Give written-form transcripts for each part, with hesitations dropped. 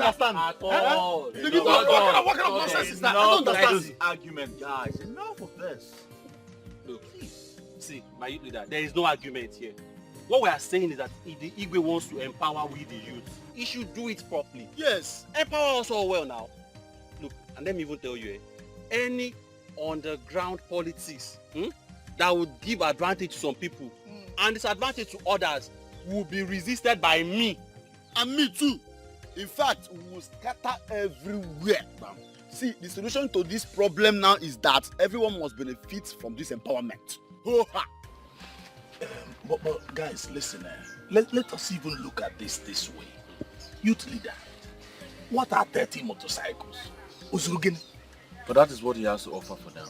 understand. At all. What kind of nonsense is that? I don't understand this argument, guys. Enough of this. Look, see, my youth leader, there is no argument here. What we are saying is that if the Igwe wants to empower we the youth, he should do it properly. Yes. Empower us all well now. Look, and let me even tell you, any underground politics that would give advantage to some people and disadvantage to others will be resisted by me. And me too. In fact, we will scatter everywhere. See, the solution to this problem now is that everyone must benefit from this empowerment. But guys, listen, let us even look at this way. Youth leader, what are 30 motorcycles? But that is what he has to offer for now.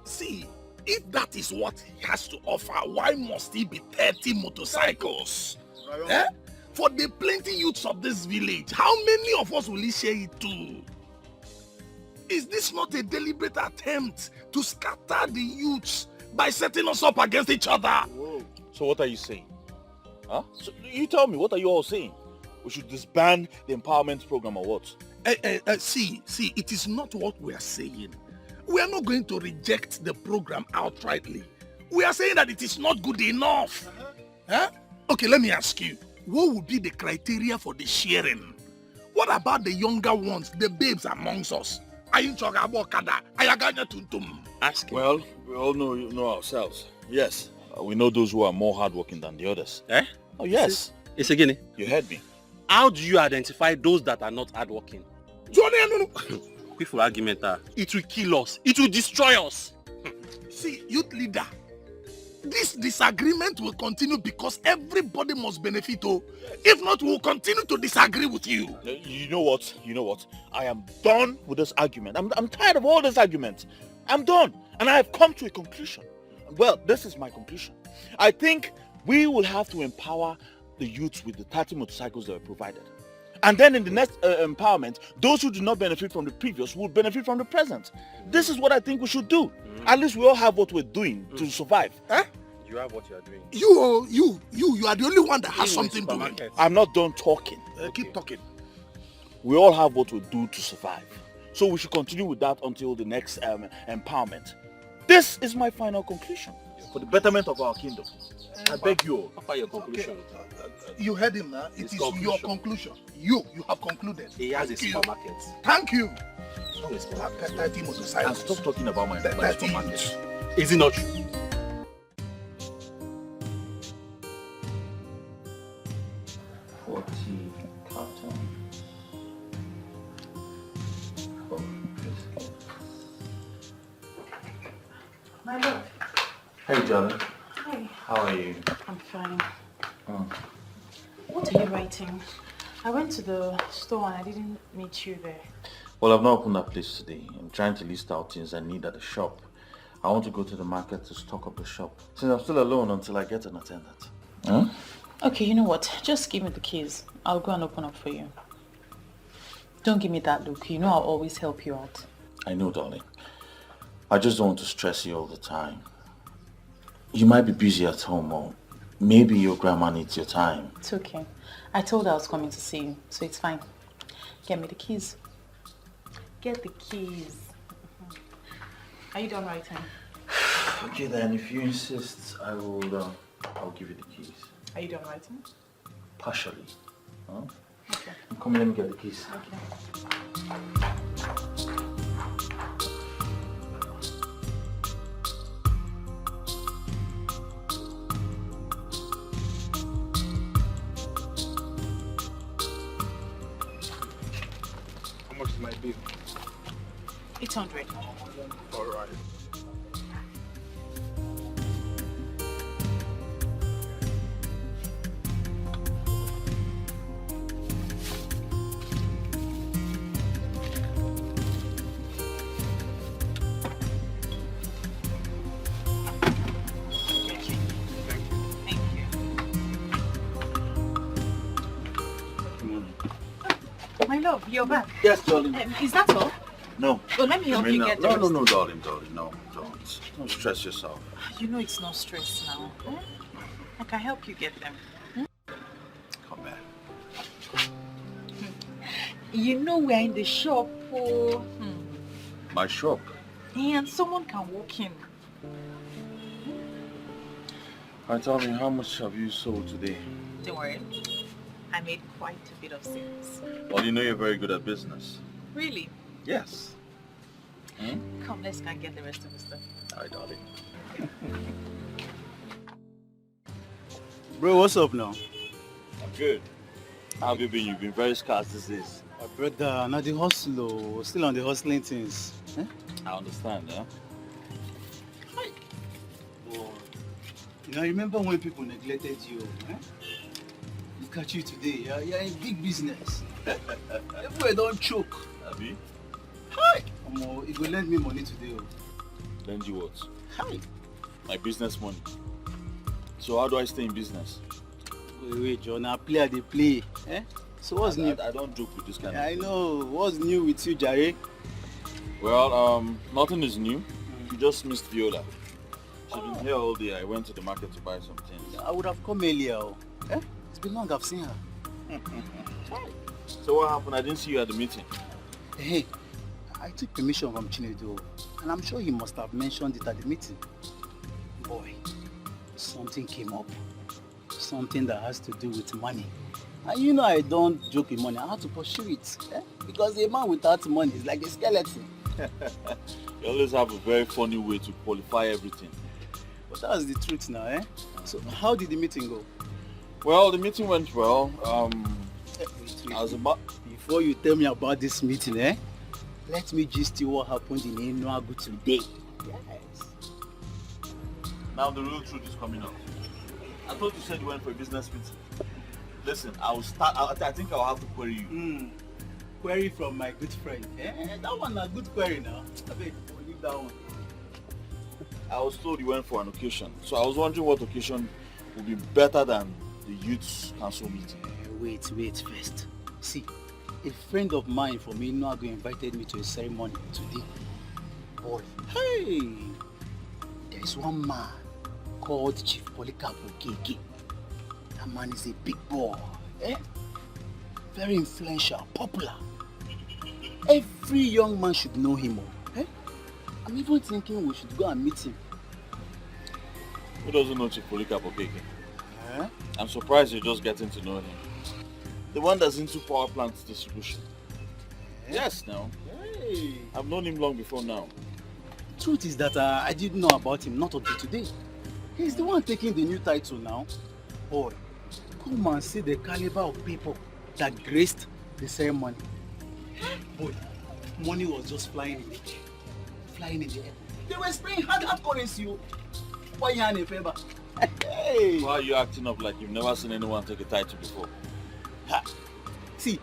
See, if that is what he has to offer, why must he be 30 motorcycles? For the plenty youths of this village, how many of us will he share it to? Is this not a deliberate attempt to scatter the youths by setting us up against each other? Whoa. So what are you saying? Huh? So you tell me, what are you all saying? We should disband the empowerment program or what? See, it is not what we are saying. We are not going to reject the program outrightly. We are saying that it is not good enough. Okay, let me ask you. What would be the criteria for the sharing? What about the younger ones, the babes amongst us? Ask him. Well, we all know ourselves. Yes, we know those who are more hardworking than the others. Oh, yes. It's again. You heard me. How do you identify those that are not hardworking? Quick for argument, it will kill us. It will destroy us. See, youth leader, this disagreement will continue because everybody must benefit. If not, we will continue to disagree with you. You know what? I am done with this argument. I'm tired of all this argument. I'm done. And I have come to a conclusion. Well, this is my conclusion. I think we will have to empower the youths with the 30 motorcycles that were provided. And then in the next empowerment, those who do not benefit from the previous will benefit from the present. This is what I think we should do. At least we all have what we're doing to survive. You have what you are doing. You are the only one that has something doing. I'm not done talking. Keep talking. We all have what we do to survive. So we should continue with that until the next empowerment. This is my final conclusion. For the betterment of our kingdom. I beg you all. After your conclusion. You heard him now. It is your conclusion. You have concluded. He has a supermarket. Thank you. 30 motorcycles. And stop talking about my supermarket. Is it not true? My love. Hey, darling. Hi. How are you? I'm fine. What are you writing? I went to the store and I didn't meet you there. Well, I've not opened that place today. I'm trying to list out things I need at the shop. I want to go to the market to stock up the shop. Since I'm still alone until I get an attendant. Huh? Okay, you know what? Just give me the keys. I'll go and open up for you. Don't give me that look. You know I'll always help you out. I know, darling. I just don't want to stress you all the time. You might be busy at home, or maybe your grandma needs your time. It's okay. I told her I was coming to see you, so it's fine. Get me the keys. Get the keys. Are you done writing? Okay then, if you insist, I'll give you the keys. Are you done writing? Partially. Huh? Okay. Come, let me get the keys. Okay. How much is my bill? 800. All right. My love, you're back. Yes, darling. Is that all? No. Well, let me help you get the rest. No, darling, no, don't. Don't stress yourself. You know it's no stress now. I can help you get them. Come back. You know we're in the shop. Oh. My shop? And someone can walk in. And tell me, how much have you sold today? Don't worry. I made quite a bit of sales. Well, you know you're very good at business. Really? Yes. Come, let's go and get the rest of the stuff. Alright, darling. Bro, what's up now? I'm good. How have you been? You've been very scarce these days. Brother, now the hustle, still on the hustling things. Eh? I understand, yeah? Oh. You know, I remember when people neglected you. Eh? Look at you today, you're in big business. Everywhere don't choke. Abi? Hi! You go lend me money today. Lend you what? Hi! My business money. So how do I stay in business? Wait, John, I play. Eh? So what's new? I don't joke with this kind of I thing. know. What's new with you, Jare? Well, nothing is new. You just missed Viola. She's been here all day. I went to the market to buy some things. I would have come earlier. Eh? It's been long I've seen her. So what happened? I didn't see you at the meeting. Hey, I took permission from Chinedu, and I'm sure he must have mentioned it at the meeting. Boy, something came up. Something that has to do with money. And you know I don't joke with money. I have to pursue it. Eh? Because a man without money is like a skeleton. You always have a very funny way to qualify everything. But that's the truth now, eh? So how did the meeting go? Well, the meeting went well. Wait. I was about... Before you tell me about this meeting, eh? Let me gist you what happened in Enugu today. Yes. Now the real truth is coming out. I thought you said you went for a business meeting. Listen, I think I'll have to query you. Query from my good friend. Eh? That one a good query now. I beg, leave that one. I was told you went for an occasion. So I was wondering what occasion would be better than the youth's council meeting. Wait first. See, a friend of mine from Enugu invited me to a ceremony today. Boy, hey! There is one man called Chief Polycarp Okeke. That man is a big boy. Eh? Very influential, popular. Every young man should know him. Eh? I'm even thinking we should go and meet him. Who doesn't know Chief Polycarp Okeke? Eh? I'm surprised you're just getting to know him. The one that's into power plant distribution. Eh? Yes, now. Hey! I've known him long before now. Truth is that I didn't know about him, not until today. He's the one taking the new title now. Boy, come and see the caliber of people that graced the ceremony. Boy, money was just flying in the air. Flying in the air. They were spraying hard currency. Why you in a favor? Hey! Why are you acting up like you've never seen anyone take a title before? Ha. See,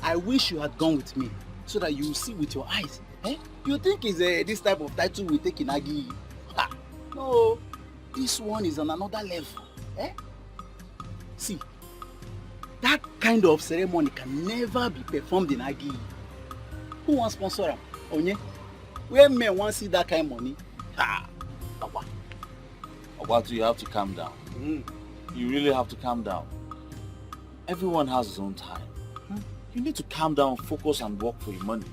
I wish you had gone with me so that you will see with your eyes. Eh? You think it's this type of title we take in Agi? Ha. No, this one is on another level. Eh? See, that kind of ceremony can never be performed in Agi. Who wants sponsor him? Onye? Where men want to see that kind of money? Ha! Obatu, you have to calm down. You really have to calm down. Everyone has his own time. You need to calm down, focus and work for your money.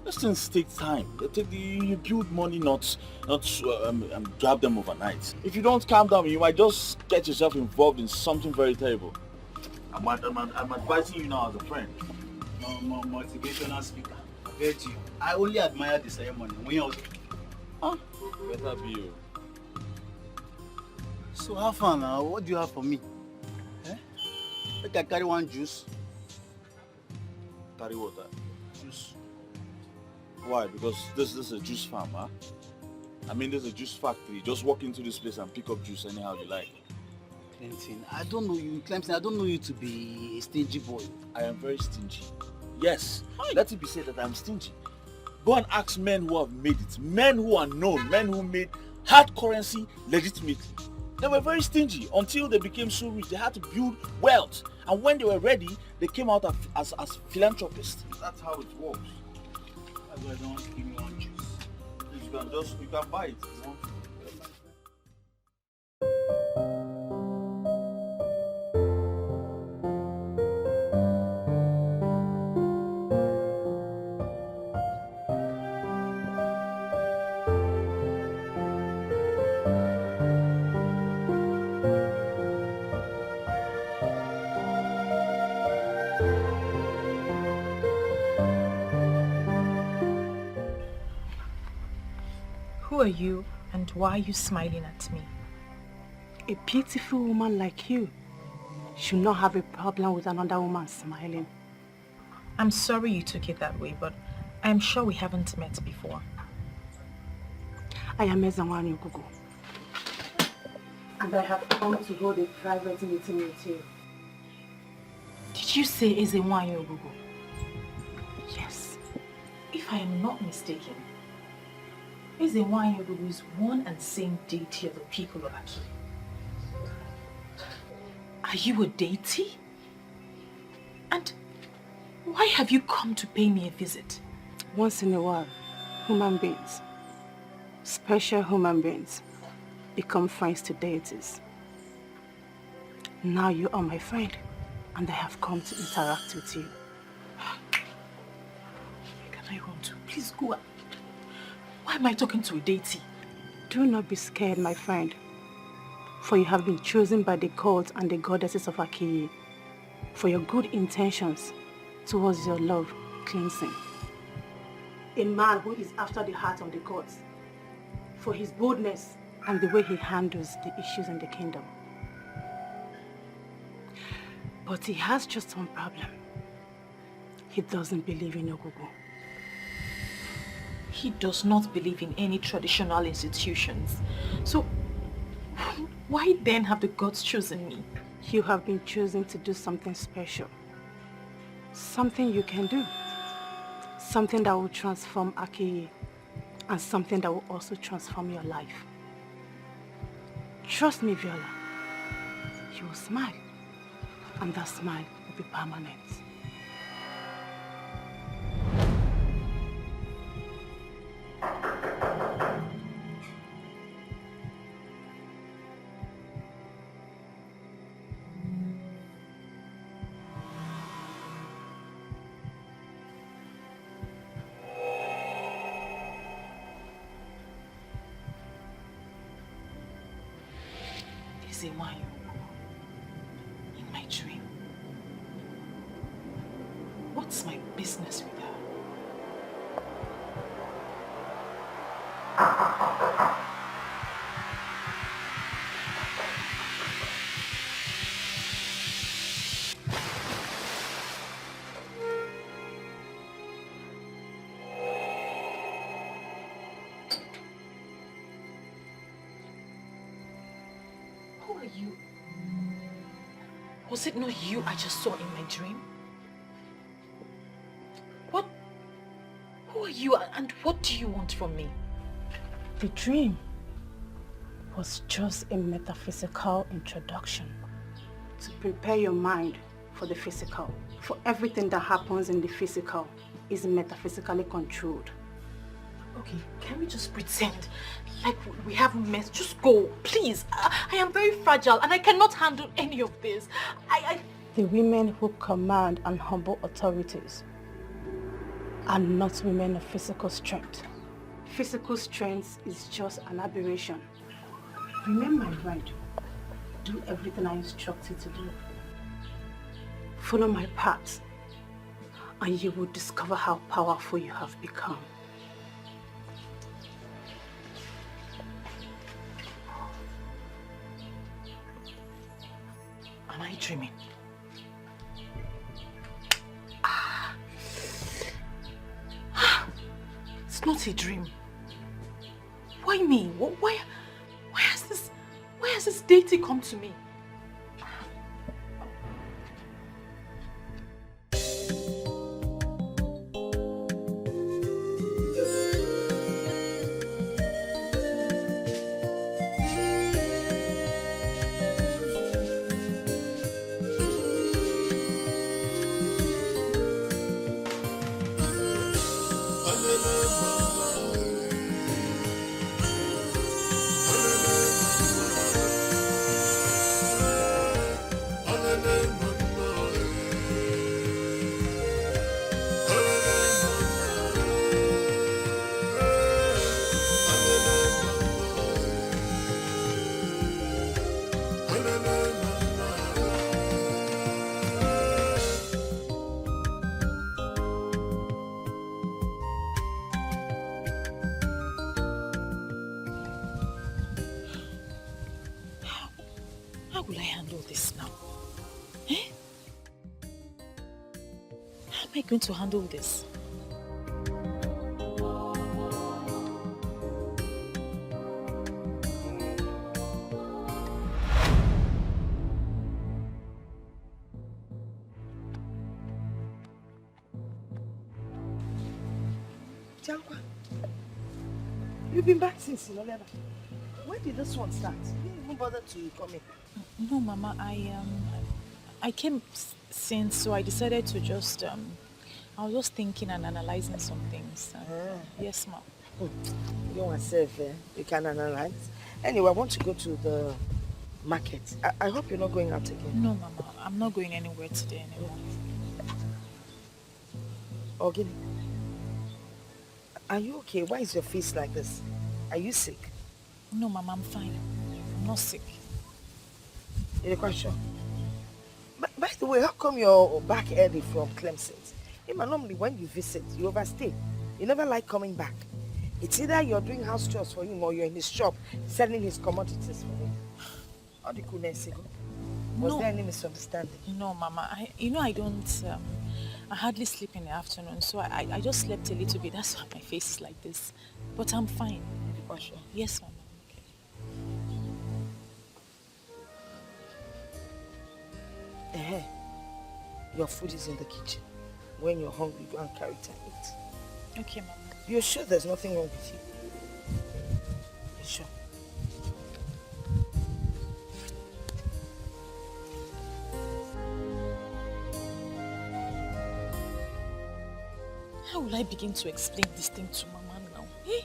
These things take time. You build money, not grab them overnight. If you don't calm down, you might just get yourself involved in something very terrible. I'm advising you now as a friend. Motivational speaker. I bet you. I only admire the ceremony. Better be you. So how far now? What do you have for me? Eh? Make I carry one juice. Carry water. Juice. Why? Because this is a juice farm, huh? I mean, there's a juice factory. Just walk into this place and pick up juice anyhow you like. Clemson, I don't know you, Clemson. I don't know you to be a stingy boy. I am very stingy. Yes, let it be said that I'm stingy. Go and ask men who have made it. Men who are known. Men who made hard currency legitimately. They were very stingy until they became so rich. They had to build wealth. And when they were ready, they came out as philanthropists. That's how it works. That's why I don't want to give me one juice. You can buy it. Who are you and why are you smiling at me? A beautiful woman like you should not have a problem with another woman smiling. I'm sorry you took it that way, but I'm sure we haven't met before. I am Ezanwani Gugu. And I have come to hold a private meeting with you. Did you say Ezenwanyi Ogugu? Yes. If I am not mistaken, Ezenwanyi Ogugu is one and same deity of the people of Aki. Are you a deity? And why have you come to pay me a visit? Once in a while, human beings, special human beings, become friends to deities. Now you are my friend, and I have come to interact with you. Where can I run to? Please go. Why am I talking to a deity? Do not be scared, my friend, for you have been chosen by the gods and the goddesses of Aki for your good intentions towards your love, Clemson. A man who is after the heart of the gods, for his boldness and the way he handles the issues in the kingdom. But he has just one problem. He doesn't believe in Ogugu. He does not believe in any traditional institutions. So, why then have the gods chosen me? You have been chosen to do something special. Something you can do. Something that will transform Aki, and something that will also transform your life. Trust me, Viola. You will smile, and that smile will be permanent. Ezenwanyi Ogugu, in my dream. What's my business with her? Who are you? Was it not you I just saw in my dream? Who are you and what do you want from me? The dream was just a metaphysical introduction to prepare your mind for the physical. For everything that happens in the physical is metaphysically controlled. Okay, can we just pretend like we haven't met? Just go, please. I am very fragile and I cannot handle any of this. The women who command and humble authorities are not women of physical strength. Physical strength is just an aberration. Remain my bride. Do everything I instruct you to do. Follow my path, and you will discover how powerful you have become. Am I dreaming? It's not a dream. Why me? Why has this deity come to me? How will I handle this now? Eh? How am I going to handle this? You've been back since, Adelena. When did this one start? You didn't even bother to come in. No, Mama, I came since, so I decided to just, I was just thinking and analyzing some things. Yes, Mom. You want to save, you can analyze. Anyway, I want to go to the market. I hope you're not going out again. No, Mama, I'm not going anywhere today anymore. Ogini, are you okay? Why is your face like this? Are you sick? No, Mama, I'm fine. I'm not sick. You're quite sure? By the way, how come you're back early from Clemson? Normally when you visit, you overstay. You never like coming back. It's either you're doing house chores for him or you're in his shop selling his commodities for him. How do you cool Was there any misunderstanding? No, Mama. I don't... I hardly sleep in the afternoon, so I just slept a little bit. That's why my face is like this. But I'm fine. You sure? Yes, Mama. Okay. Your food is in the kitchen. When you're hungry, go and carry it and eat. Okay, Mama. You're sure there's nothing wrong with you? You're sure? How will I begin to explain this thing to Mama now? Eh?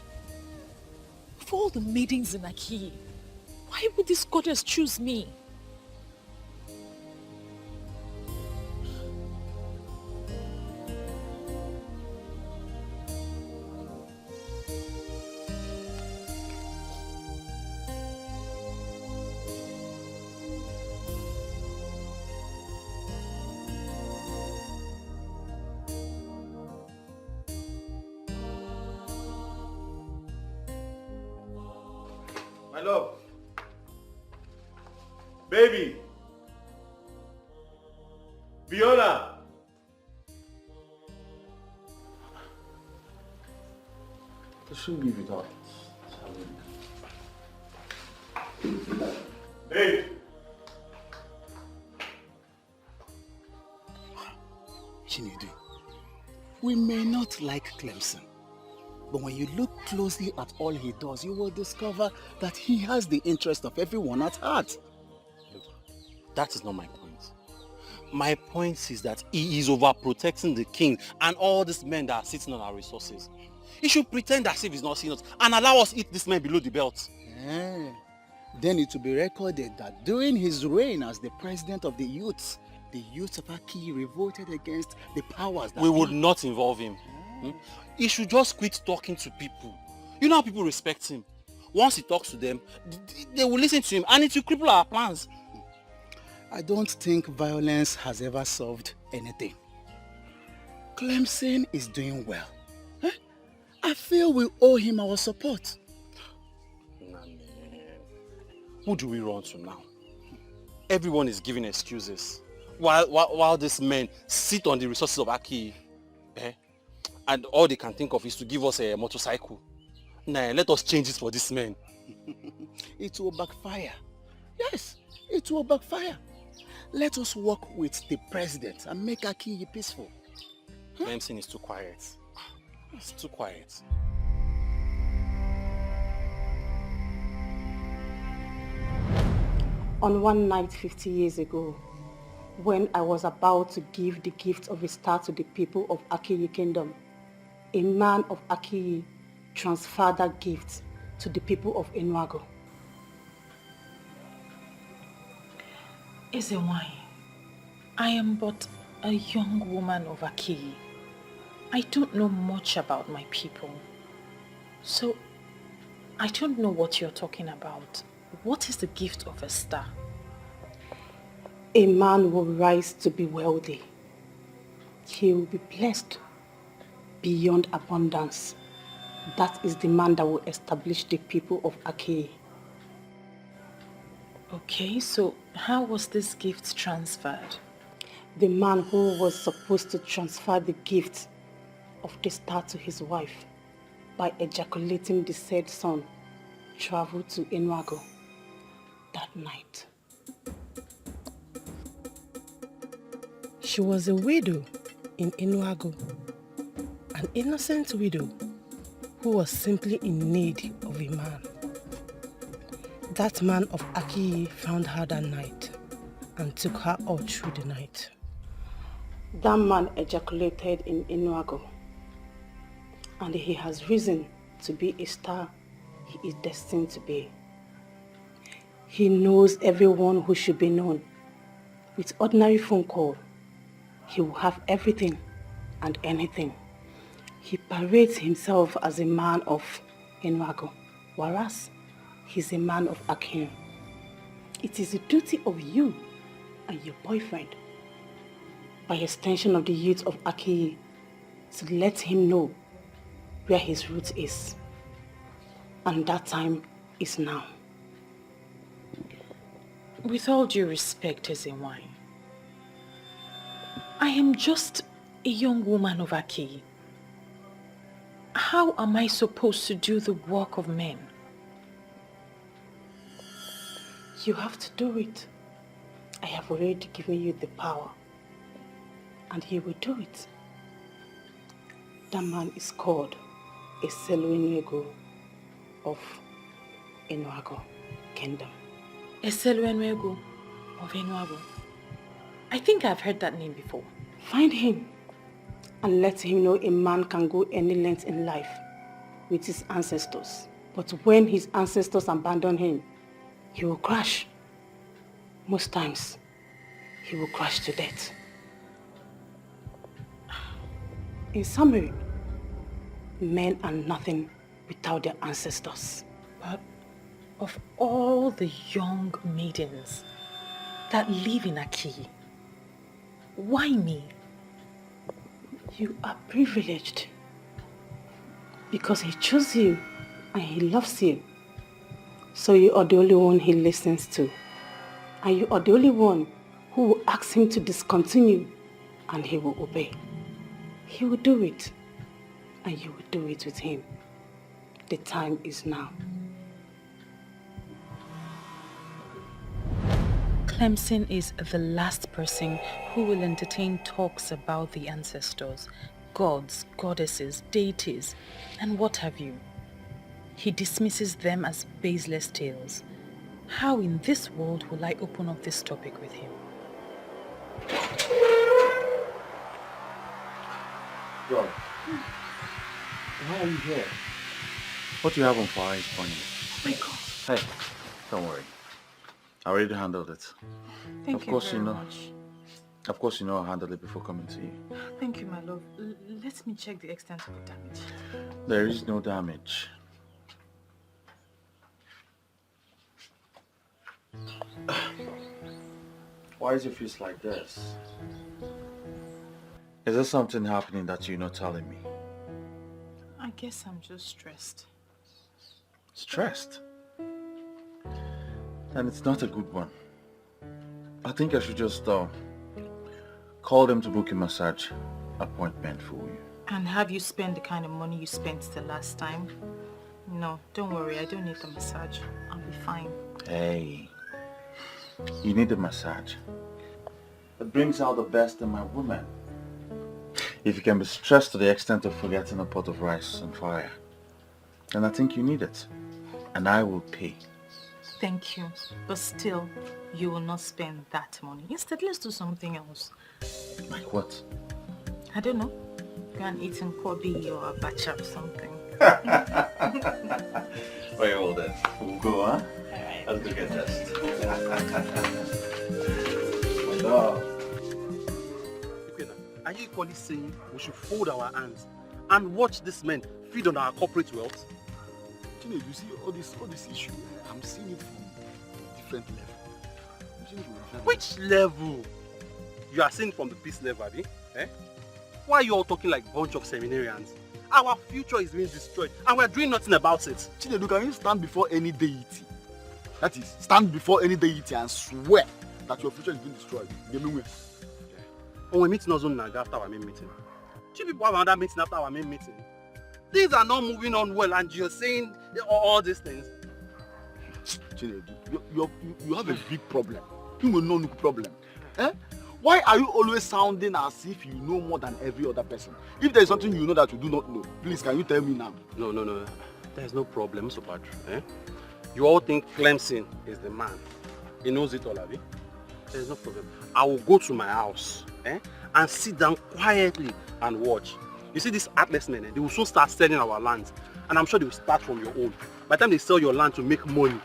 For all the maidens in Aki, why would this goddess choose me? My love. Baby. Fiona. I shouldn't leave it out. Babe. Chinedu, we may not like Clemson, but when you look closely at all he does, you will discover that he has the interest of everyone at heart. Look, that is not my point. My point is that he is overprotecting the king and all these men that are sitting on our resources. He should pretend as if he's not seeing us and allow us eat this man below the belt. Then it will be recorded that during his reign as the president of the youths of Aki revolted against the powers that... We would not involve him. He should just quit talking to people. You know how people respect him. Once he talks to them, they will listen to him and it will cripple our plans. I don't think violence has ever solved anything. Clemson is doing well. I feel we owe him our support. Who do we run to now? Everyone is giving excuses. While these men sit on the resources of Aki, and all they can think of is to give us a motorcycle. Nah, let us change it for this man. It will backfire. Yes, it will backfire. Let us work with the president and make Aki peaceful. Clemson is too quiet. It's too quiet. On one night 50 years ago, when I was about to give the gift of a star to the people of Akiyi Kingdom, a man of Akiyi transferred that gift to the people of Enuago. Ezewai, I am but a young woman of Akiyi. I don't know much about my people. So, I don't know what you're talking about. What is the gift of a star? A man will rise to be wealthy. He will be blessed beyond abundance. That is the man that will establish the people of Akiyi. Okay, so how was this gift transferred? The man who was supposed to transfer the gift of the star to his wife by ejaculating the said son traveled to Enuago that night. She was a widow in Enuago, an innocent widow who was simply in need of a man. That man of Akiyi found her that night and took her all through the night. That man ejaculated in Enuago, and he has risen to be a star he is destined to be. He knows everyone who should be known. With ordinary phone call, he will have everything and anything. He parades himself as a man of Enuago, whereas he's a man of Akin. It is the duty of you and your boyfriend, by extension of the youth of Akiyi, to let him know where his root is. And that time is now. With all due respect, Ezenwai, I am just a young woman of Akiyi. How am I supposed to do the work of men? You have to do it. I have already given you the power, and you will do it. That man is called Escalating of Enuago Kingdom. Escalating of Enuago. I think I've heard that name before. Find him and let him know a man can go any length in life with his ancestors. But when his ancestors abandon him, he will crash. Most times, he will crash to death. In summary, men are nothing without their ancestors. But of all the young maidens that live in Akiyi, why me? You are privileged because he chose you and he loves you. So you are the only one he listens to. And you are the only one who will ask him to discontinue and he will obey. He will do it and you will do it with him. The time is now. Clemson is the last person who will entertain talks about the ancestors, gods, goddesses, deities, and what have you. He dismisses them as baseless tales. How in this world will I open up this topic with him? Yo, why are you here? What do you have on fire is funny. Oh my God. Hey, don't worry. I already handled it. Thank you very much. Of course you know I'll handle it before coming to you. Thank you, my love. Let me check the extent of the damage. There is no damage. Why is your face like this? Is there something happening that you're not telling me? I guess I'm just stressed. Stressed? And it's not a good one. I think I should just call them to book a massage appointment for you. And have you spent the kind of money you spent the last time? No, don't worry, I don't need the massage. I'll be fine. Hey, you need a massage. It brings out the best in my woman. If you can be stressed to the extent of forgetting a pot of rice on fire, then I think you need it. And I will pay. Thank you. But still, you will not spend that money. Instead, let's do something else. Like what? I don't know. Go and eat in Kobe or Abacha or something. Very well then. We'll go, huh? Alright. Let's go get dressed. My dog. Are you equally saying we should fold our hands and watch these men feed on our corporate wealth? You see all this issue, I'm seeing it from a different level. I'm seeing it from a different Which level? You are saying from the peace level, Abi? Eh? Why are you all talking like a bunch of seminarians? Our future is being destroyed and we're doing nothing about it. Chinedu, can you stand before any deity That is, stand before any deity and swear that your future is being destroyed. When we meet in Naga after our main meeting. Two people have another meeting after our main meeting. Things are not moving on well and you're saying all these things. Chinedu, you have a big problem. You will know problem. Eh? Why are you always sounding as if you know more than every other person? If there is something you know that you do not know, please can you tell me now? No. There's no problem, Mr. Padre. Eh? You all think Clemson is the man. He knows it all, have you? There's no problem. I will go to my house and sit down quietly and watch. You see these artless men, they will soon start selling our lands. And I'm sure they will start from your own. By the time they sell your land to make money,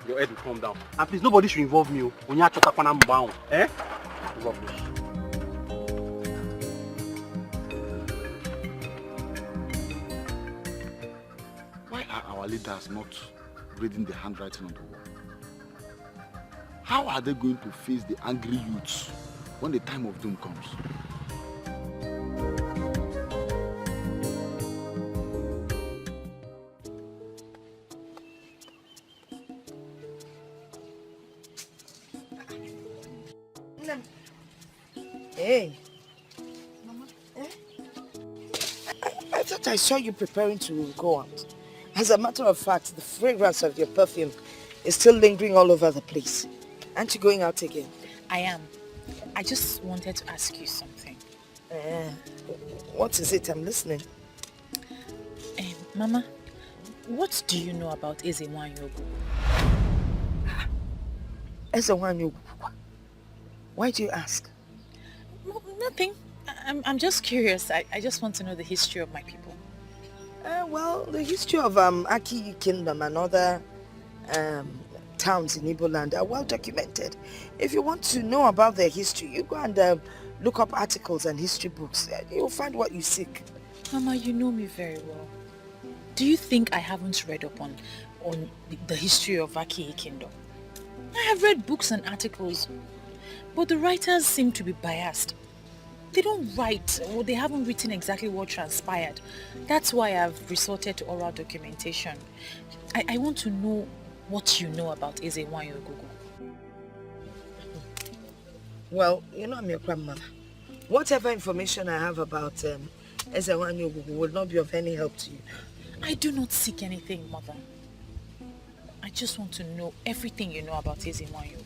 your head will come down. And please, nobody should involve me. When you are bound, rubbish. Why are our leaders not reading the handwriting on the wall? How are they going to face the angry youths when the time of doom comes? Hey. Mama. I thought I saw you preparing to go out. As a matter of fact, the fragrance of your perfume is still lingering all over the place. Aren't you going out again? I am. I just wanted to ask you something. What is it? I'm listening. Mama, what do you know about Ezewanyogu? Ezewanyogu? Why do you ask? No, nothing. I'm just curious. I just want to know the history of my people. Well, the history of Aki Kingdom and other towns in Igbo land are well documented. If you want to know about their history, you go and look up articles and history books. You'll find what you seek. Mama, you know me very well. Do you think I haven't read up on the history of Aki Kingdom? I have read books and articles, but the writers seem to be biased. They don't write, or they haven't written exactly what transpired. That's why I've resorted to oral documentation. I want to know what you know about Ezewanyogu. Well, you know I'm your grandmother. Whatever information I have about Ezewanyogu will not be of any help to you. I do not seek anything, Mother. I just want to know everything you know about Ezewanyogu.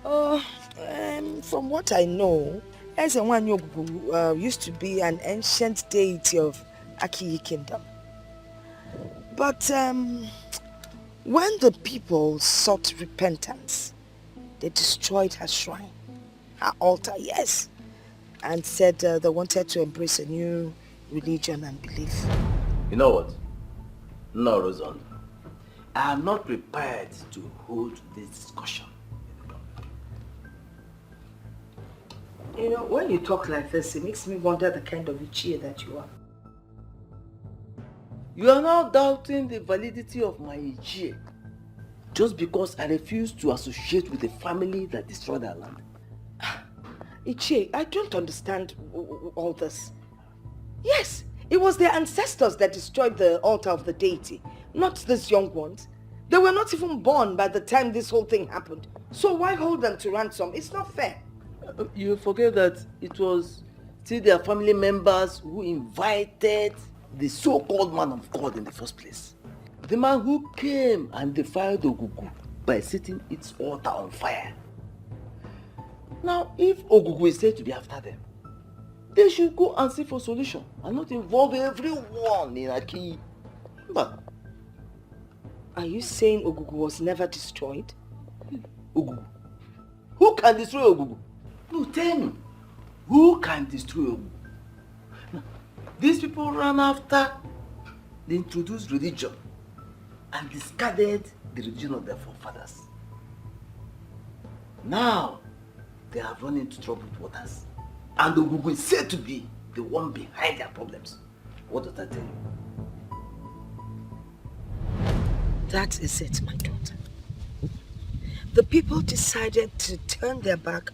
Well, from what I know, Ezewanyogu used to be an ancient deity of Aki Kingdom. But when the people sought repentance, they destroyed her shrine, her altar, yes, and said they wanted to embrace a new religion and belief. You know what? No, Rosan. I am not prepared to hold this discussion. You know, when you talk like this, it makes me wonder the kind of Ichie that you are. You are now doubting the validity of my Ichie just because I refuse to associate with a family that destroyed our land. Ichie, I don't understand all this. Yes, it was their ancestors that destroyed the altar of the deity, not these young ones. They were not even born by the time this whole thing happened. So why hold them to ransom? It's not fair. You forget that it was still their family members who invited the so-called man of God in the first place. The man who came and defied Ogugu by setting its altar on fire. Now, if Ogugu is said to be after them, they should go and seek for solution and not involve everyone in Aki. But are you saying Ogugu was never destroyed? Ogugu? Who can destroy Ogugu? No, tell me. Who can destroy Ogugu? Now, these people ran after the introduced religion and discarded the religion of their forefathers. Now, they have run into troubled waters. And Ogugu is said to be the one behind their problems. What does that tell you? That is it, my daughter. The people decided to turn their back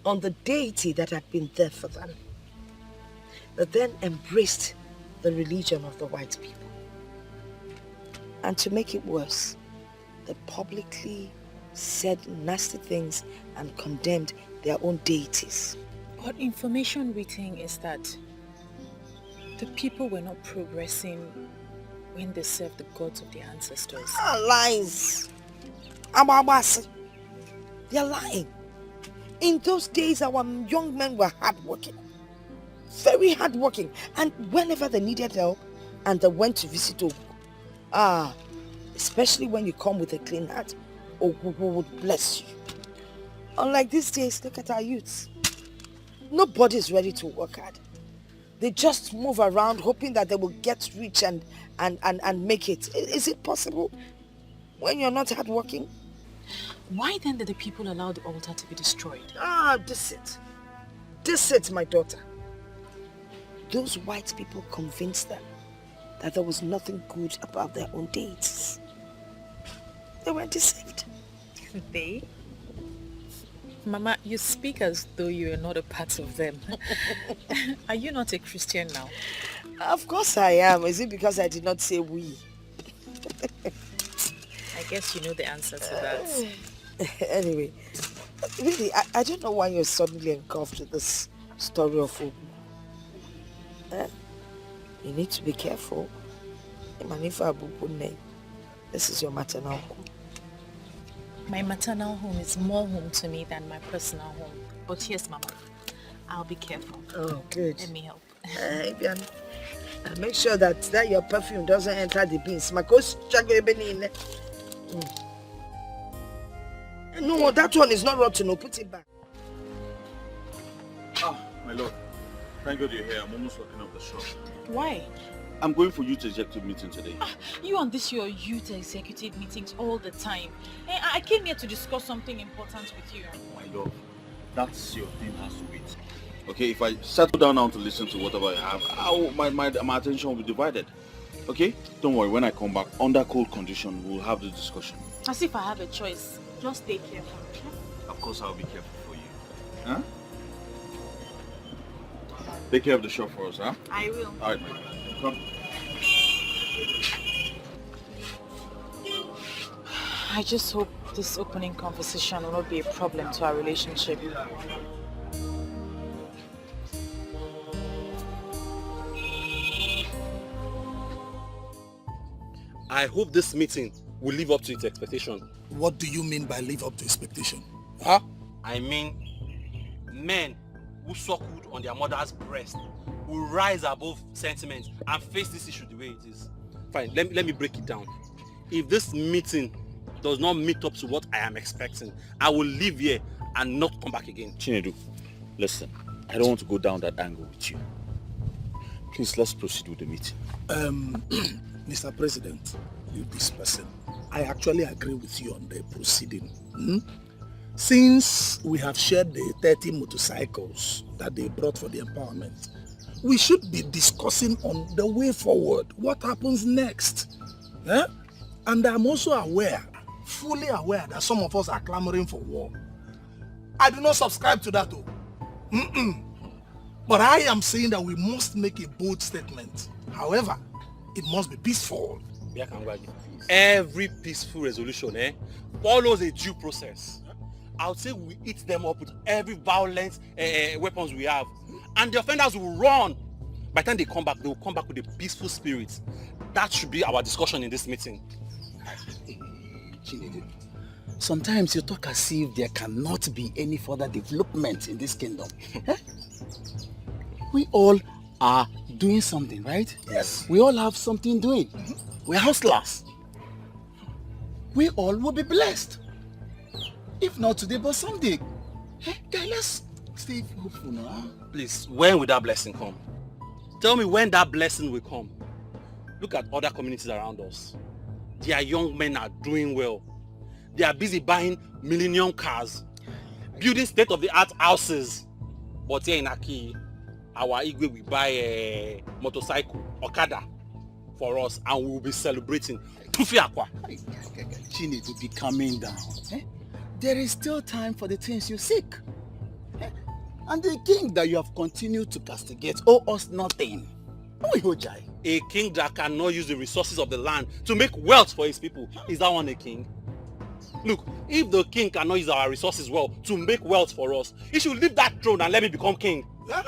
on the deity that had been there for them. They then embraced the religion of the white people. And to make it worse, they publicly said nasty things and condemned their own deities. What information we think is that the people were not progressing when they served the gods of their ancestors. Lies! Ababasi. They're lying. In those days, our young men were hardworking. Very hardworking. And whenever they needed help, and they went to visit Ogu, especially when you come with a clean heart, Ogu would bless you. Unlike these days, look at our youths. Nobody's ready to work hard. They just move around hoping that they will get rich and make it. Is it possible when you're not hardworking? Why then did the people allow the altar to be destroyed? This it, my daughter. Those white people convinced them that there was nothing good about their own deities. They were deceived. They? Mama, you speak as though you are not a part of them. Are you not a Christian now? Of course I am. Is it because I did not say we? I guess you know the answer to that. Anyway, really, I don't know why you're suddenly engulfed with this story of Ogu. You need to be careful. This is your maternal home. My maternal home is more home to me than my personal home. But yes, Mama, I'll be careful. Oh, good. Let me help. Make sure that your perfume doesn't enter the beans. No, that one is not rotten. No, put it back. My lord. Thank God you're here. I'm almost locking up the shop. Why? I'm going for youth executive meeting today. You and this your youth executive meetings all the time. I came here to discuss something important with you. My lord, that's your thing has to wait. Okay, if I settle down now to listen to whatever I have, my attention will be divided. Okay? Don't worry, when I come back, under cold condition, we'll have the discussion. As if I have a choice. Just stay careful. Of course, I'll be careful for you. Huh? Take care of the shop for us, huh? I will. All right, my friend. Come. I just hope this opening conversation will not be a problem to our relationship. I hope this meeting will live up to its expectation. What do you mean by live up to expectation? Huh? I mean, men who suckled on their mother's breast will rise above sentiment and face this issue the way it is. Fine, let me break it down. If this meeting does not meet up to what I am expecting, I will leave here and not come back again. Chinedu, listen, I don't want to go down that angle with you. Please, let's proceed with the meeting. Mr. President, you this person, I actually agree with you on the proceeding. Since we have shared the 30 motorcycles that they brought for the empowerment, we should be discussing on the way forward, what happens next. And I'm also aware, fully aware, that some of us are clamoring for war. I do not subscribe to that though. But I am saying that we must make a bold statement. However, it must be peaceful. Every peaceful resolution follows a due process. I would say we eat them up with every violent weapons we have. And the offenders will run. By the time they come back, they will come back with a peaceful spirit. That should be our discussion in this meeting. Sometimes you talk as if there cannot be any further development in this kingdom. We all are doing something, right? Yes. We all have something doing. We're hustlers. We all will be blessed. If not today, but someday. Guys, let's stay hopeful now. Please, when will that blessing come? Tell me when that blessing will come. Look at other communities around us. Their young men are doing well. They are busy buying millennium cars, building state-of-the-art houses. But here in Aki, our Igwe will buy a motorcycle, Okada, for us, and we will be celebrating. Chinedu, be calming down. There is still time for the things you seek. And the king that you have continued to castigate owe us nothing. A king that cannot use the resources of the land to make wealth for his people. Is that one a king? Look, if the king cannot use our resources well to make wealth for us, he should leave that throne and let me become king. Why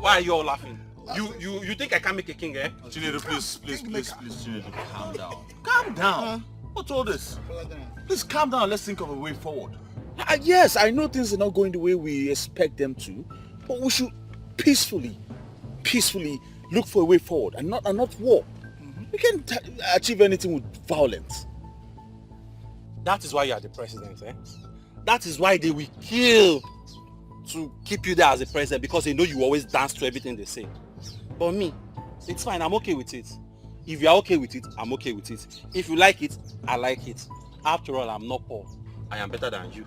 are you all laughing? You think I can make a king, eh? Chinedu, please, Chinedu, calm down. Calm down. What's all this? Please calm down. Let's think of a way forward. Yes, I know things are not going the way we expect them to, but we should peacefully look for a way forward and not war. We can't achieve anything with violence. That is why you are the president, eh? That is why they will kill to keep you there as the president, because they know you always dance to everything they say. But me, it's fine, I'm okay with it. If you are okay with it, I'm okay with it. If you like it, I like it. After all, I'm not poor. I am better than you.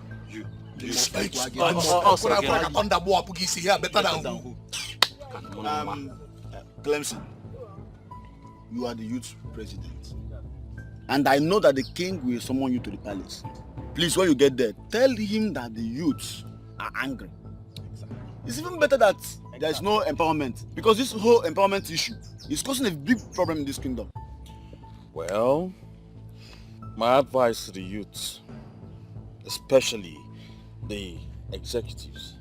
Clemson, you are the youth president. And I know that the king will summon you to the palace. Please, when you get there, tell him that the youths are angry. It's even better that there is no empowerment, because this whole empowerment issue is causing a big problem in this kingdom. Well, my advice to the youths, especially the executives,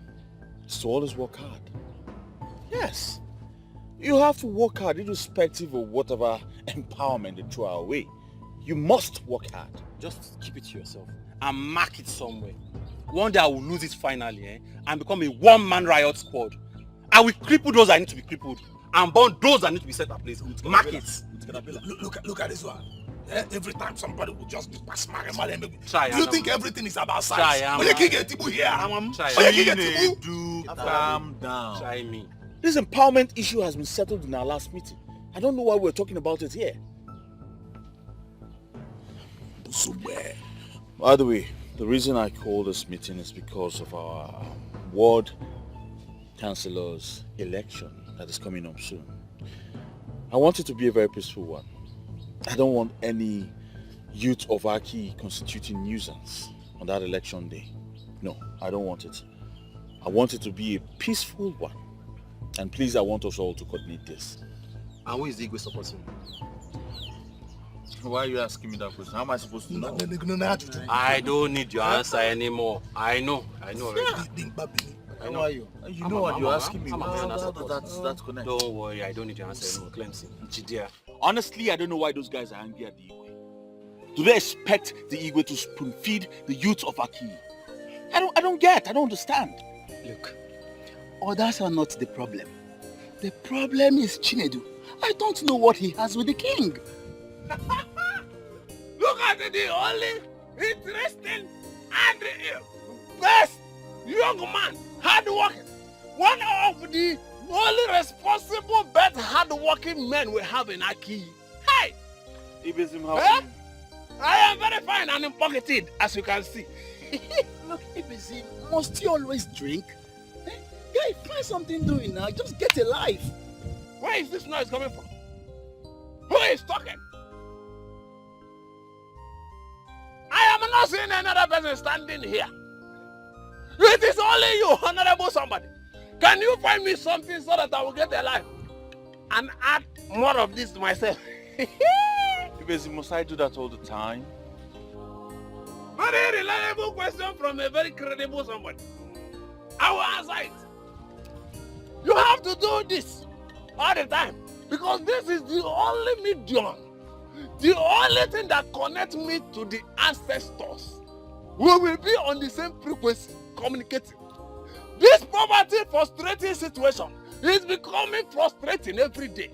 is to always work hard. Yes, you have to work hard irrespective of whatever empowerment they throw our way. You must work hard. Just keep it to yourself and mark it somewhere. One day I will lose it finally, eh? And become a one-man riot squad. I will cripple those that need to be crippled and burn those that need to be set at place. Mark it. Look at this one. Yeah, every time somebody will just be pass my Try. You think everything is about size? When you get people here, calm down. Try me. This empowerment issue has been settled in our last meeting. I don't know why we're talking about it here. By the way, the reason I called this meeting is because of our ward councillor's election that is coming up soon. I want it to be a very peaceful one. I don't want any youth of Aki constituting nuisance on that election day. No, I don't want it. I want it to be a peaceful one. And please, I want us all to coordinate this. And who is the Igwe supporting? Why are you asking me that question? How am I supposed to know? I don't need your answer anymore. I know already. I know you. You know what you're asking me. That's connected. Don't worry, I don't need your answer anymore, Clemson. Chidia. Honestly, I don't know why those guys are angry at the Igwe. Do they expect the Igwe to spoon feed the youth of Aki? I don't understand. Look, others are not the problem. The problem is Chinedu. I don't know what he has with the king. Look at the only interesting and best young man, hard-working. One of the only responsible, best hard-working men we have in Aki. Hey! I am very fine and pocketed, as you can see. Look, Ibizim, must you always drink? Guy, find something doing now. Just get a life. Where is this noise coming from? Who is talking? I am not seeing another person standing here. It is only you, honorable somebody. Can you find me something so that I will get a life and add more of this to myself? Must I do that all the time? Very reliable question from a very credible somebody. I will answer it. You have to do this all the time because this is the only medium, the only thing that connects me to the ancestors. We will be on the same frequency, communicating. This poverty frustrating situation is becoming frustrating every day.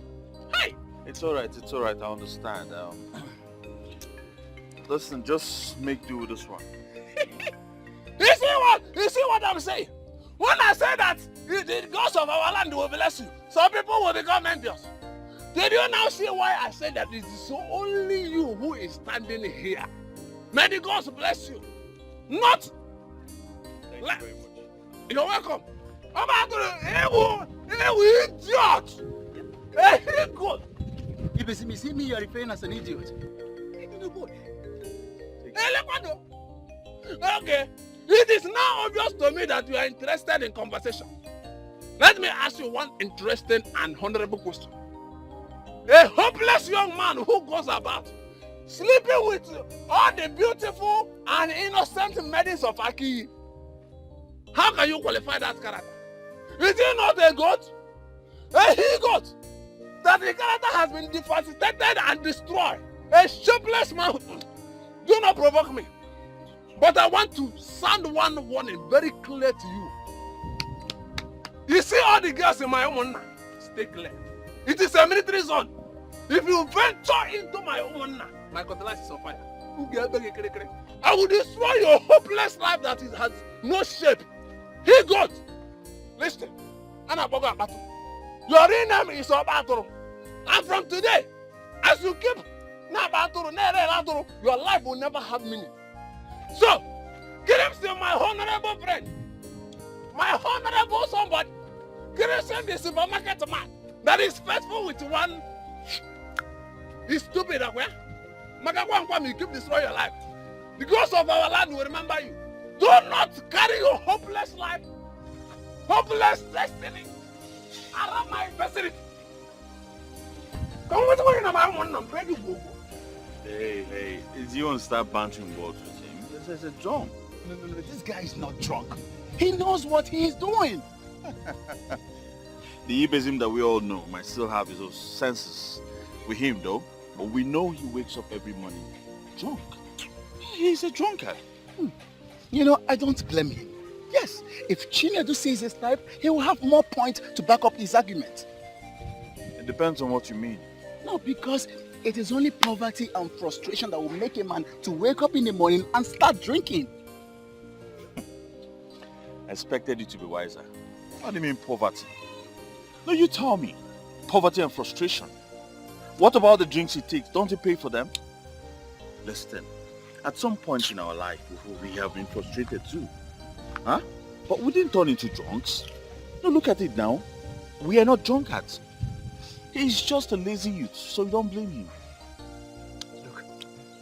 Hey! It's alright, I understand. Listen, just make do with this one. You see what I'm saying? When I say that the gods of our land will bless you, some people will become envious. Did you now see why I said that it is only you who is standing here? May the gods bless you. Not. Thank you very much. You're welcome. I'm out idiot. Hey, good. Ibizim, you see me, you are referring as an idiot. Okay. It is now obvious to me that you are interested in conversation. Let me ask you one interesting and honorable question. A hopeless young man who goes about sleeping with all the beautiful and innocent maidens of Aki. How can you qualify that character? Is he not a goat? A he-goat? That the character has been devastated and destroyed. A shapeless mountain. Do not provoke me. But I want to sound one warning very clear to you. You see all the girls in my home now? Stay clear. It is a military zone. If you venture into my home now, my cutlass is on fire. I will destroy your hopeless life that it has no shape. He got. Listen. Your real name is Obatoro. And from today, as you keep your life will never have meaning. So, Clemson, my honorable friend, my honorable somebody, Clemson, the supermarket man that is faithful with one, is stupid. You keep destroying your life. The ghost of our land will remember you. Do not carry your hopeless life, hopeless destiny around my facility. Come with me, I'm ready to go. Hey, is you want to start bantering words with him? This is a drunk. No, this guy is not drunk. He knows what he is doing. The Ibezim that we all know might still have his own senses with him though, but we know he wakes up every morning drunk. He's a drunkard. You know, I don't blame him. Yes, if Chinedu sees his type, he will have more points to back up his argument. It depends on what you mean. No, because it is only poverty and frustration that will make a man to wake up in the morning and start drinking. I expected you to be wiser. What do you mean poverty? No, you tell me. Poverty and frustration. What about the drinks he takes? Don't he pay for them? Listen, at some point in our life, we have been frustrated too. Huh? But we didn't turn into drunks. No, look at it now. We are not drunkards. He's just a lazy youth, so you don't blame him. Look,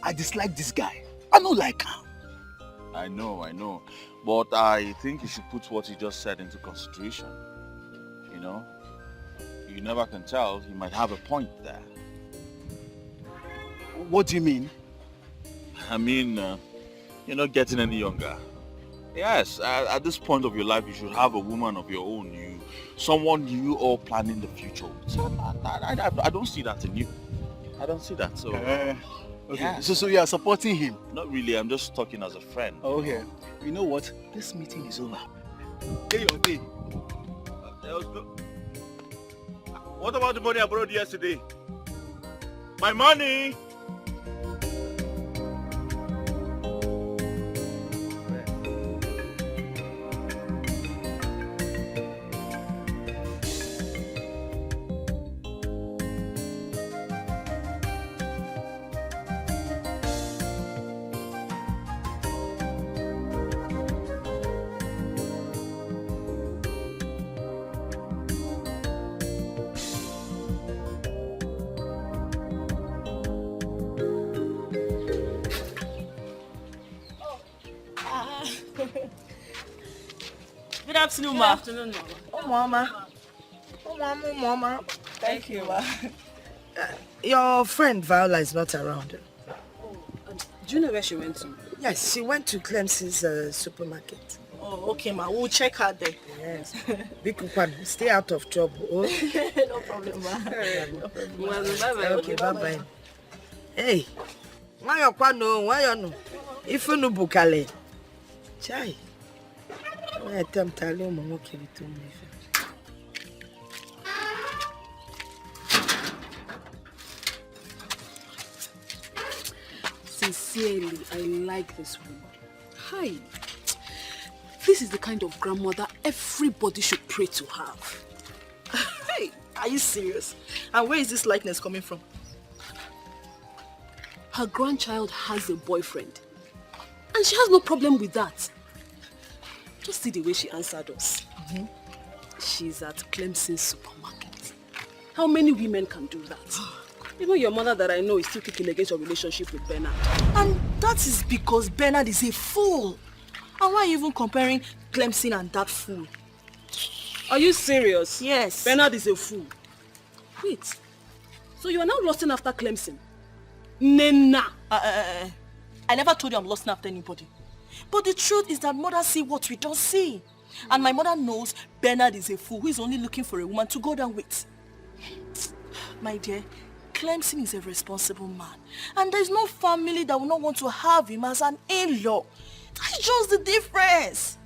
I dislike this guy. I don't like him. I know. But I think you should put what he just said into consideration. You know? You never can tell. He might have a point there. What do you mean? I mean, you're not getting any younger. Yes, at this point of your life, you should have a woman of your own. Someone you all planning the future with. So I don't see that in you. I don't see that. So, okay. Yeah. So you are supporting him? Not really. I'm just talking as a friend. Okay. You know what? This meeting is over. Get your thing. What about the money I borrowed yesterday? My money! Good afternoon, ma. Good afternoon, Mama. Oh, Mama. Thank you, ma. Your friend Viola is not around. Do you know where she went to? Yes, she went to Clemson's supermarket. Oh, okay, ma. We'll check her there. Yes. Bikupan, stay out of trouble. Oh? No problem, ma. No problem. Bye-bye. Okay, bye-bye. Hey, why you no? If you no bukale. Chai. I attempt to allow my okay to me. Sincerely, I like this woman. Hi. This is the kind of grandmother everybody should pray to have. Hey, are you serious? And where is this likeness coming from? Her grandchild has a boyfriend. And she has no problem with that. Just see the way she answered us. She's at Clemson supermarket. How many women can do that? Even your mother that I know is still kicking against your relationship with Bernard. And that is because Bernard is a fool. And why are you even comparing Clemson and that fool? Are you serious? Yes. Bernard is a fool. Wait. So you are now lusting after Clemson? Nena. I never told you I'm lusting after anybody. But the truth is that mother see what we don't see. And my mother knows Bernard is a fool who is only looking for a woman to go down with. My dear, Clemson is a responsible man. And there's no family that will not want to have him as an in-law. That's just the difference.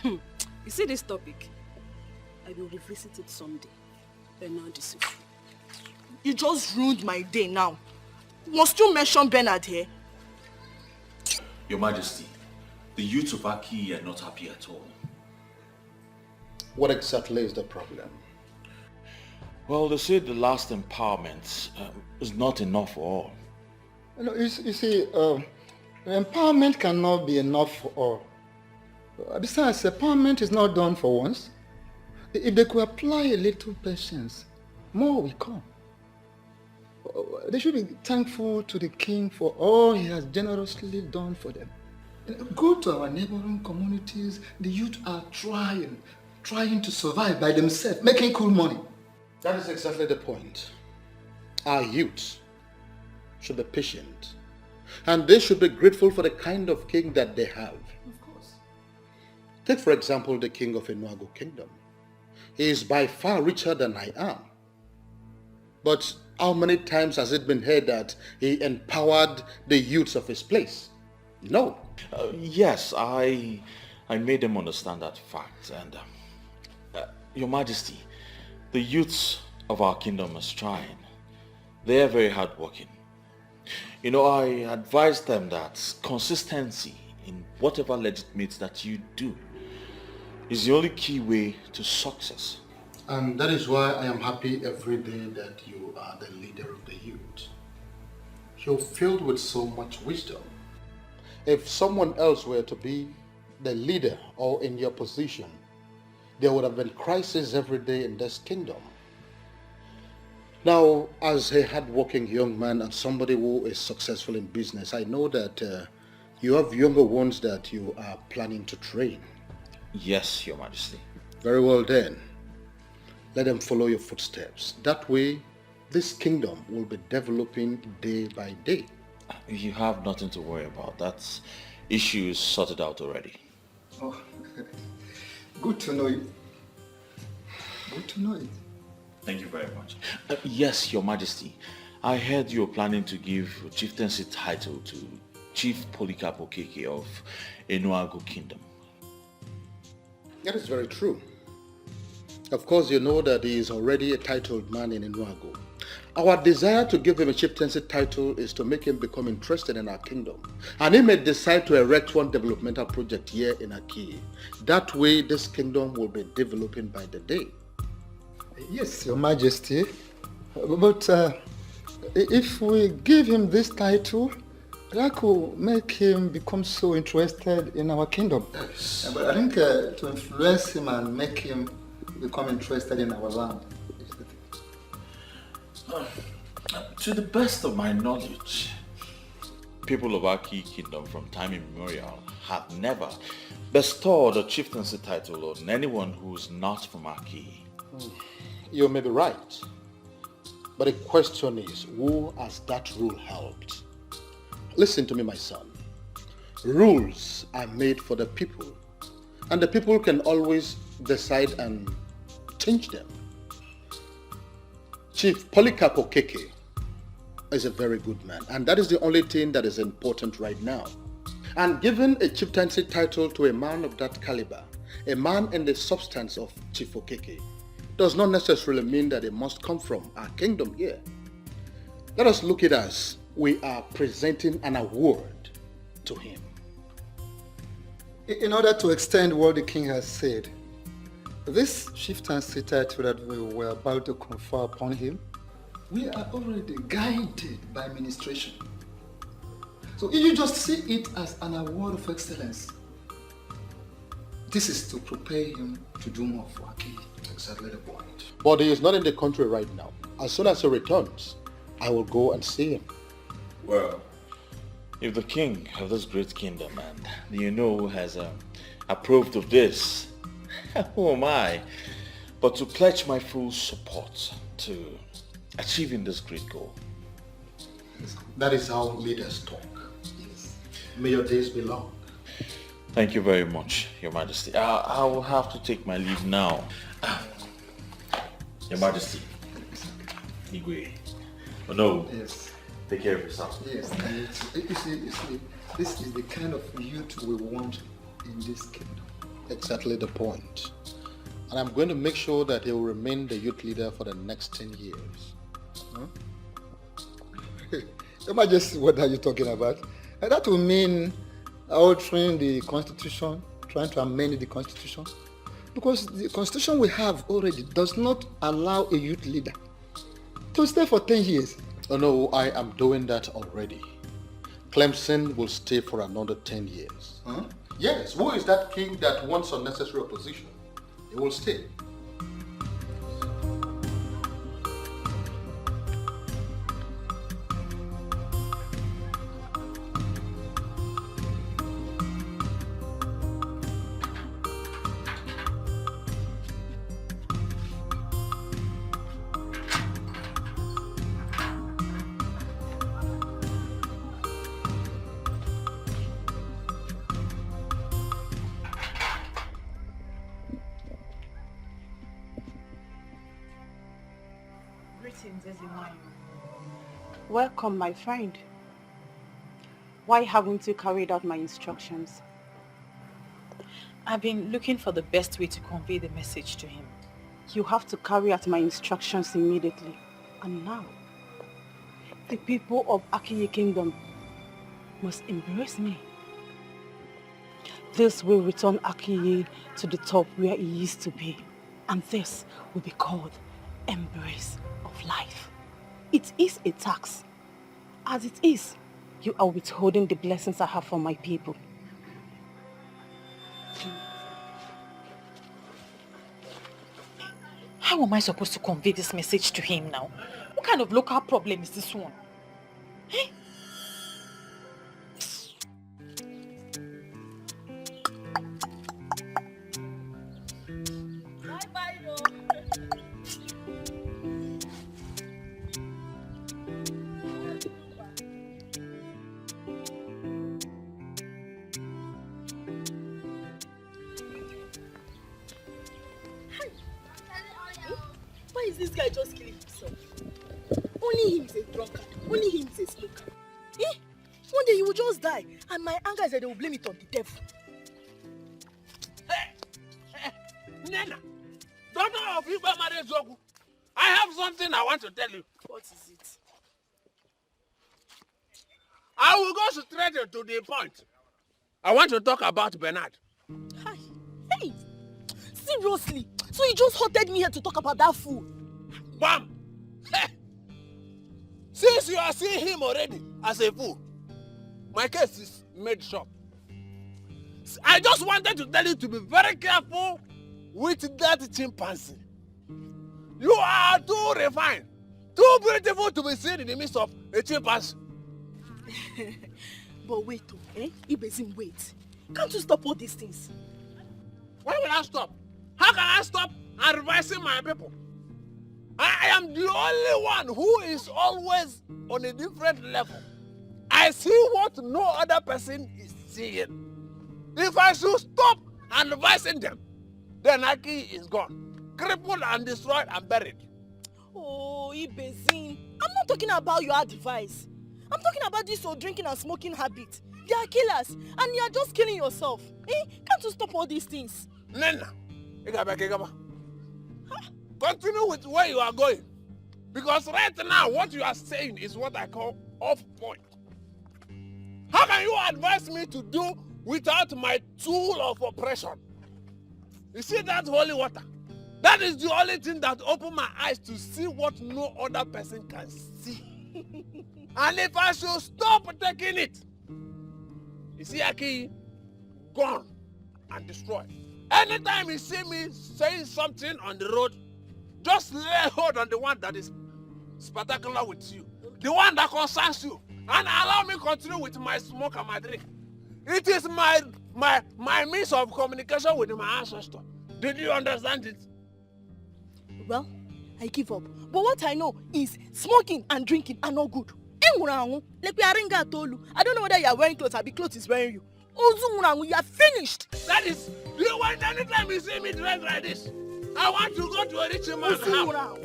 You see this topic? I will revisit it someday. Bernard is a fool. You just ruined my day now. Must you mention Bernard here? Your Majesty, the youths of Aki are not happy at all. What exactly is the problem? Well, they say the last empowerment is not enough for all. You see, empowerment cannot be enough for all. Besides, empowerment is not done for once. If they could apply a little patience, more will come. They should be thankful to the king for all he has generously done for them. Go to our neighboring communities. The youth are trying to survive by themselves, making cool money. That is exactly the point. Our youth should be patient, and they should be grateful for the kind of king that they have. Of course. Take, for example, the king of Enuago Kingdom. He is by far richer than I am. But how many times has it been heard that he empowered the youths of his place? No. Yes, I made them understand that fact. And Your Majesty, the youths of our kingdom are trying. They are very hardworking. You know, I advise them that consistency in whatever legitimate that you do is the only key way to success. And that is why I am happy every day that you are the leader of the youth. You're filled with so much wisdom. If someone else were to be the leader or in your position, there would have been crisis every day in this kingdom. Now, as a hardworking young man and somebody who is successful in business, I know that you have younger ones that you are planning to train. Yes, Your Majesty. Very well then. Let them follow your footsteps. That way, this kingdom will be developing day by day. You have nothing to worry about. That issue is sorted out already. Oh, good to know it. Good to know it. Thank you very much. Yes, Your Majesty. I heard you were planning to give chieftaincy title to Chief Polycarp Okeke of Enuago Kingdom. That is very true. Of course, you know that he is already a titled man in Enuago. Our desire to give him a chieftaincy title is to make him become interested in our kingdom. And he may decide to erect one developmental project here in Aki. That way, this kingdom will be developing by the day. Yes, Your Majesty. But if we give him this title, that will make him become so interested in our kingdom. Yes. But I think to influence him and make him become interested in our land. To the best of my knowledge, people of Aki Kingdom from time immemorial have never bestowed a chieftaincy title on anyone who is not from Aki. You may be right, but the question is, who has that rule helped? Listen to me, my son. Rules are made for the people, and the people can always decide and change them. Chief Polycarp Okeke is a very good man, and that is the only thing that is important right now. And giving a chieftaincy title to a man of that caliber, a man in the substance of Chief Okeke, does not necessarily mean that it must come from our kingdom here. Let us look at it as we are presenting an award to him. In order to extend what the king has said, this chieftaincy title that we were about to confer upon him, we are already guided by administration. So if you just see it as an award of excellence, this is to prepare him to do more for Aki. Exactly the point. But he is not in the country right now. As soon as he returns, I will go and see him. Well, If the king of this great kingdom and has approved of this, who am I but to pledge my full support to achieving this great goal? That is how leaders talk. Yes. May your days be long. Thank you very much, Your Majesty. I will have to take my leave now. Your Majesty. Igwe. Oh no. Yes. Take care of yourself. Yes. You see, this is the kind of youth we want in this kingdom. Exactly the point. And I'm going to make sure that he will remain the youth leader for the next 10 years. Huh? Your Majesty, what are you talking about? And that will mean altering the constitution, trying to amend the constitution. Because the constitution we have already does not allow a youth leader to stay for 10 years. Oh no, I am doing that already. Clemson will stay for another 10 years. Huh? Yes, who is that king that wants unnecessary opposition? He will stay. Welcome, my friend. Why haven't you carried out my instructions? I've been looking for the best way to convey the message to him. You have to carry out my instructions immediately. And now, the people of Akiye Kingdom must embrace me. This will return Akiye to the top where he used to be. And this will be called embrace of life. It is a tax. As it is, you are withholding the blessings I have for my people. How am I supposed to convey this message to him now? What kind of local problem is this one? Eh? Why is this guy just killing himself? Only him is a drunkard. Only him is a smoker. Eh? One day he will just die, and my anger is that they will blame it on the devil. Hey, Nana, daughter of Igba Marezogu, I have something I want to tell you. What is it? I will go straight to the point. I want to talk about Bernard. Hi. Hey, seriously? So you just hotted me here to talk about that fool? Bam! Hey. Since you are seeing him already as a fool, my case is made short. I just wanted to tell you to be very careful with that chimpanzee. You are too refined, too beautiful to be seen in the midst of a chimpanzee. But wait, Ibezim, wait. Can't you stop all these things? Why will I stop? How can I stop advising my people? I am the only one who is always on a different level. I see what no other person is seeing. If I should stop advising them, then Aki is gone, crippled and destroyed and buried. Oh, Ibezim, I'm not talking about your advice. I'm talking about this your drinking and smoking habit. They are killers, and you are just killing yourself. Can't you stop all these things? Nena, continue with where you are going. Because right now, what you are saying is what I call off point. How can you advise me to do without my tool of oppression? You see that holy water? That is the only thing that opened my eyes to see what no other person can see. And if I should stop taking it, you see Aki, gone and destroyed. Anytime you see me saying something on the road, just lay hold on the one that is spectacular with you. The one that concerns you. and allow me continue with my smoke and my drink. It is my means of communication with my ancestor. Did you understand it? Well, I give up. But what I know is smoking and drinking are not good. Like I don't know whether you are wearing clothes or the clothes is wearing you. You are finished. That is, do you want anytime you see me dressed like this? I want to go to a rich man's house.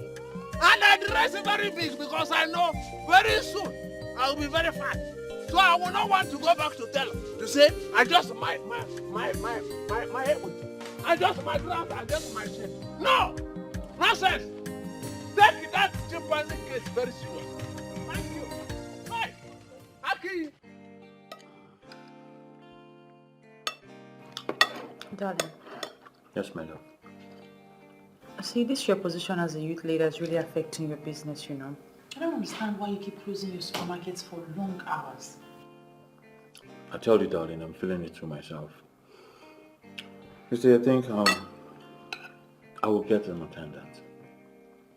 And I dress very big because I know very soon I will be very fat. So I will not want to go back to tell him to say I just my head with you. I just my dress, I just my shirt. No! Nonsense! Take that chimpanzee case very serious. Thank you. Hey! Aki! Darling. Yes, my love. See, this your position as a youth leader is really affecting your business, you know. I don't understand why you keep closing your supermarkets for long hours. I tell you, darling, I'm feeling it through myself. You see, I think I will get an attendant.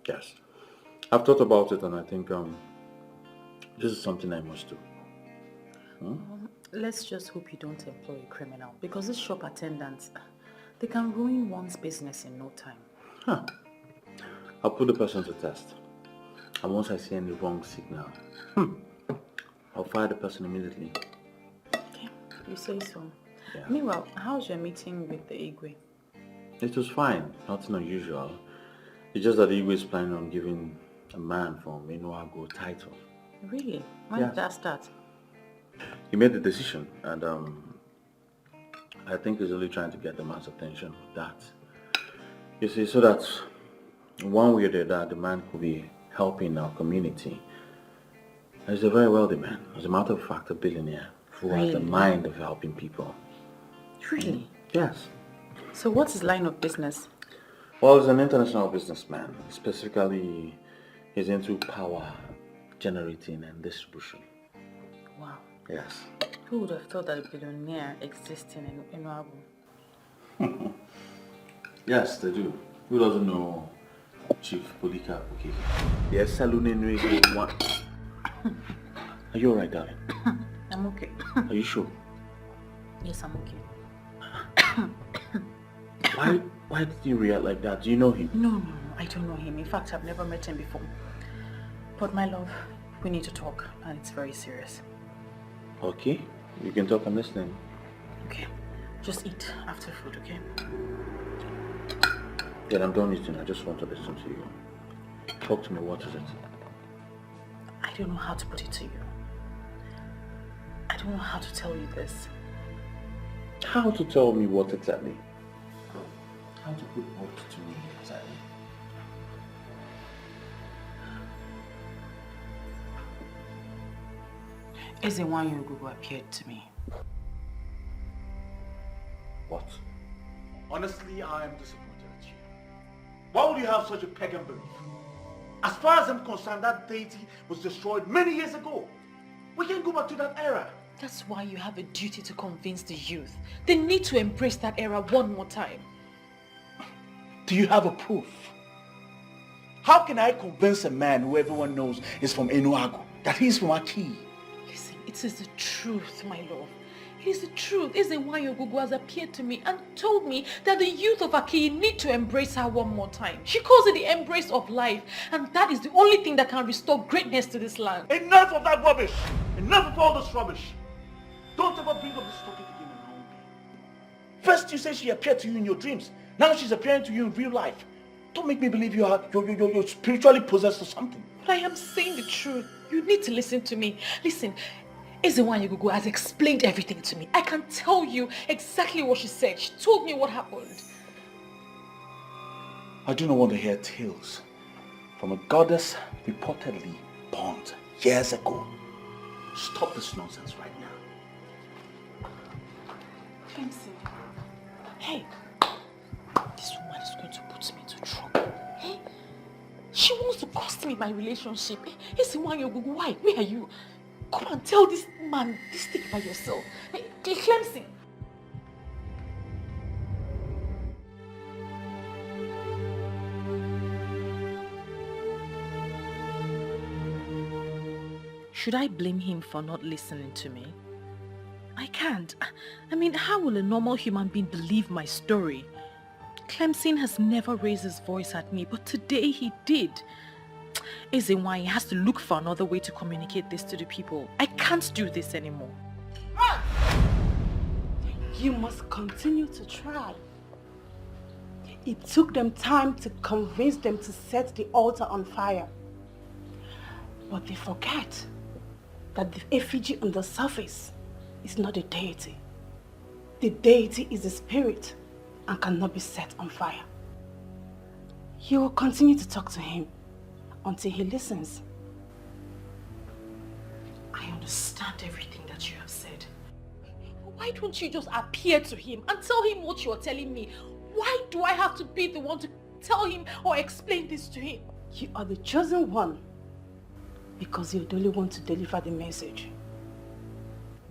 Yes. I've thought about it and I think this is something I must do. Let's just hope you don't employ a criminal, because these shop attendants, they can ruin one's business in no time. Huh. I'll put the person to test. And once I see any wrong signal, I'll fire the person immediately. Okay, you say so. Yeah. Meanwhile, how's your meeting with the Igwe? It was fine, nothing unusual. It's just that the Igwe is planning on giving a man from Inuago title. Really? When did that start? He made the decision and I think he's only trying to get the man's attention with that. You see, so that one way or the other, the man could be helping our community. He's a very wealthy man. As a matter of fact, a billionaire who has the mind of helping people. Really? Yes. So what's his line of business? Well, he's an international businessman. Specifically, he's into power generating and distribution. Wow. Yes. Who would have thought that a billionaire exists in Inuago? Yes, they do. Who doesn't know Chief Polika Okeke? Yes, Salune one. Are you alright, darling? I'm okay. Are you sure? Yes, I'm okay. Why did you react like that? Do you know him? No, I don't know him. In fact, I've never met him before. But my love, we need to talk, and it's very serious. Okay, you can talk. I'm listening. Okay, just eat after food, okay? Yeah, I'm done eating. I just want to listen to you. Talk to me. What is it? I don't know how to put it to you. I don't know how to tell you this. How to tell me what exactly? How to put what to me exactly? Ezewanyogugu appeared to me. What? Honestly, I am disappointed at you. Why would you have such a pagan belief? As far as I'm concerned, that deity was destroyed many years ago. We can go back to that era. That's why you have a duty to convince the youth. They need to embrace that era one more time. Do you have a proof? How can I convince a man who everyone knows is from Enuago that he's from Aki? Listen, it is the truth, my love. It is the truth. Ezewanyogugu has appeared to me and told me that the youth of Aki need to embrace her one more time. She calls it the embrace of life, and that is the only thing that can restore greatness to this land. Enough of that rubbish! Enough of all this rubbish! Don't ever bring up this topic again around me. First you say she appeared to you in your dreams. Now she's appearing to you in real life. Don't make me believe you're spiritually possessed or something. But I am saying the truth. You need to listen to me. Listen, Ezewanyogugu has explained everything to me. I can tell you exactly what she said. She told me what happened. I do not want to hear tales from a goddess reportedly born years ago. Stop this nonsense right now. Clemson. Hey, this woman is going to put me into trouble. Hey, she wants to cost me my relationship. Hey, Ezewanyogugu, why? Where are you? Come and tell this man this thing by yourself. Hey, Clemson. Should I blame him for not listening to me? I can't. I mean, how will a normal human being believe my story? Clemson has never raised his voice at me, but today he did. Isn't why he has to look for another way to communicate this to the people. I can't do this anymore. You must continue to try. It took them time to convince them to set the altar on fire. But they forget that the effigy on the surface is not a deity. The deity is a spirit and cannot be set on fire. You will continue to talk to him until he listens. I understand everything that you have said. Why don't you just appear to him and tell him what you're telling me? Why do I have to be the one to tell him or explain this to him? You are the chosen one because you're the only one to deliver the message.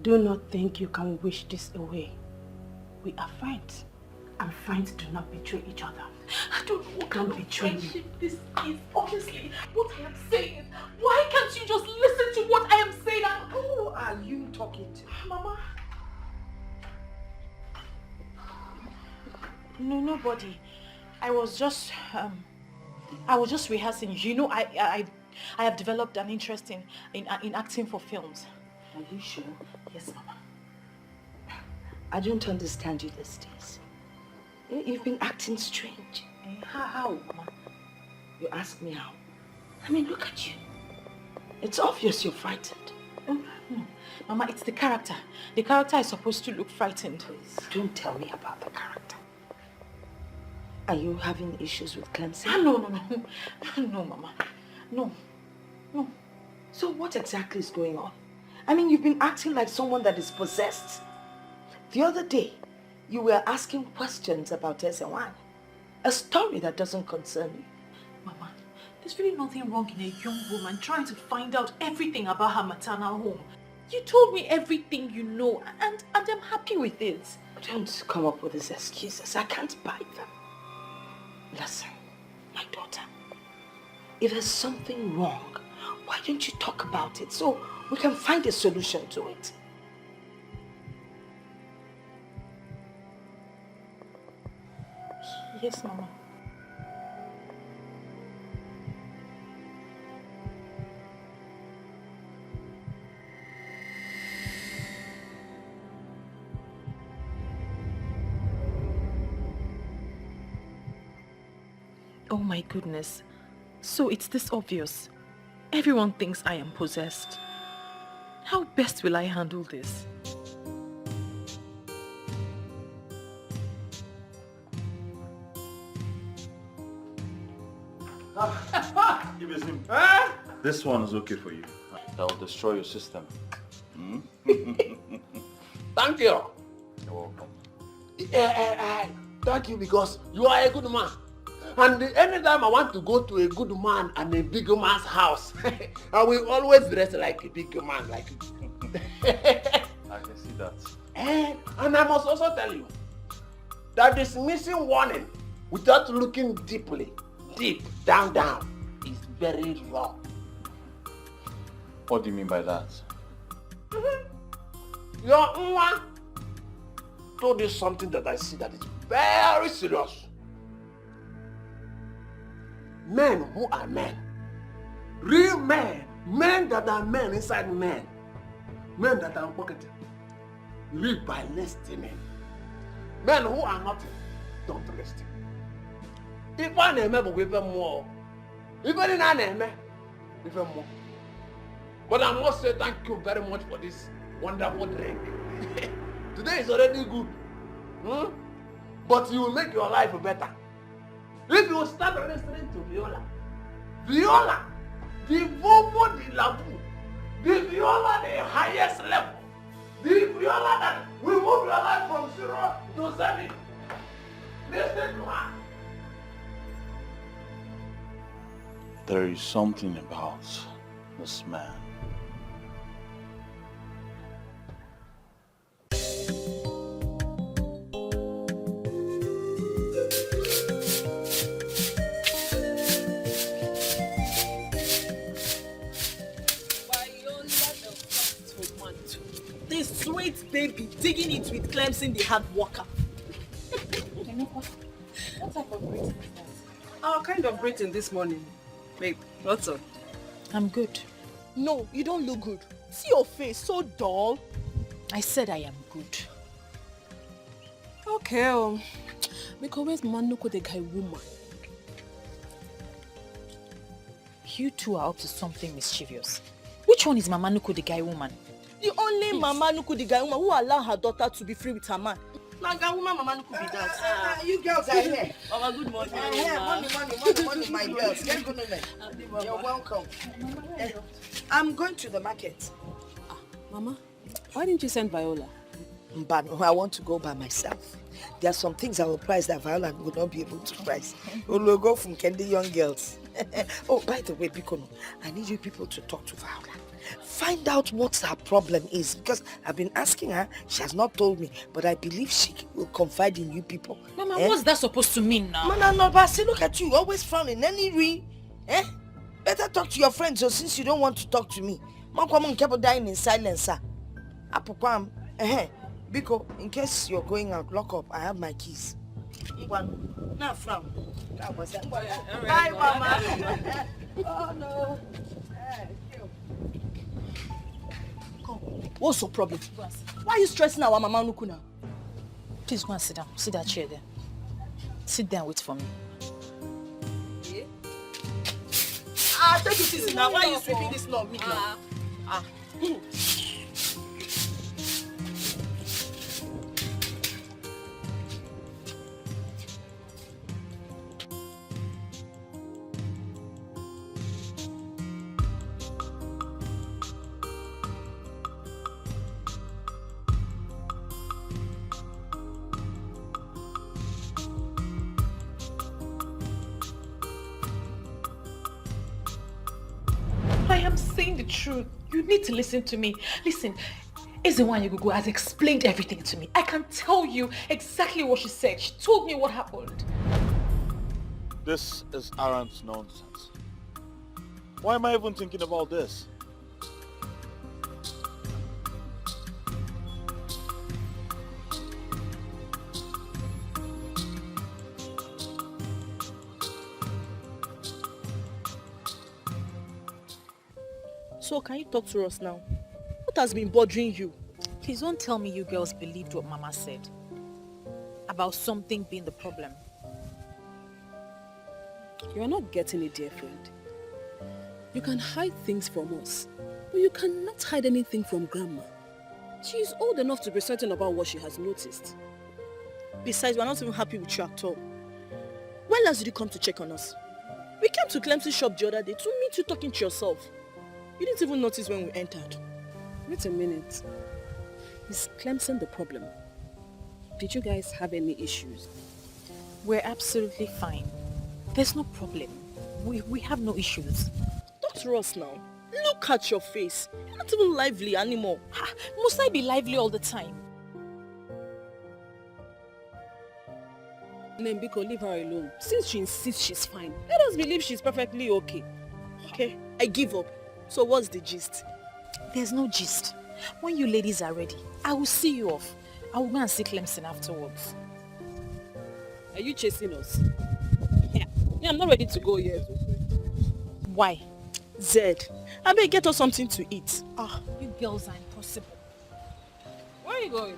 Do not think you can wish this away. We are friends, and friends do not betray each other. I don't know what kind of friendship this is. Honestly, what I am saying is, why can't you just listen to what I am saying? Who are you talking to? Mama. No, nobody. I was just rehearsing. You know, I have developed an interest in acting for films. Are you sure? Yes, Mama. I don't understand you these days. You've been acting strange. How, Mama? You ask me how. I mean, look at you. It's obvious you're frightened. No. Mama, it's the character. The character is supposed to look frightened. Please, don't tell me about the character. Are you having issues with Clemson? No, Mama. No. So what exactly is going on? I mean, you've been acting like someone that is possessed. The other day, you were asking questions about Ezewan, a story that doesn't concern you. Mama, there's really nothing wrong in a young woman trying to find out everything about her maternal home. You told me everything you know, and I'm happy with it. Don't come up with these excuses. I can't buy them. Listen, my daughter, if there's something wrong, why don't you talk about it so we can find a solution to it? Yes, Mama. Oh my goodness. So it's this obvious. Everyone thinks I am possessed. How best will I handle this? Give us him. This one is okay for you. That will destroy your system. Thank you. You're welcome. Thank you because you are a good man. And anytime I want to go to a good man and a big man's house, I will always dress like a big man, like I can see that. And I must also tell you that dismissing warning without looking deep down is very wrong. What do you mean by that? Your Nwa told you something that I see that is very serious. Men who are men, real men, men that are men inside men that are pocketed, live by listening. Men who are nothing, don't listen. If I name even more, even in I name even more. But I must say thank you very much for this wonderful drink. Today is already good. But you will make your life better. If you start listening to Viola, the Vovo de Labu, the Viola the highest level, the Viola that will move your life from 0 to 7. Listen to her. There is something about this man. The sweet baby digging it with Clemson, the hard worker. What type of greeting is that? Our kind of greeting this morning. Babe, what's up? I'm good. No, you don't look good. See your face, so dull. I said I am good. Okay, because where's Manuko the guy woman? You two are up to something mischievous. Which one is Mama Nuku the guy woman? The only Mama Nuku the guy woman who allowed her daughter to be free with her man. Now, guy woman, Mama Nuku be that. You girls are here. Mama, good morning. Money, my girls. You're welcome. I'm going to the market. Mama, why didn't you send Viola? But I want to go by myself. There are some things I will price that Viola would not be able to price. We'll go from Candy Young Girls. Oh, by the way, Bikono, I need you people to talk to Viola. Find out what her problem is, because I've been asking her. She has not told me, but I believe she will confide in you people. Mama, what's that supposed to mean now? Mama, no, but see, look at you, always frowning. Any better talk to your friends, so since you don't want to talk to me. Mom kept dying in silence, sir. Apokwam, Biko, in case you're going out, lock up. I have my keys. Now frown. Bye, Mama. Oh no. What's your problem? Why are you stressing our Mama Nuku now? Please go and sit down. See that chair there. Sit there and wait for me. Yeah. Take it easy now. Why are you sweeping this law? I am saying the truth. You need to listen to me. Listen, Ezewanyagugu has explained everything to me. I can tell you exactly what she said. She told me what happened. This is arrant nonsense. Why am I even thinking about this? So can you talk to us now? What has been bothering you? Please don't tell me you girls believed what Mama said about something being the problem. You are not getting it, dear friend. You can hide things from us, but you cannot hide anything from Grandma. She is old enough to be certain about what she has noticed. Besides, we're not even happy with you at all. When last did you come to check on us? We came to Clemson's shop the other day to meet you talking to yourself. You didn't even notice when we entered. Wait a minute. Is Clemson the problem? Did you guys have any issues? We're absolutely fine. There's no problem. We have no issues. Talk to us now. Look at your face. You're not even lively anymore. Must I be lively all the time? Nembiko, leave her alone. Since she insists she's fine, let us believe she's perfectly okay. Okay, I give up. So what's the gist? There's no gist. When you ladies are ready, I will see you off. I will go and see Clemson afterwards. Are you chasing us? Yeah, I'm not ready to go yet. Why? Zed, I better get us something to eat. You girls are impossible. Where are you going?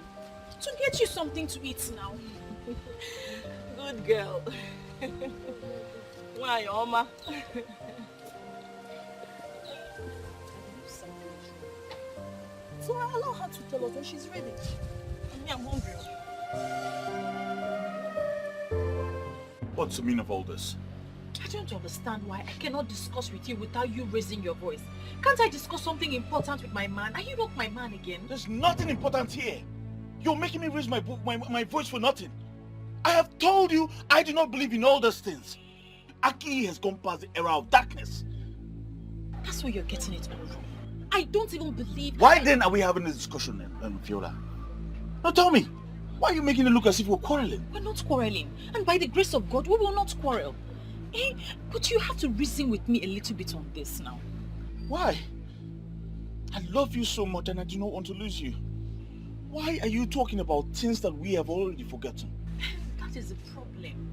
To get you something to eat now. Good girl. Why, Oma? So I allow her to tell us when she's ready. And me, I'm hungry. What's the meaning of all this? I don't understand why I cannot discuss with you without you raising your voice. Can't I discuss something important with my man? Are you not my man again? There's nothing important here. You're making me raise my voice for nothing. I have told you I do not believe in all those things. Aki has gone past the era of darkness. That's where you're getting it all wrong. I don't even believe... Why then are we having this discussion, Viola? Now tell me, why are you making it look as if we're quarreling? We're not quarreling. And by the grace of God, we will not quarrel. But you have to reason with me a little bit on this now. Why? I love you so much and I do not want to lose you. Why are you talking about things that we have already forgotten? That is the problem.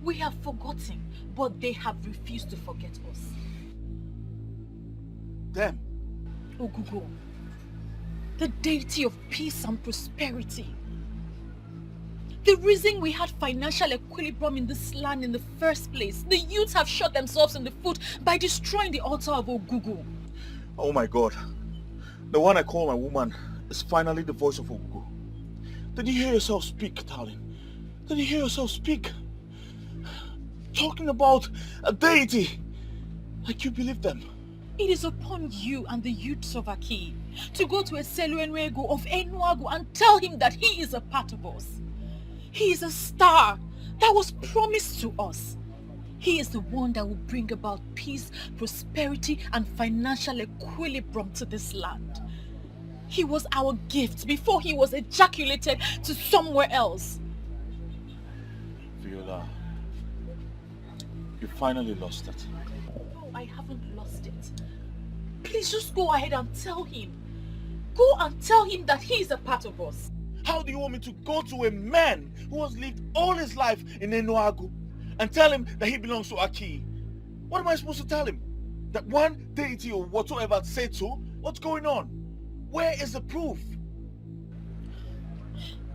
We have forgotten, but they have refused to forget us. Them? Ogugo, the deity of peace and prosperity. The reason we had financial equilibrium in this land in the first place, the youths have shot themselves in the foot by destroying the altar of Ogugo. Oh my God. The one I call my woman is finally the voice of Ogugo. Did you hear yourself speak, darling? Did you hear yourself speak? Talking about a deity. Like you believe them. It is upon you and the youths of Aki to go to Escalating of Enuagu and tell him that he is a part of us. He is a star that was promised to us. He is the one that will bring about peace, prosperity, and financial equilibrium to this land. He was our gift before he was ejaculated to somewhere else. Viola, you finally lost it. No, I haven't lost it. Please just go ahead and tell him. Go and tell him that he is a part of us. How do you want me to go to a man who has lived all his life in Enuagu and tell him that he belongs to Aki? What am I supposed to tell him? That one deity or whatsoever said so? What's going on? Where is the proof?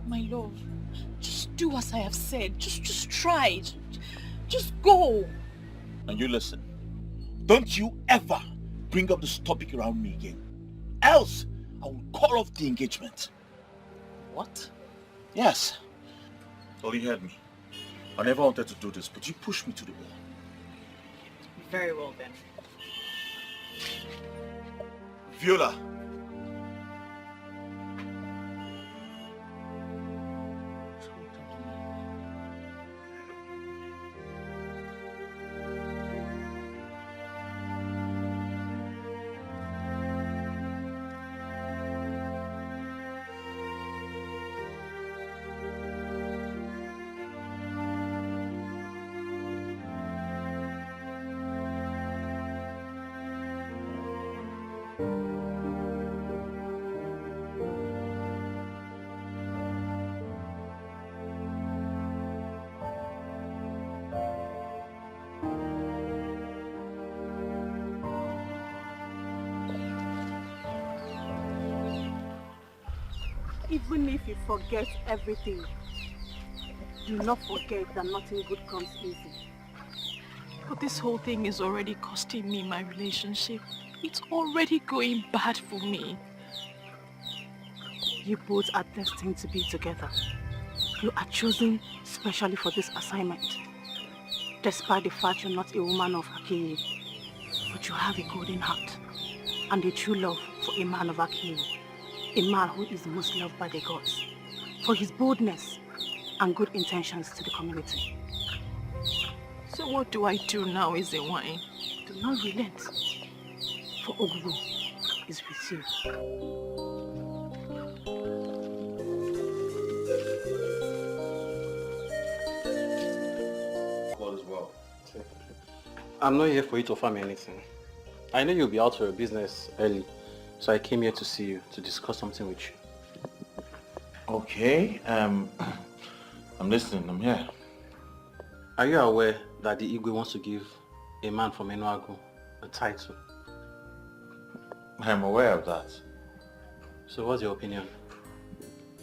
My love, just do as I have said. Just try it. Just go. And you listen. Don't you ever bring up this topic around me again. Else, I will call off the engagement. What? Yes. Well, you heard me. I never wanted to do this, but you pushed me to the wall. Very well then. Viola. Even if you forget everything, do not forget that nothing good comes easy. But this whole thing is already costing me my relationship. It's already going bad for me. You both are destined to be together. You are chosen specially for this assignment. Despite the fact you're not a woman of Akiye, but you have a golden heart and a true love for a man of Akiye. A man who is most loved by the gods for his boldness and good intentions to the community. So what do I do now, Ezewine? Do not relent, for Ogugo is with you. All is well. I'm not here for you to offer me anything. I know you'll be out for your business early, so I came here to see you, to discuss something with you. Okay, I'm listening, I'm here. Are you aware that the Igwe wants to give a man from Enuagu a title? I'm aware of that. So what's your opinion?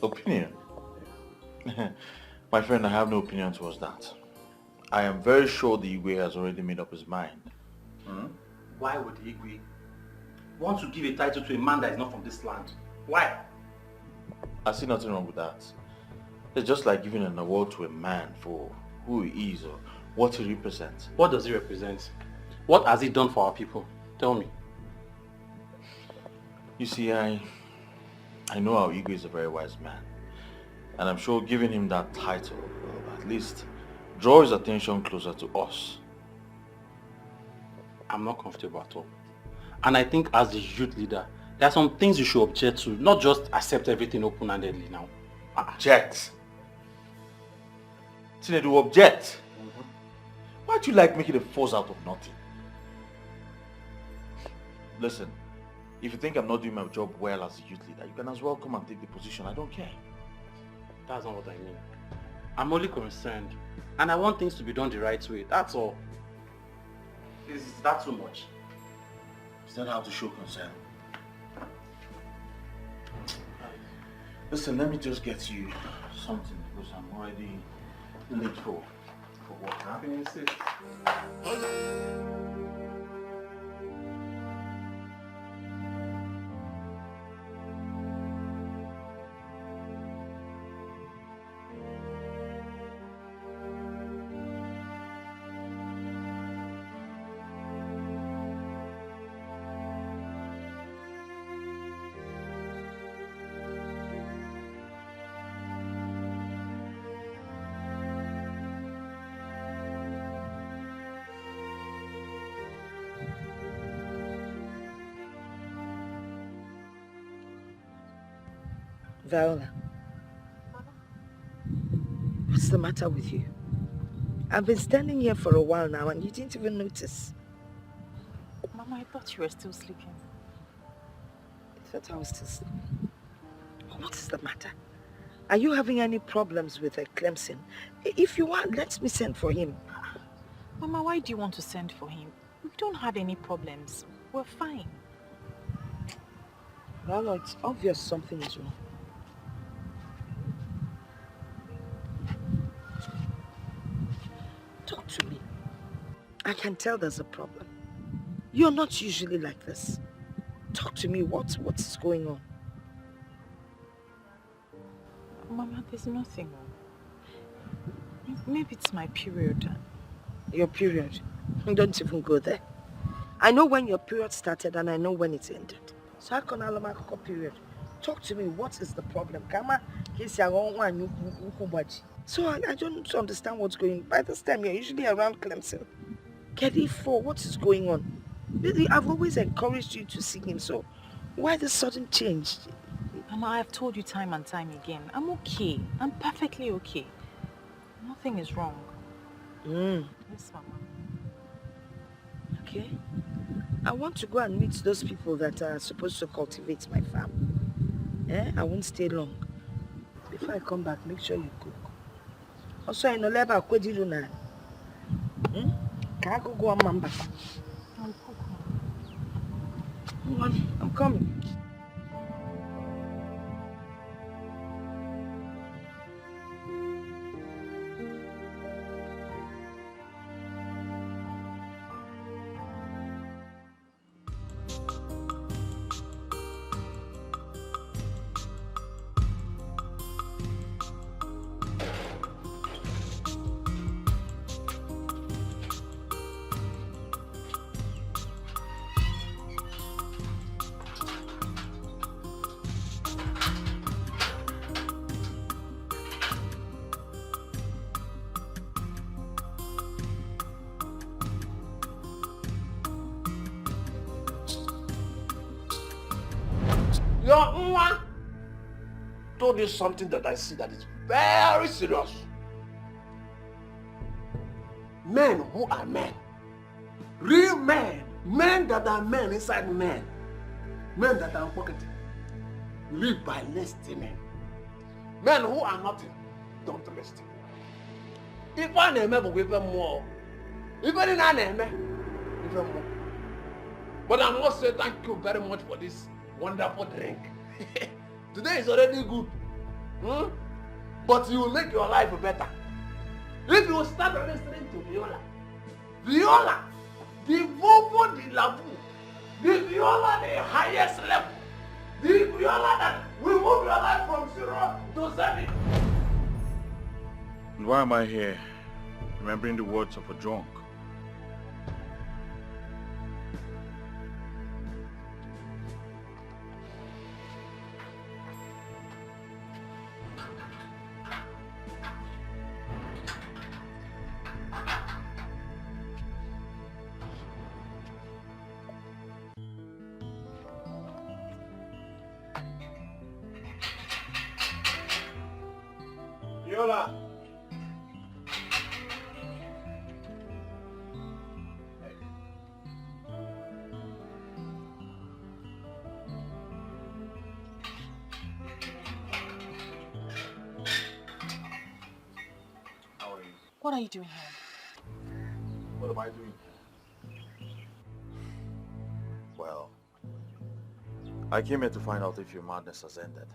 Opinion? My friend, I have no opinion towards that. I am very sure the Igwe has already made up his mind. Why would the Igwe want to give a title to a man that is not from this land? Why? I see nothing wrong with that. It's just like giving an award to a man for who he is or what he represents. What does he represent? What has he done for our people? Tell me. You see, I know our Igwe is a very wise man. And I'm sure giving him that title will at least draw his attention closer to us. I'm not comfortable at all. And I think as the youth leader, there are some things you should object to, not just accept everything open-handedly now. Object? Tinedu, object? Why do you like making a force out of nothing? Listen, If you think I'm not doing my job well as a youth leader, you can as well come and take the position. I don't care. That's not what I mean. I'm only concerned. And I want things to be done the right way. That's all. Is that too much? Is that how to show concern? Listen, let me just get you something because I'm already late for work. Huh? Viola, what's the matter with you? I've been standing here for a while now and you didn't even notice. Mama, I thought you were still sleeping. I thought I was still sleeping. What is the matter? Are you having any problems with Clemson? If you are, let me send for him. Mama, why do you want to send for him? We don't have any problems. We're fine. Well, it's obvious something is wrong. Talk to me. I can tell there's a problem. You're not usually like this. Talk to me. What's going on? Mama, there's nothing wrong. Maybe it's my period. Your period? Don't even go there. I know when your period started and I know when it ended. So how can I have a period? Talk to me. What is the problem? So I don't understand what's going on. By this time, you're usually around Clemson. Kedifo, what is going on? Really, I've always encouraged you to see him, so why the sudden change? Mama, I've told you time and time again. I'm okay. I'm perfectly okay. Nothing is wrong. Yes, Mama. Okay. I want to go and meet those people that are supposed to cultivate my farm. I won't stay long. Before I come back, make sure you cook. Also, I know leba kwedilu na. Can I go on mamba? I'll cook. Hold on, I'm coming. Your Nwa told you something that I see that is very serious. Men who are men, real men, men that are men inside men that are pocketed, live by listening. Men who are nothing, don't listen. If I name will give them more, even in an name, even more. But I must say thank you very much for this wonderful drink. Today is already good. But you will make your life better. If you start listening to Viola, the Vovo de la Vu, the Viola the highest level, the Viola that will move your life from 0 to 7. And why am I here? Remembering the words of a drunk. Viola. What are you doing here? What am I doing? Well, I came here to find out if your madness has ended.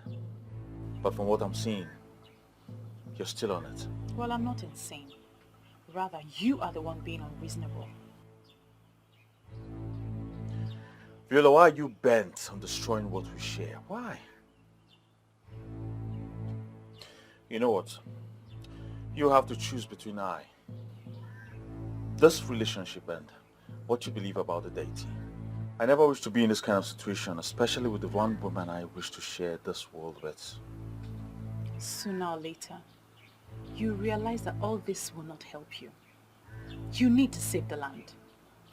But from what I'm seeing, you're still on it. Well, I'm not insane. Rather, you are the one being unreasonable. Viola, why are you bent on destroying what we share? Why? You know what? You have to choose between this relationship and what you believe about the deity. I never wish to be in this kind of situation, especially with the one woman I wish to share this world with. Sooner or later, you realize that all this will not help you. You need to save the land.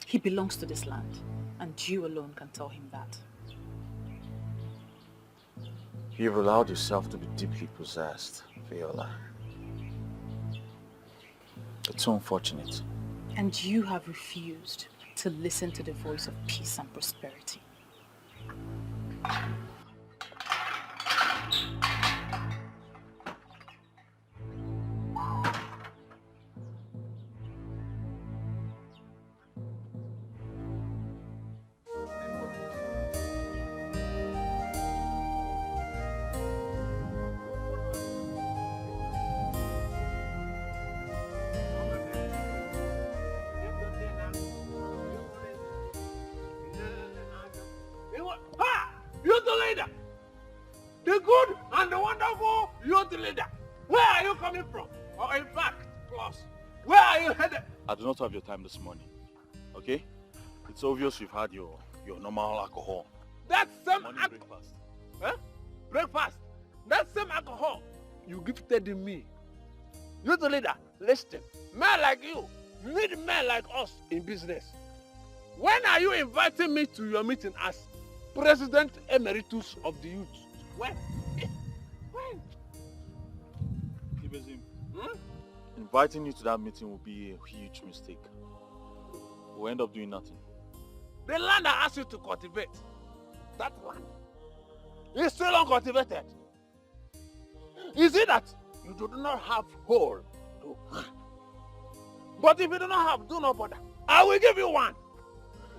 He belongs to this land, and you alone can tell him that. You've allowed yourself to be deeply possessed, Viola. It's so unfortunate. And you have refused to listen to the voice of peace and prosperity. Youth leader! The good and the wonderful youth leader! Where are you coming from? Or in fact, plus, where are you headed? I do not have your time this morning, okay? It's obvious you've had your normal alcohol. That same breakfast. Huh? Breakfast. That same alcohol you gifted me. Youth leader, listen. Men like you need men like us in business. When are you inviting me to your meeting as President Emeritus of the Youth? When? When? Inviting you to that meeting will be a huge mistake. We'll end up doing nothing. The land I asked you to cultivate, that land, is still uncultivated. Is it that you do not have hole? But if you do not have, do not bother. I will give you one.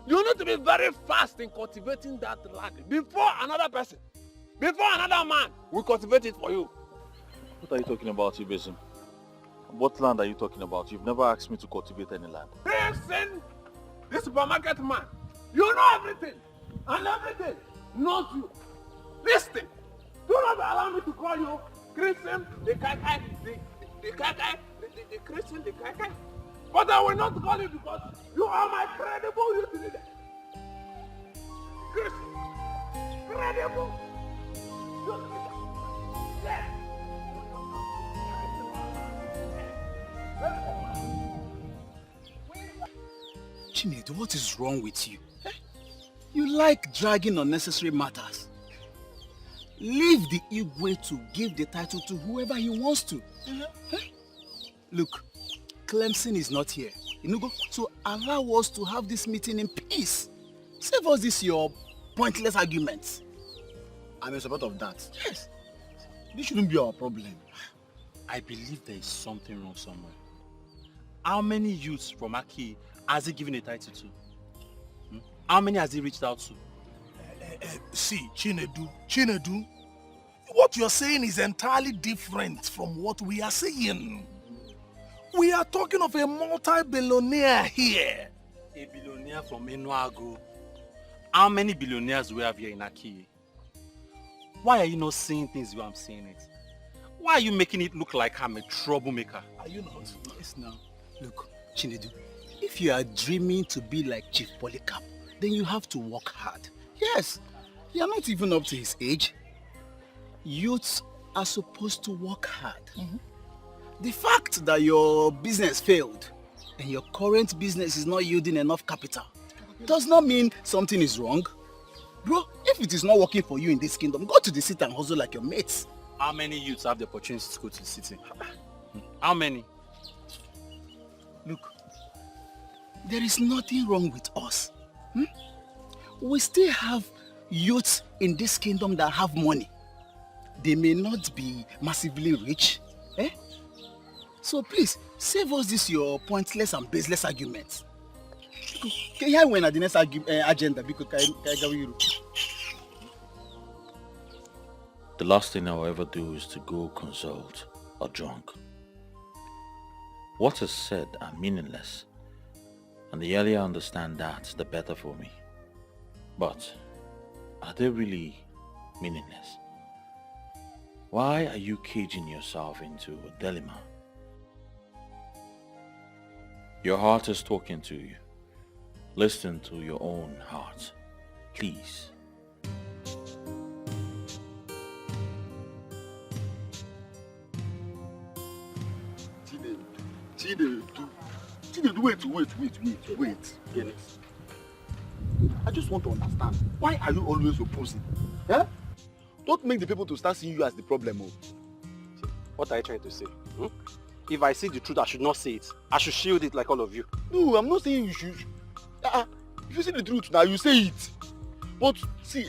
You need to be very fast in cultivating that land before another person, before another man will cultivate it for you. What are you talking about, Ibezim? What land are you talking about? You've never asked me to cultivate any land. Listen, this supermarket man, you know everything, and everything knows you. Listen, do not allow me to call you Christian, the Kai, the Christian, the Kai. But I will not call you because you are my credible youth leader. Christian, credible youth leader. Yes. Chinedu, what is wrong with you? You like dragging unnecessary matters. Leave the Igwe to give the title to whoever he wants to. Look, Clemson is not here. So allow us to have this meeting in peace. Save us this your pointless arguments. I'm in support of that. Yes. This shouldn't be our problem. I believe there is something wrong somewhere. How many youths from Aki has he given a title to? How many has he reached out to? See, Chinedu, what you're saying is entirely different from what we are saying. We are talking of a multi-billionaire here. A billionaire from Enuago. How many billionaires do we have here in Aki? Why are you not saying things the way I'm saying it? Why are you making it look like I'm a troublemaker? Are you not? Yes, now. Look, Chinedu, if you are dreaming to be like Chief Polycarp, then you have to work hard. Yes, you are not even up to his age. Youths are supposed to work hard. The fact that your business failed and your current business is not yielding enough capital does not mean something is wrong. Bro, if it is not working for you in this kingdom, go to the city and hustle like your mates. How many youths have the opportunity to go to the city? How many? Look, there is nothing wrong with us. We still have youths in this kingdom that have money. They may not be massively rich. So please, Save us this your pointless and baseless arguments. Can you win at the next agenda? Because The last thing I'll ever do is to go consult or drunk. What is said are meaningless, and the earlier I understand that, the better for me. But are they really meaningless? Why are you caging yourself into a dilemma? Your heart is talking to you. Listen to your own heart, please. Wait. I just want to understand. Why are you always opposing? Yeah? Don't make the people to start seeing you as the problem. What are you trying to say? If I see the truth, I should not say it. I should shield it like all of you. No, I'm not saying you should. If you see the truth now, you say it. But see,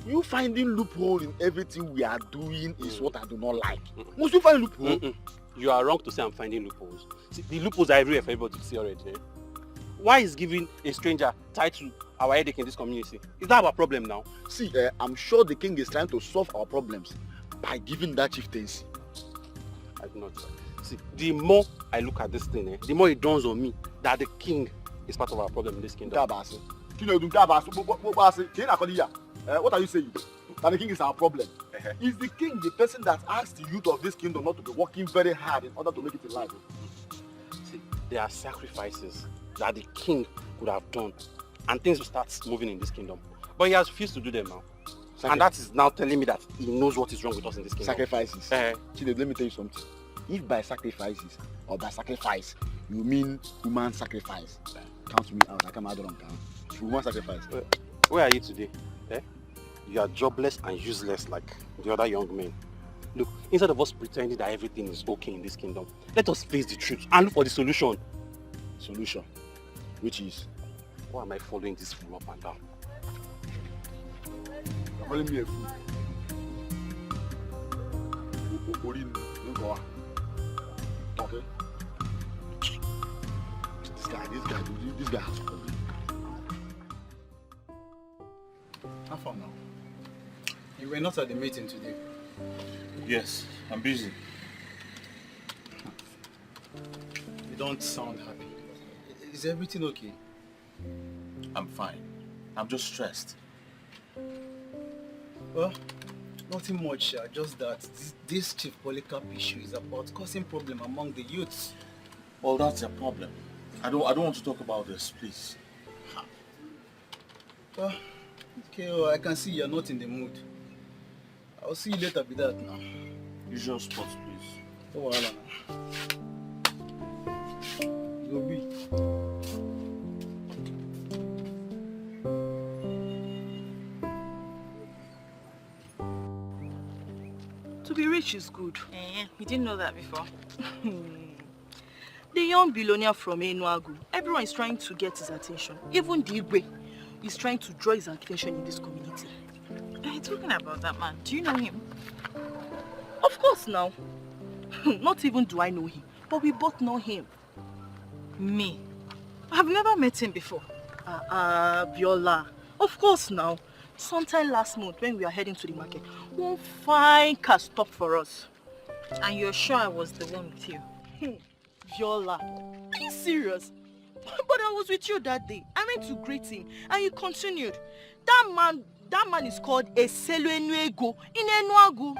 you finding loophole in everything we are doing is what I do not like. Must you find loophole? You are wrong to say I'm finding loopholes. See, the loopholes are everywhere for everybody to see already. Eh? Why is giving a stranger tied to our headache in this community? Is that our problem now? See, I'm sure the king is trying to solve our problems by giving that chieftaincy. I do not. See, the more I look at this thing, the more it dawns on me that the king is part of our problem in this kingdom. What are you saying? That the king is our problem. Is the king the person that asks the youth of this kingdom not to be working very hard in order to make it in life? See, there are sacrifices that the king could have done and things will start moving in this kingdom. But he has refused to do them now. And that is now telling me that he knows what is wrong with us in this kingdom. Sacrifices. Chide, let me tell you something. If by sacrifices or by sacrifice you mean human sacrifice, count me out. I come out on count. Human sacrifice. Where are you today? You are jobless and useless like the other young men. Look, instead of us pretending that everything is okay in this kingdom, let us face the truth and look for the solution. Solution? Which is? Why am I following this fool up and down? You're calling me a fool. Okay. This guy has a problem. How far now? You were not at the meeting today. Yes, I'm busy. You don't sound happy. Is everything okay? I'm fine. I'm just stressed. Well, nothing much, just that this Chief Polycarp issue is about causing problem among the youths. Well, that's a problem. I don't want to talk about this, please. Well, okay, well, I can see you're not in the mood. I'll see you later with that now. Usual spots, please. Oh, Adelena. You'll be. To be rich is good. We didn't know that before. The young billionaire from Enuagu, everyone is trying to get his attention. Even the Igwe is trying to draw his attention in this community. Talking about that man, do you know him? Of course now. Not even do I know him, but we both know him. Me? I've never met him before. Viola. Of course now. Sometime last month when we were heading to the market, one fine car stopped for us. And you're sure I was the one with you? Viola, are you serious? But I was with you that day. I went to greet him and he continued. That man is called Escalating in Enuagu.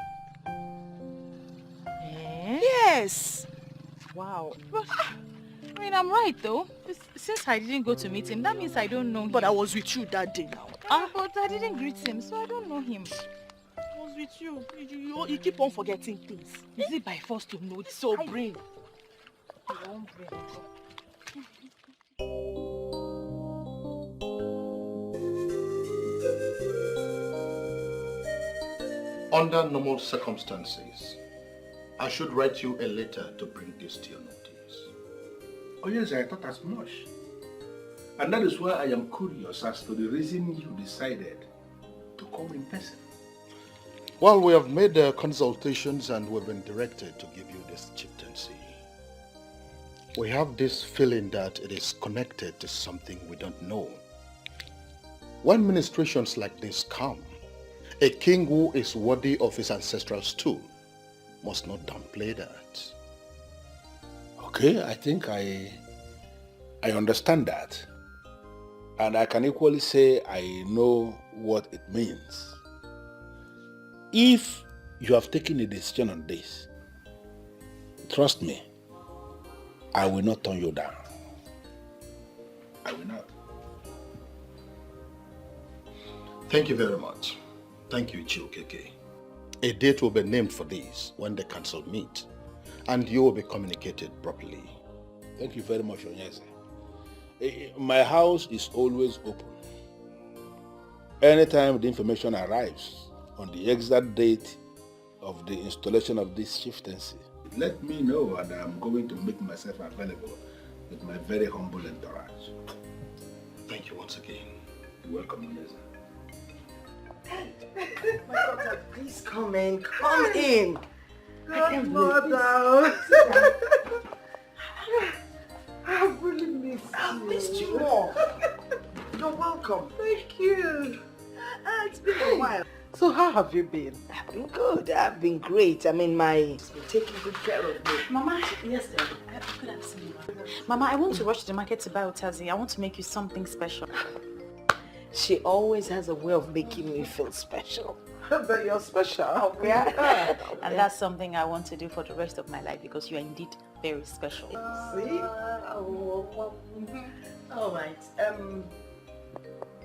Yes. Wow. But, I mean, I'm right though. Since I didn't go to meet him, that means I don't know him. But I was with you that day now. But I didn't greet him, so I don't know him. I was with you. You keep on forgetting things. Is it by force to know? So brain. Under normal circumstances, I should write you a letter to bring this to your notice. Oh yes, I thought as much. And that is why I am curious as to the reason you decided to come in person. Well, we have made consultations and we've been directed to give you this chieftaincy. We have this feeling that it is connected to something we don't know. When ministrations like this come, a king who is worthy of his ancestral stool must not downplay that. Okay, I think I understand that. And I can equally say I know what it means. If you have taken a decision on this, trust me, I will not turn you down. I will not. Thank you very much. Thank you, Chiokeke. A date will be named for this when the council meet, and you will be communicated properly. Thank you very much, Onyeze. My house is always open. Anytime the information arrives on the exact date of the installation of this chieftaincy, Let me know, and I'm going to make myself available with my very humble entourage. Thank you once again. You're welcome, Onyeze. My daughter, please come in. Come in. Godmother. I've really missed you. I've missed you more. You're welcome. Thank you. It's been a while. So how have you been? I've been good. I've been great. I mean, it's been taking good care of me. Mama, yes, dear. Good afternoon. Mama, I want to rush to the market to buy Otazi. I want to make you something special. She always has a way of making me feel special. But you're special. Oh, yeah. And that's something I want to do for the rest of my life because you are indeed very special. See? All right.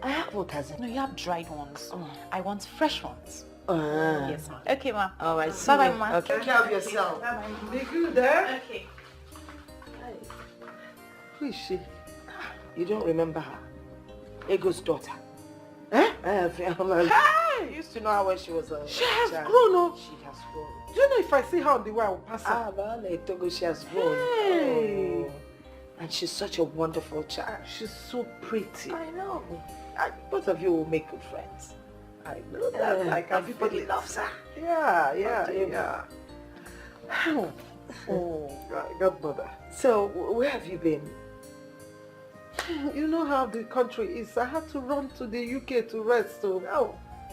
I have Otazi. No, you have dried ones. I want fresh ones. Yes, ma'am. Okay, ma'am. All right. Bye-bye, ma'am. Okay. Take care of yourself. Be good there. Okay. Who is she? You don't remember her? Ego's daughter. Eh? I used to know her when she was a She has child. grown up. She has grown. Do you know if I see her on the way, I will pass her? Ah, vale, Togo, she has grown. Hey. Oh. And she's such a wonderful child. She's so pretty. I know. Both of you will make good friends. I know that. I can everybody feel it. loves her. Yeah. Oh, Godmother. So, where have you been? You know how the country is. I had to run to the UK to rest. So,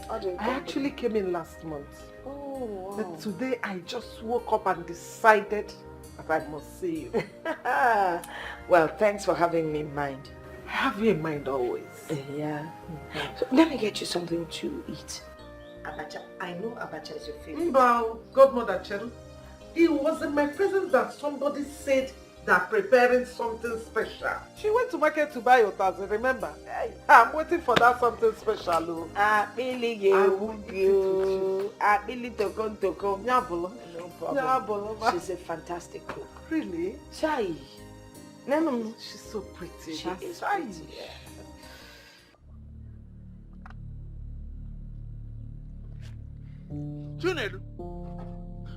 I actually came in last month. Oh, wow. But today I just woke up and decided that I must see you. Well, thanks for having me in mind. I have you in mind always. Yeah. So, let me get you something to eat. Abacha. I know abacha is your favorite. Well, Godmother Chel, it was in my presence that somebody said they're preparing something special. She went to market to buy Otazi, remember? I'm waiting for that something special. She's a fantastic cook. Really? Chai. No. She's so pretty. She is pretty. Yeah. Chinedu,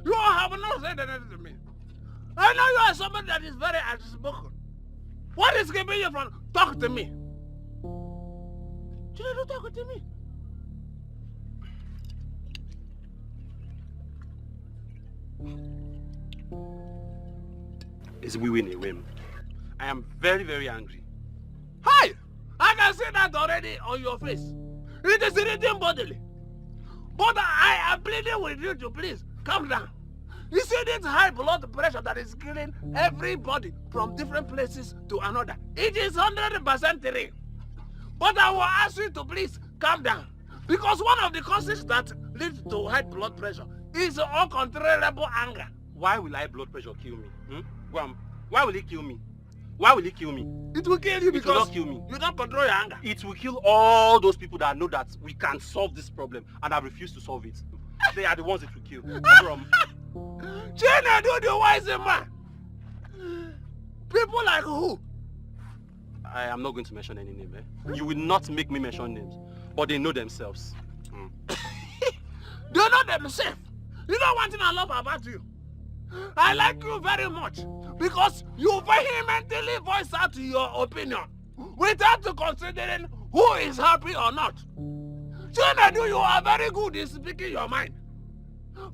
you have not said anything to me. I know you are somebody that is very outspoken. What is keeping you from talking to me? Chinedu, talk to me. It's we win a whim. I am very, very angry. Hi! I can see that already on your face. It is irritating bodily. But I am pleading with you to please calm down. You see this high blood pressure that is killing everybody from different places to another. It is 100% real. But I will ask you to please calm down. Because one of the causes that leads to high blood pressure is uncontrollable anger. Why will high blood pressure kill me? Why will it kill me? Why will it kill me? It will kill you because it will not kill me. You don't control your anger. It will kill all those people that know that we can solve this problem and have refused to solve it. They are the ones it will kill. China, do the wise man. People like who? I am not going to mention any name. You will not make me mention names. But they know themselves. They know themselves. You know one thing I love about you? I like you very much because you vehemently voice out your opinion without considering who is happy or not. Chinedu, you are very good in speaking your mind.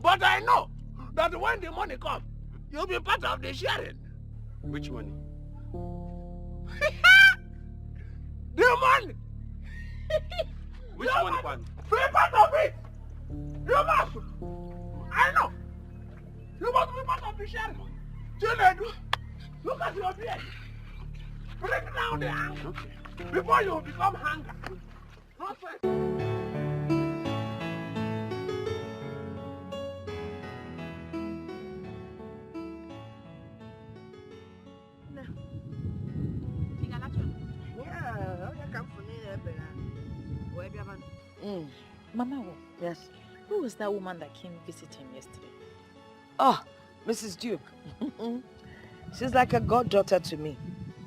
But I know that when the money comes, you'll be part of the sharing. Which money? The money! Which money, Kwan? Be part of it! You must! I know! You must be part of the share! Chinedu, look at your beard! Bring down the anger before you become hunger! Nonsense! Mama, yes. Who was that woman that came visiting yesterday? Oh, Mrs. Duke. She's like a goddaughter to me.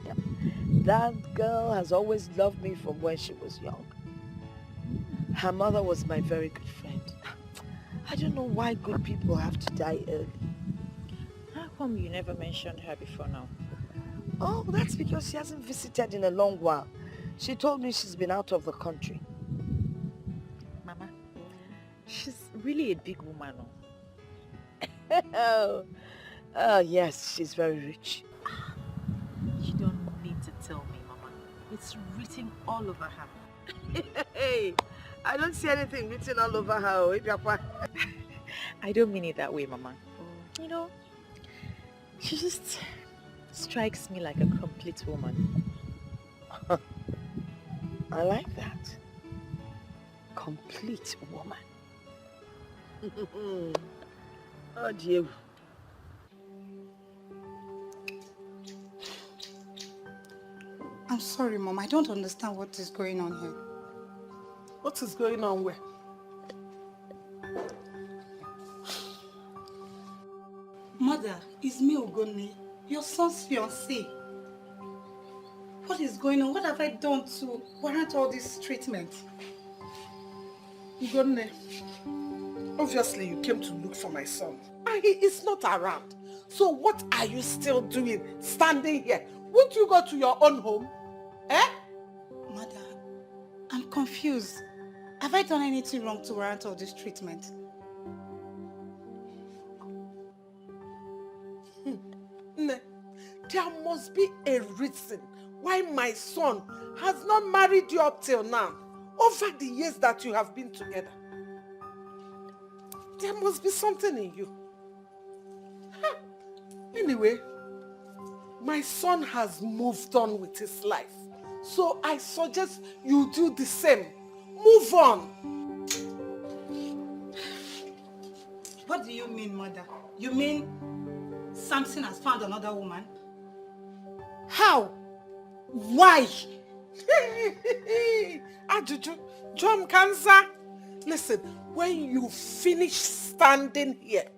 Yep. That girl has always loved me from when she was young. Her mother was my very good friend. I don't know why good people have to die early. How come you never mentioned her before now? Oh, that's because she hasn't visited in a long while. She told me she's been out of the country. Mama, she's really a big woman. Oh, yes, she's very rich. You don't need to tell me, Mama. It's written all over her. Hey, I don't see anything written all over her. I don't mean it that way, Mama. You know, she just strikes me like a complete woman. I like that. Complete woman. Oh dear. I'm sorry, Mom. I don't understand what is going on here. What is going on where? Mother, it's me, Ogoni, your son's fiancé. What is going on? What have I done to warrant all this treatment? Ugone, obviously you came to look for my son. And he is not around. So what are you still doing, standing here? Won't you go to your own home? Eh? Mother, I'm confused. Have I done anything wrong to warrant all this treatment? There must be a reason why my son has not married you up till now, over the years that you have been together. There must be something in you. Anyway, my son has moved on with his life. So I suggest you do the same. Move on. What do you mean, Mother? You mean Samson has found another woman? How? Why? Ajuju, John Kansa. Listen, when you finish standing here,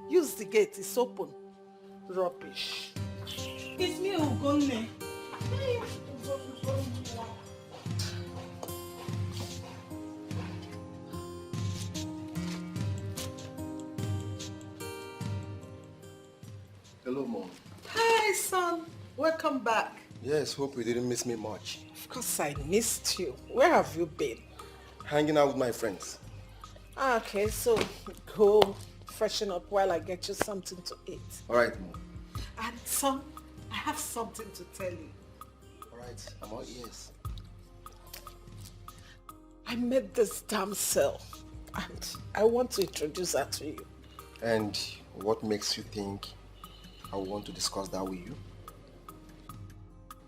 use the gate, it's open. Rubbish. It's me, Ugone. Hello, Mom. Hi, son. Welcome back. Yes, hope you didn't miss me much. Of course I missed you. Where have you been? Hanging out with my friends. Okay, so go freshen up while I get you something to eat. All right, Mom. And son, I have something to tell you. All right, I'm all ears. I met this damsel and I want to introduce her to you. And what makes you think I want to discuss that with you?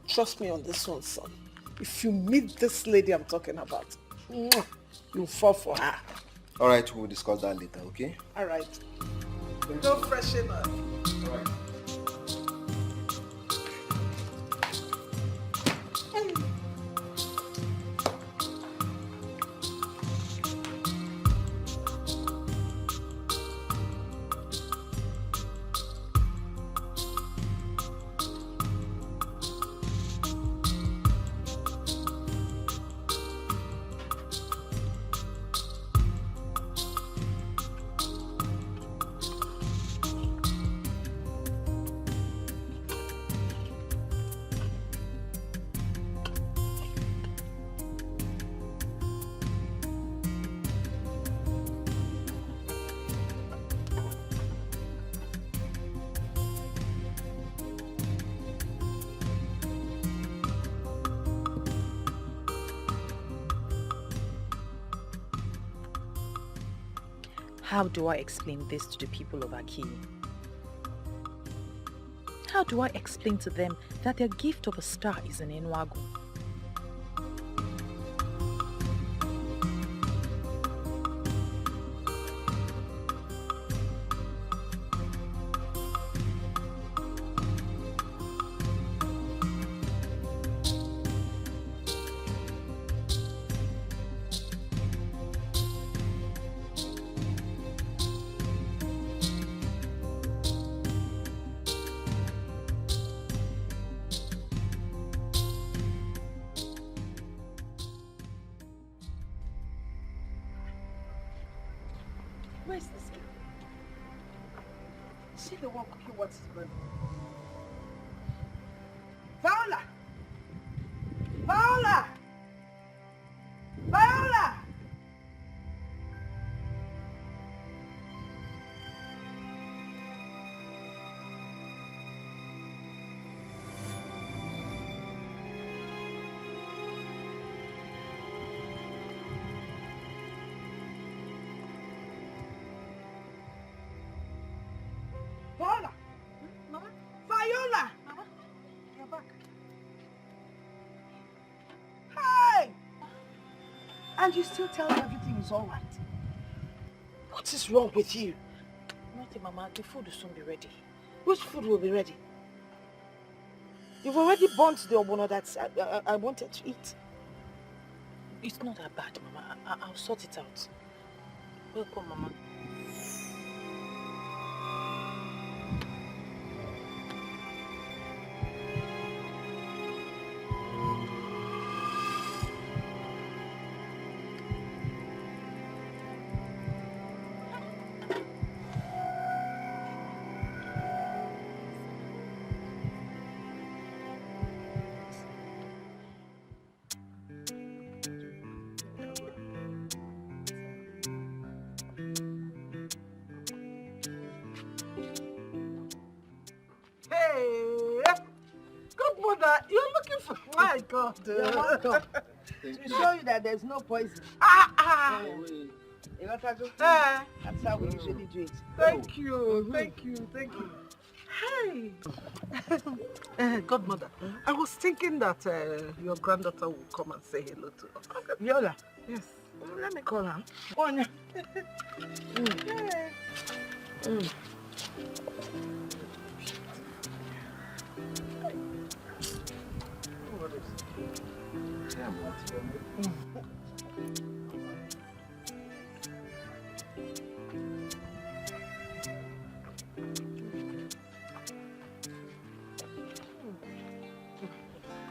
Trust me on this one, son. If you meet this lady I'm talking about, you'll fall for her. All right, we'll discuss that later, okay? All right. Go freshen up. All right. How do I explain this to the people of Aki? How do I explain to them that their gift of a star is an Enuago? Where's this girl? Is she the one cooking what's going on? Viola! Viola! Viola! Viola! Mama? Viola! Mama? You're back. Hey! And you still tell me everything is all right. What is wrong with you? Nothing, Mama. The food will soon be ready. Which food will be ready? You've already burnt the obono that I wanted to eat. It's not that bad, Mama. I'll sort it out. Welcome, Mama. You're looking for my God. You're welcome. To show you that there's no poison. You want to go? That's how we usually do it. Thank you, thank you. Hey, Godmother, I was thinking that your granddaughter will come and say hello to us. Viola? Yes. Let me call her. Go on.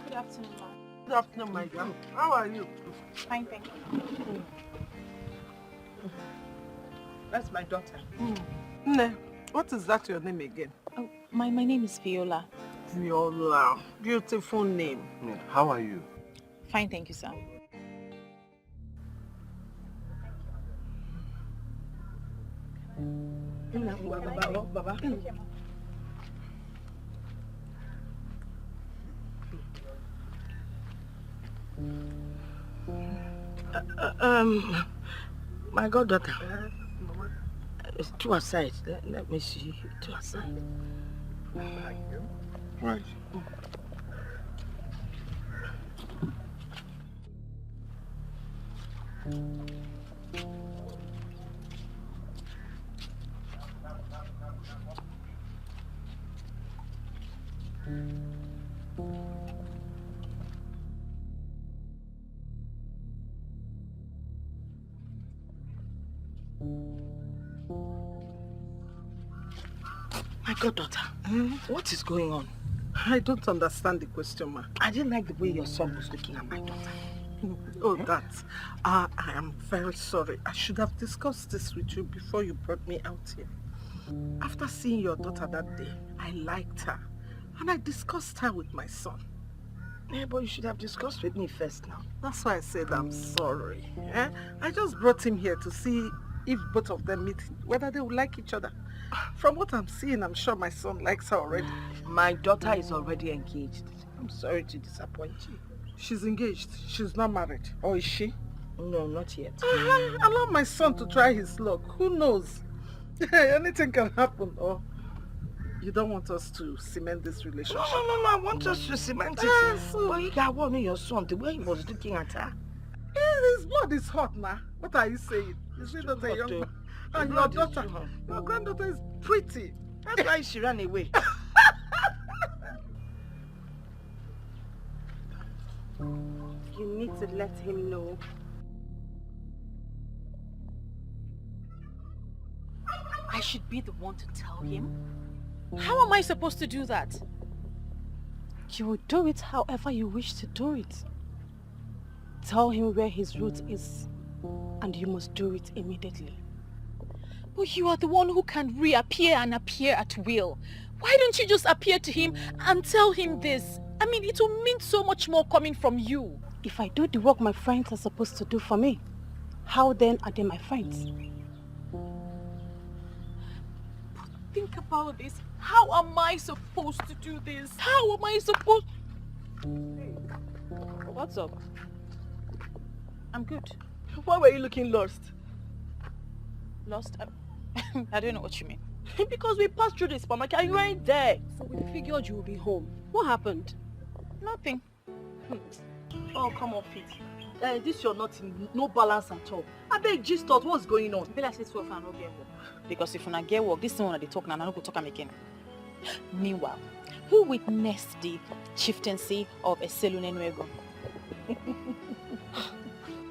Good afternoon, Ma. Good afternoon, my girl. How are you? Fine, thank you. That's my daughter. Nne, what is that your name again? Oh, my name is Viola. Viola. Beautiful name. How are you? Fine, thank you, sir. Baba. My goddaughter. To her side. Let me see. To her side. Right. My goddaughter, what is going on? I don't understand the question, ma. I didn't like the way your son was looking at my daughter. Oh, that. I am very sorry. I should have discussed this with you before you brought me out here. After seeing your daughter that day, I liked her. And I discussed her with my son. Yeah, but you should have discussed with me first now. That's why I said I'm sorry. I just brought him here to see if both of them meet, whether they would like each other. From what I'm seeing, I'm sure my son likes her already. My daughter is already engaged. I'm sorry to disappoint you. She's engaged. She's not married. Or is she? No, not yet. Allow my son to try his luck. Who knows? Anything can happen. Or you don't want us to cement this relationship? No, I want us to cement it. But you got one of your son, the way he was looking at her. His blood is hot now. What are you saying? Is he not a young man? And your daughter, your granddaughter is pretty. That's why she ran away. You need to let him know. I should be the one to tell him? How am I supposed to do that? You will do it however you wish to do it. Tell him where his route is, and you must do it immediately. But you are the one who can reappear and appear at will. Why don't you just appear to him and tell him this? I mean, it will mean so much more coming from you. If I do the work my friends are supposed to do for me, how then are they my friends? But think about this. How am I supposed to do this? How am I supposed... What's up? I'm good. Why were you looking lost? Lost? I don't know what you mean. Because we passed through the supermarket and you weren't there. So we figured you would be home. What happened? Nothing. Oh, come on, Fit. This you're not in no balance at all. I beg just thought what's going on. Be like this for no get work. Because if you not get work, this one they talk now, I don't go talk am again. Meanwhile, who witnessed the chieftaincy of Escalating?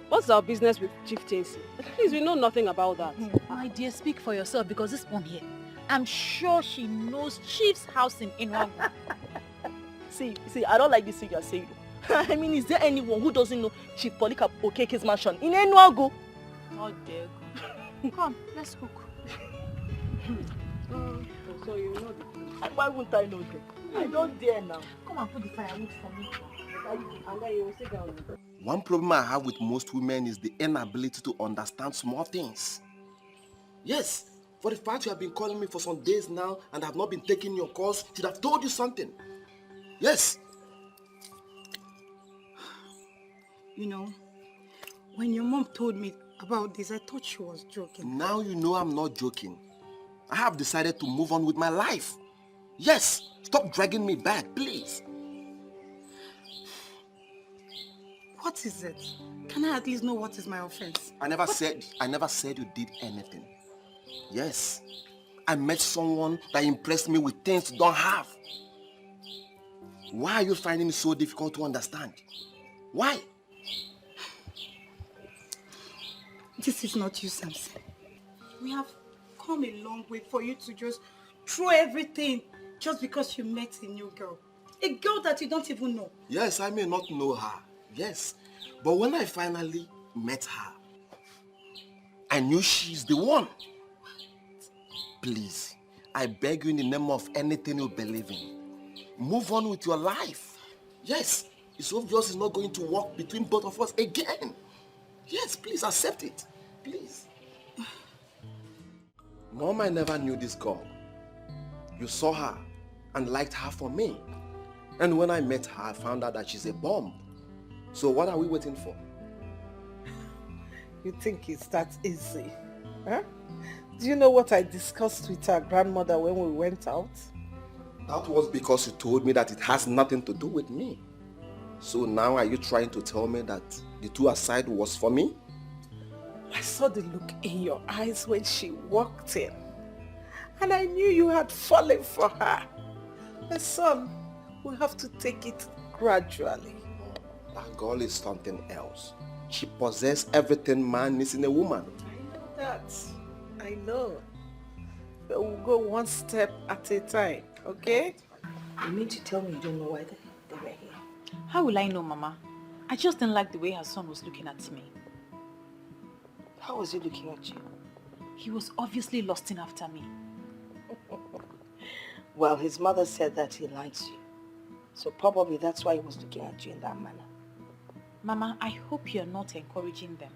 What's our business with chieftaincy? Please, we know nothing about that. My dear, speak for yourself because this one here, I'm sure she knows Chief's house in Inuagu. See, I don't like this thing you're saying. I mean, is there anyone who doesn't know Chief Polika Okeke's mansion in Enuagu? Not there. Come, let's cook. So you know the thing. Why wouldn't I know that? I don't dare now. Come and put the firewood for me. One problem I have with most women is the inability to understand small things. Yes, for the fact you have been calling me for some days now and have not been taking your calls, should have told you something. Yes. You know, when your mom told me about this, I thought she was joking. Now you know I'm not joking. I have decided to move on with my life. Yes, stop dragging me back, please. What is it? Can I at least know what is my offense? I never said you did anything. Yes, I met someone that impressed me with things you don't have. Why are you finding it so difficult to understand? Why? This is not you, Samson. We have come a long way for you to just throw everything just because you met a new girl. A girl that you don't even know. Yes, I may not know her. Yes, but when I finally met her, I knew she's the one. Please, I beg you in the name of anything you believe in, move on with your life. Yes, it's obvious it's not going to work between both of us again. Yes, please accept it. Please. Mom, I never knew this girl. You saw her and liked her for me. And when I met her, I found out that she's a bomb. So what are we waiting for? You think it's that easy? Huh? Do you know what I discussed with our grandmother when we went out? That was because you told me that it has nothing to do with me. So now are you trying to tell me that the two aside was for me? I saw the look in your eyes when she walked in. And I knew you had fallen for her. My son, we'll have to take it gradually. That girl is something else. She possesses everything man needs in a woman. I know that. I know. But we'll go one step at a time, okay? You mean to tell me you don't know why they were here? How will I know, Mama? I just didn't like the way her son was looking at me. How was he looking at you? He was obviously lusting after me. Well, his mother said that he likes you. So probably that's why he was looking at you in that manner. Mama, I hope you're not encouraging them.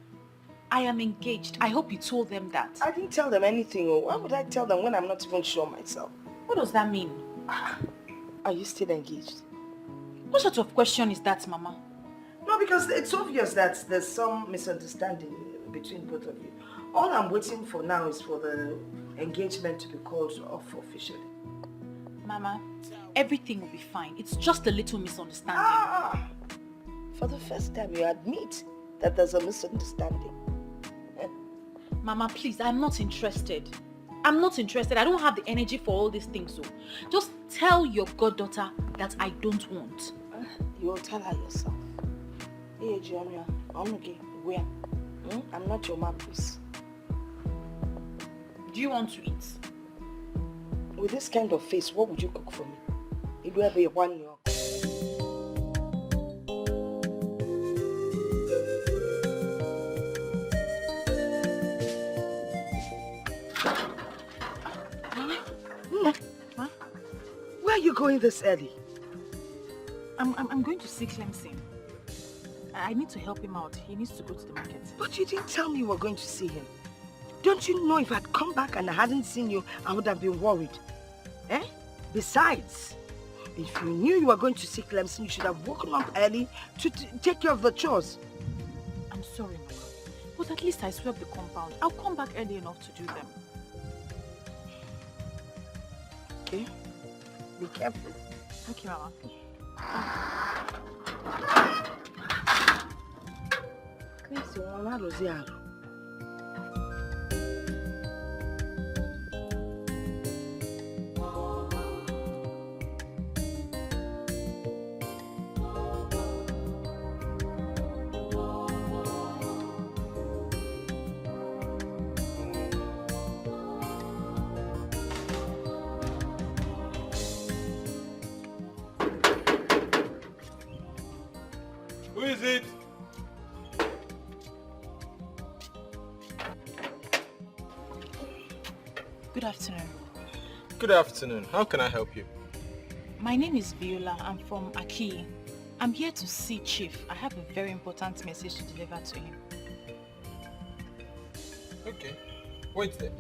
I am engaged. I hope you told them that. I didn't tell them anything. Why would I tell them when I'm not even sure myself? What does that mean? Are you still engaged? What sort of question is that, Mama? No, No, because it's obvious that there's some misunderstanding between both of you. All I'm waiting for now is for the engagement to be called off officially. Mama, everything will be fine. It's just a little misunderstanding. For the first time, you admit that there's a misunderstanding. Mama, please, I'm not interested. I'm not interested. I don't have the energy for all these things. So just tell your goddaughter that I don't want. You will tell her yourself. Hey, Jamia, I'm okay. Where? I'm not your mom, please. Do you want to eat? With this kind of face, what would you cook for me? It will be 1 year. Where are you going this early? I'm going to see Clemson. I need to help him out. He needs to go to the market. But you didn't tell me you were going to see him. Don't you know if I'd come back and I hadn't seen you, I would have been worried? Besides, if you knew you were going to see Clemson, you should have woken up early to take care of the chores. I'm sorry, Mama. But at least I swept the compound. I'll come back early enough to do them. Okay? Be careful. Okay, Mama. Who is it? Good afternoon. Good afternoon. How can I help you? My name is Viola. I'm from Aki. I'm here to see Chief. I have a very important message to deliver to him. Okay. Wait there.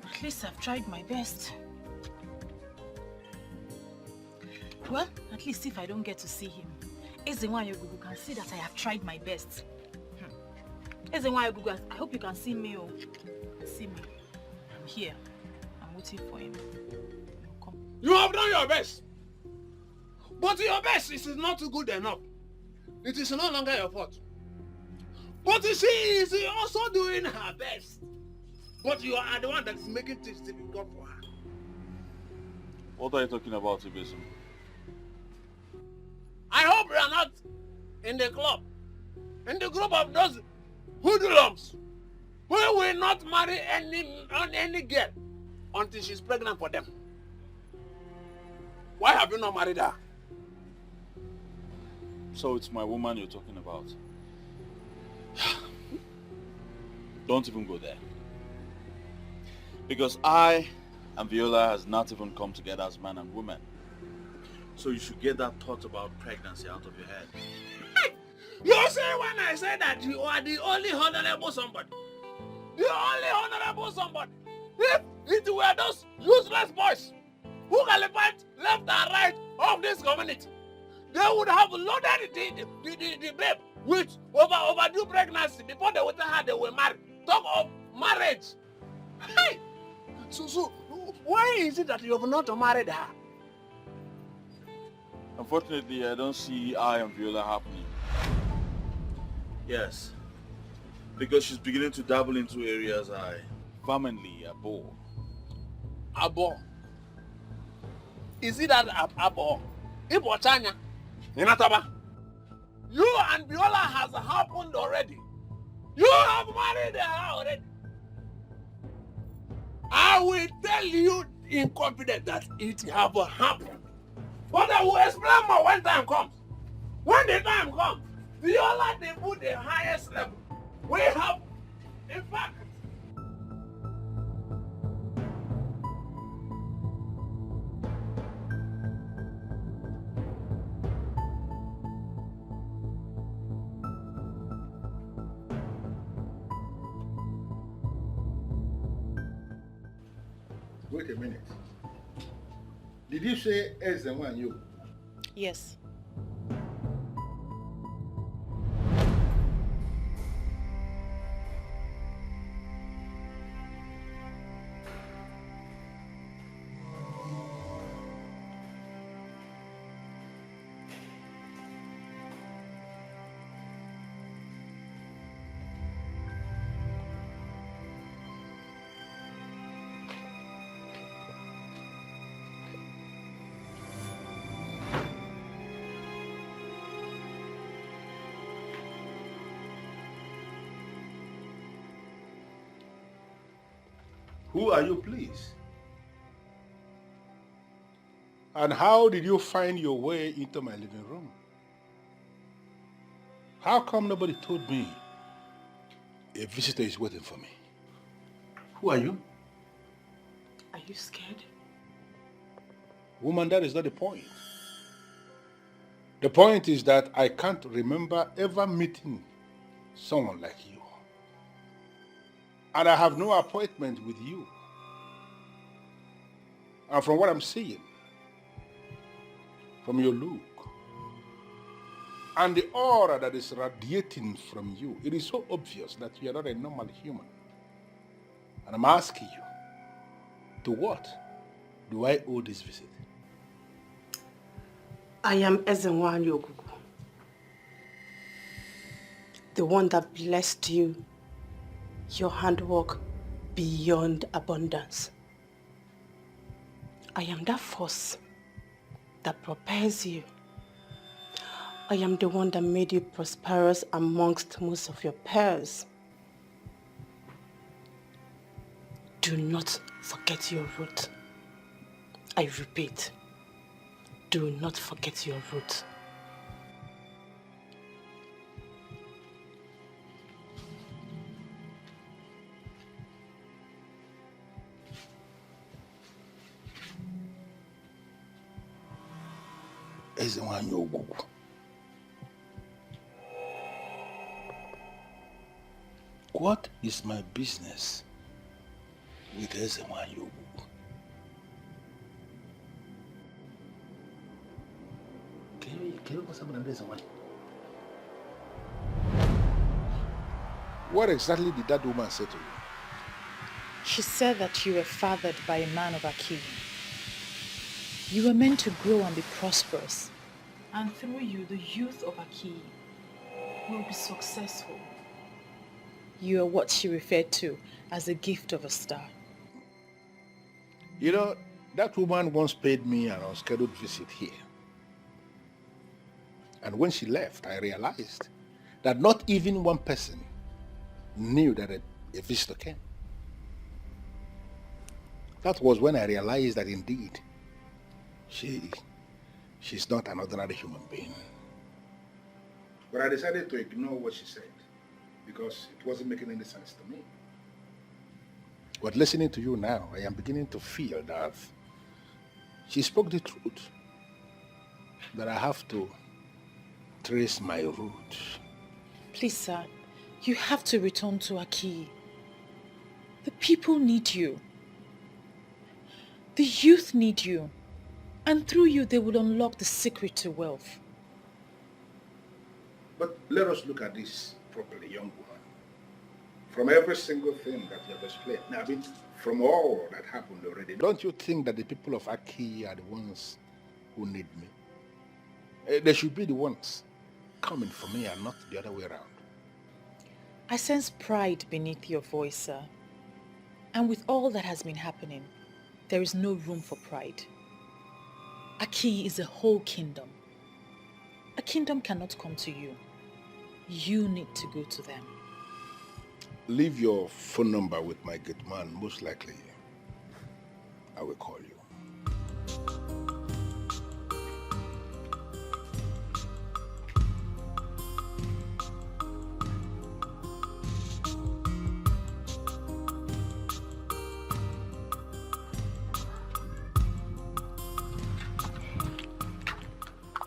At least I've tried my best. Well, at least if I don't get to see him, Ezenwayogugu can see that I have tried my best. Ezenwayogugu, I hope you can see me. Oh. See me. I'm here. I'm waiting for him. Come. You have done your best. But your best is not good enough. It is no longer your fault. But she is also doing her best. But you are the one that is making things difficult for her. What are you talking about, Ibesum? I hope you are not in the club, in the group of those hoodlums who will not marry any girl until she's pregnant for them. Why have you not married her? So it's my woman you're talking about. Don't even go there. Because I and Viola has not even come together as man and woman. So you should get that thought about pregnancy out of your head. You say when I say that you are the only honorable somebody. The only honorable somebody. If it were those useless boys who qualified left and right of this community, they would have loaded the babe with overdue pregnancy before they would have they were married. Talk of marriage. Hey! So, why is it that you have not married her? Unfortunately, I don't see I and Viola happening. Yes. Because she's beginning to dabble into areas I vehemently abhor. Abhor? Is it that abhor? Ibo Chanya? Inataba? You and Viola has happened already. You have married her already. I will tell you in confidence that it have happened. But I will explain more when time comes. When the time comes, Viola they put the highest level. We have, in fact, Wait a minute. Did you say Ezenwa you? Yes. Who are you, please? And how did you find your way into my living room? How come nobody told me a visitor is waiting for me? Who are you? Are you scared? Woman, that is not the point. The point is that I can't remember ever meeting someone like you. And I have no appointment with you. And from what I'm seeing, from your look, and the aura that is radiating from you, it is so obvious that you are not a normal human. And I'm asking you, to what do I owe this visit? I am Ezenwa Yogugu, the one that blessed you, your handwork beyond abundance. I am that force that propels you. I am the one that made you prosperous amongst most of your peers. Do not forget your root. I repeat, do not forget your root. What is my business with Ezenwa Yogugu? What exactly did that woman say to you? She said that you were fathered by a man of Aki. You were meant to grow and be prosperous. And through you, the youth of Aki will be successful. You are what she referred to as a gift of a star. You know, that woman once paid me an unscheduled visit here. And when she left, I realized that not even one person knew that a visitor came. That was when I realized that indeed, she's not an ordinary human being. But I decided to ignore what she said because it wasn't making any sense to me. But listening to you now, I am beginning to feel that she spoke the truth. That I have to trace my roots. Please, sir, you have to return to Aki. The people need you. The youth need you. And through you, they will unlock the secret to wealth. But let us look at this properly, young woman. From every single thing that you have explained, now, I mean, from all that happened already, don't you think that the people of Aki are the ones who need me? They should be the ones coming for me and not the other way around. I sense pride beneath your voice, sir. And with all that has been happening, there is no room for pride. Aki is a whole kingdom. A kingdom cannot come to you. You need to go to them. Leave your phone number with my gate man. Most likely, I will call you.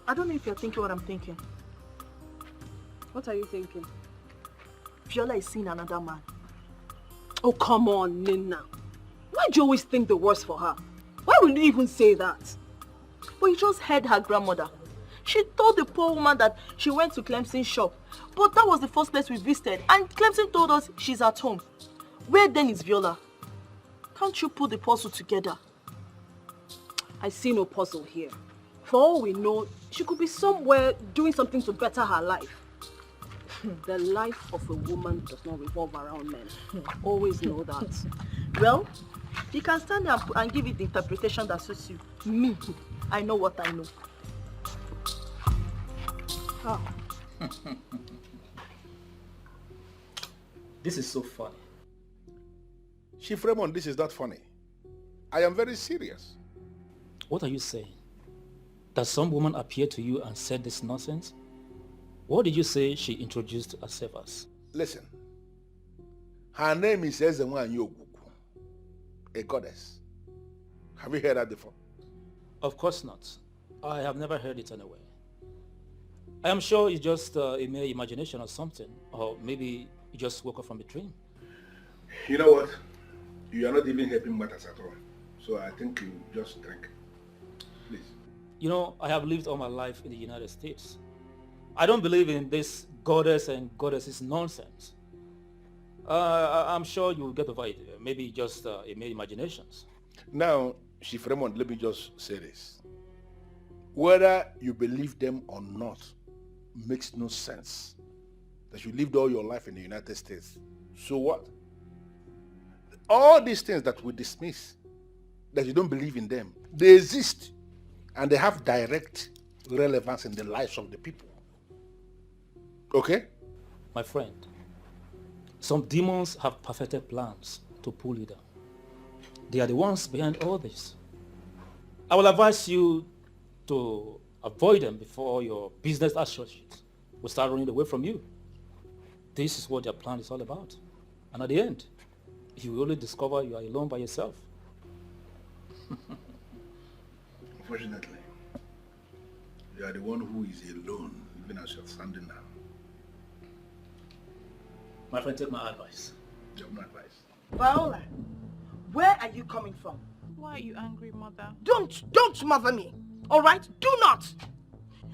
I don't know if you're thinking what I'm thinking. What are you thinking? Viola is seeing another man. Oh, come on, Nina. Why do you always think the worst for her? Why would you even say that? But you just heard her grandmother. She told the poor woman that she went to Clemson's shop. But that was the first place we visited. And Clemson told us she's at home. Where then is Viola? Can't you put the puzzle together? I see no puzzle here. For all we know, she could be somewhere doing something to better her life. The life of a woman does not revolve around men. Always know that. Well, you can stand there and give it the interpretation that suits you. Me, I know what I know. Oh. This is so funny. Chief Raymond, this is not funny. I am very serious. What are you saying? That some woman appeared to you and said this nonsense? What did you say she introduced herself as? Listen. Her name is Ezenwa Yoguku, a goddess. Have you heard that before? Of course not. I have never heard it anywhere. I am sure it's just a mere imagination or something, or maybe you just woke up from a dream. You know what? You are not even helping matters at all. So I think you just drink. Please. You know, I have lived all my life in the United States. I don't believe in this goddess and goddesses nonsense. I'm sure you'll get over it. Maybe just a mere imaginations. Now, Chief Raymond, let me just say this. Whether you believe them or not makes no sense. That you lived all your life in the United States. So what? All these things that we dismiss, that you don't believe in them, they exist and they have direct relevance in the lives of the people. Okay? My friend, some demons have perfected plans to pull you down. They are the ones behind all this. I will advise you to avoid them before your business associates will start running away from you. This is what their plan is all about. And at the end, you will only discover you are alone by yourself. Unfortunately, you are the one who is alone, even as you're standing now. My friend, take my advice. You have no advice. Viola, where are you coming from? Why are you angry, Mother? Don't mother me, all right? Do not.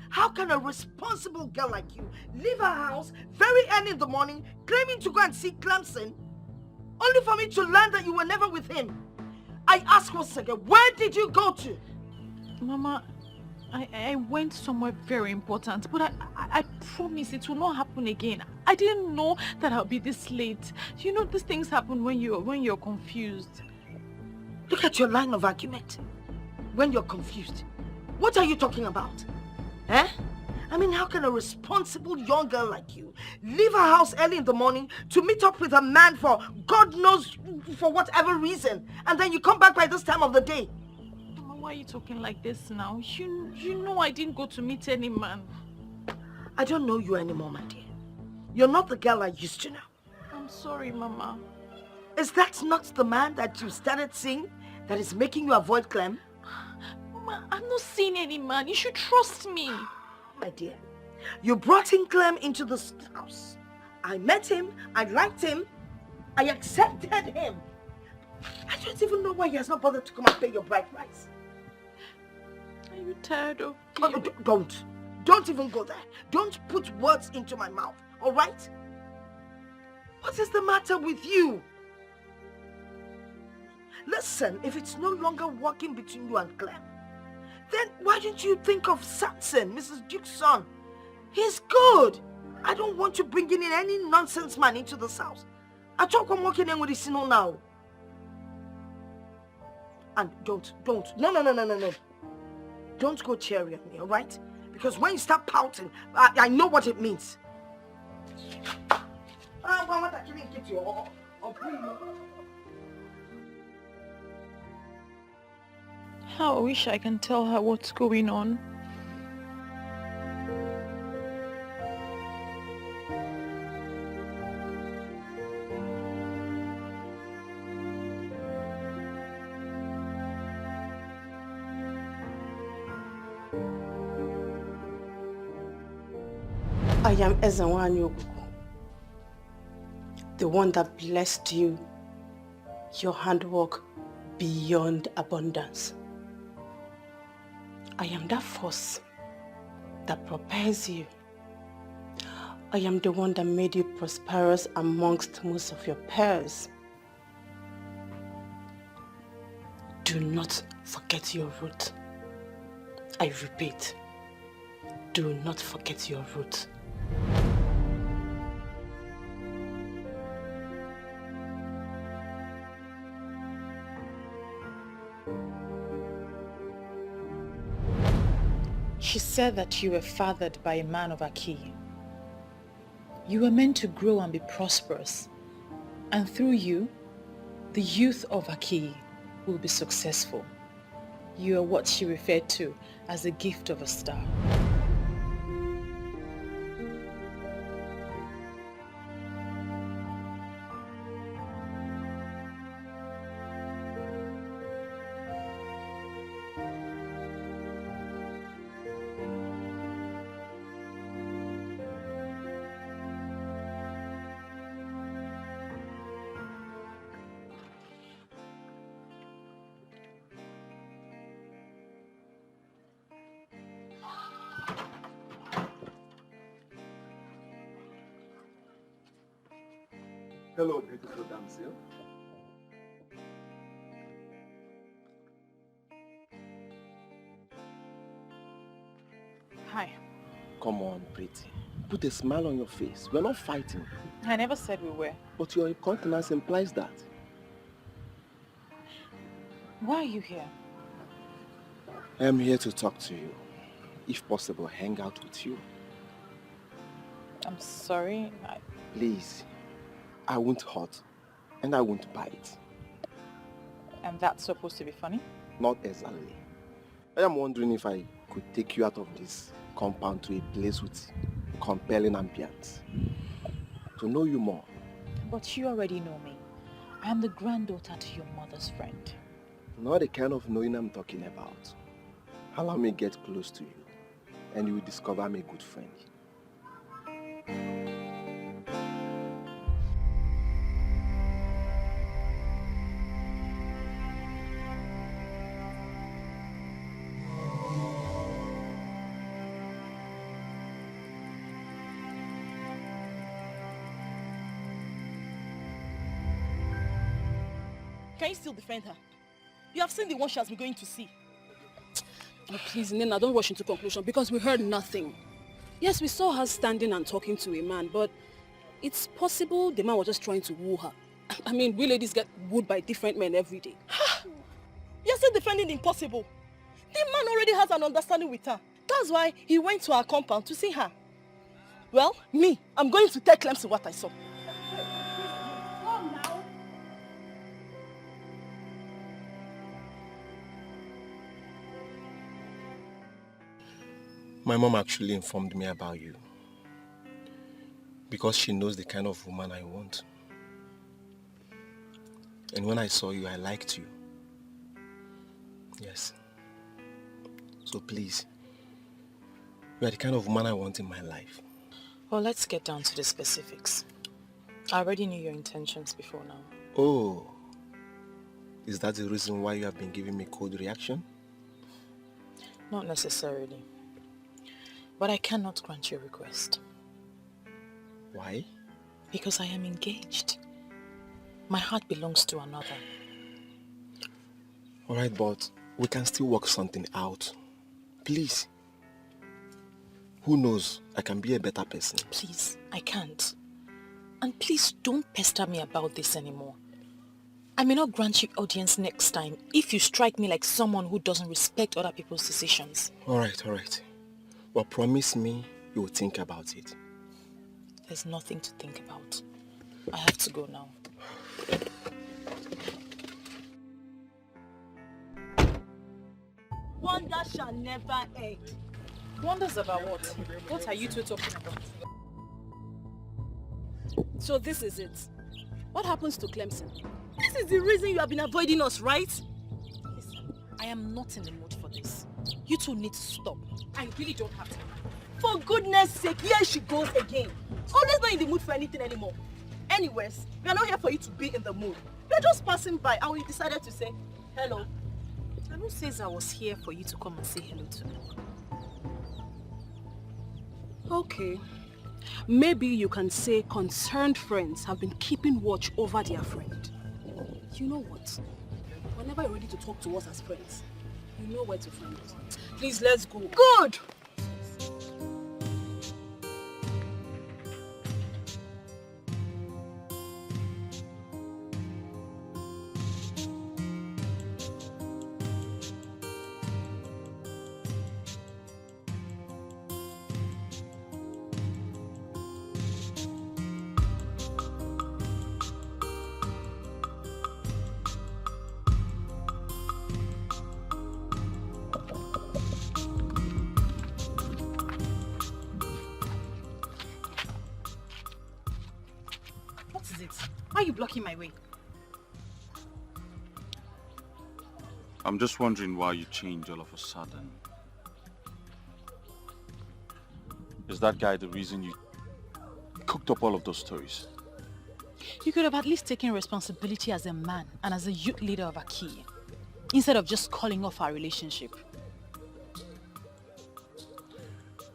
How can a responsible girl like you leave her house very early in the morning, claiming to go and see Clemson, only for me to learn that you were never with him? I ask once again, where did you go to? Mama, I went somewhere very important, but I promise it will not happen again. I didn't know that I'll be this late. You know, these things happen when you're confused. Look at your line of argument. When you're confused. What are you talking about? Eh? I mean, how can a responsible young girl like you leave her house early in the morning to meet up with a man for God knows for whatever reason, and then you come back by this time of the day? Mama, why are you talking like this now? You know I didn't go to meet any man. I don't know you anymore, my dear. You're not the girl I used to know. I'm sorry, Mama. Is that not the man that you started seeing that is making you avoid Clem? Mama, I'm not seeing any man. You should trust me. My dear, you brought in Clem into this house. I met him, I liked him, I accepted him. I don't even know why he has not bothered to come and pay your bride price. Are you tired of me? Don't even go there. Don't put words into my mouth, all right? What is the matter with you? Listen, if it's no longer working between you and Clem, then why didn't you think of Samson, Mrs. Duke's son? He's good. I don't want you bringing in any nonsense man into this house. I talk I'm walking in with the signal now. And don't. No. Don't go cheering at me, all right? Because when you start pouting, I know what it means. How I wish I can tell her what's going on. I am Ezenwa Yoguku, the one that blessed you, your handwork beyond abundance. I am that force that propels you. I am the one that made you prosperous amongst most of your peers. Do not forget your root. I repeat, do not forget your root. She said that you were fathered by a man of Aki. You were meant to grow and be prosperous. And through you, the youth of Aki will be successful. You are what she referred to as the gift of a star. Hello, beautiful damsel. Hi. Come on, pretty. Put a smile on your face. We're not fighting. I never said we were. But your incontinence implies that. Why are you here? I'm here to talk to you. If possible, hang out with you. I'm sorry. Please. I won't hurt. And I won't bite. And that's supposed to be funny? Not exactly. I am wondering if I could take you out of this compound to a place with compelling ambience. To know you more. But you already know me. I am the granddaughter to your mother's friend. Not the kind of knowing I'm talking about. Allow me get close to you, and you will discover I'm a good friend. Can you still defend her? You have seen the one she has been going to see. Oh, please, Nina, don't rush into conclusion because we heard nothing. Yes, we saw her standing and talking to a man, but it's possible the man was just trying to woo her. I mean, we ladies get wooed by different men every day. You're still defending the impossible. The man already has an understanding with her. That's why he went to her compound to see her. Well, me, I'm going to tell Clemson what I saw. My mom actually informed me about you. Because she knows the kind of woman I want. And when I saw you, I liked you. Yes. So please, you are the kind of woman I want in my life. Well, let's get down to the specifics. I already knew your intentions before now. Oh. Is that the reason why you have been giving me cold reaction? Not necessarily. But I cannot grant your request. Why? Because I am engaged. My heart belongs to another. Alright, but we can still work something out. Please. Who knows? I can be a better person. Please, I can't. And please don't pester me about this anymore. I may not grant you audience next time if you strike me like someone who doesn't respect other people's decisions. Alright. But promise me you will think about it. There's nothing to think about. I have to go now. Wonder shall never end. Wonders about what? What are you two talking about? So this is it. What happens to Clemson? This is the reason you have been avoiding us, right? Listen, I am not in the mood for this. You two need to stop. I really don't have time. For goodness sake, here she goes again. Always not in the mood for anything anymore. Anyways, we are not here for you to be in the mood. We are just passing by and we decided to say hello. And Who says I was here for you to come and say hello to me? Okay. Maybe you can say concerned friends have been keeping watch over their friend. You know what? Whenever you're ready to talk to us as friends, you know where to find us. Please, let's go. Good! Why are you blocking my way? I'm just wondering why you changed all of a sudden. Is that guy the reason you cooked up all of those stories? You could have at least taken responsibility as a man and as a youth leader of Aki, instead of just calling off our relationship.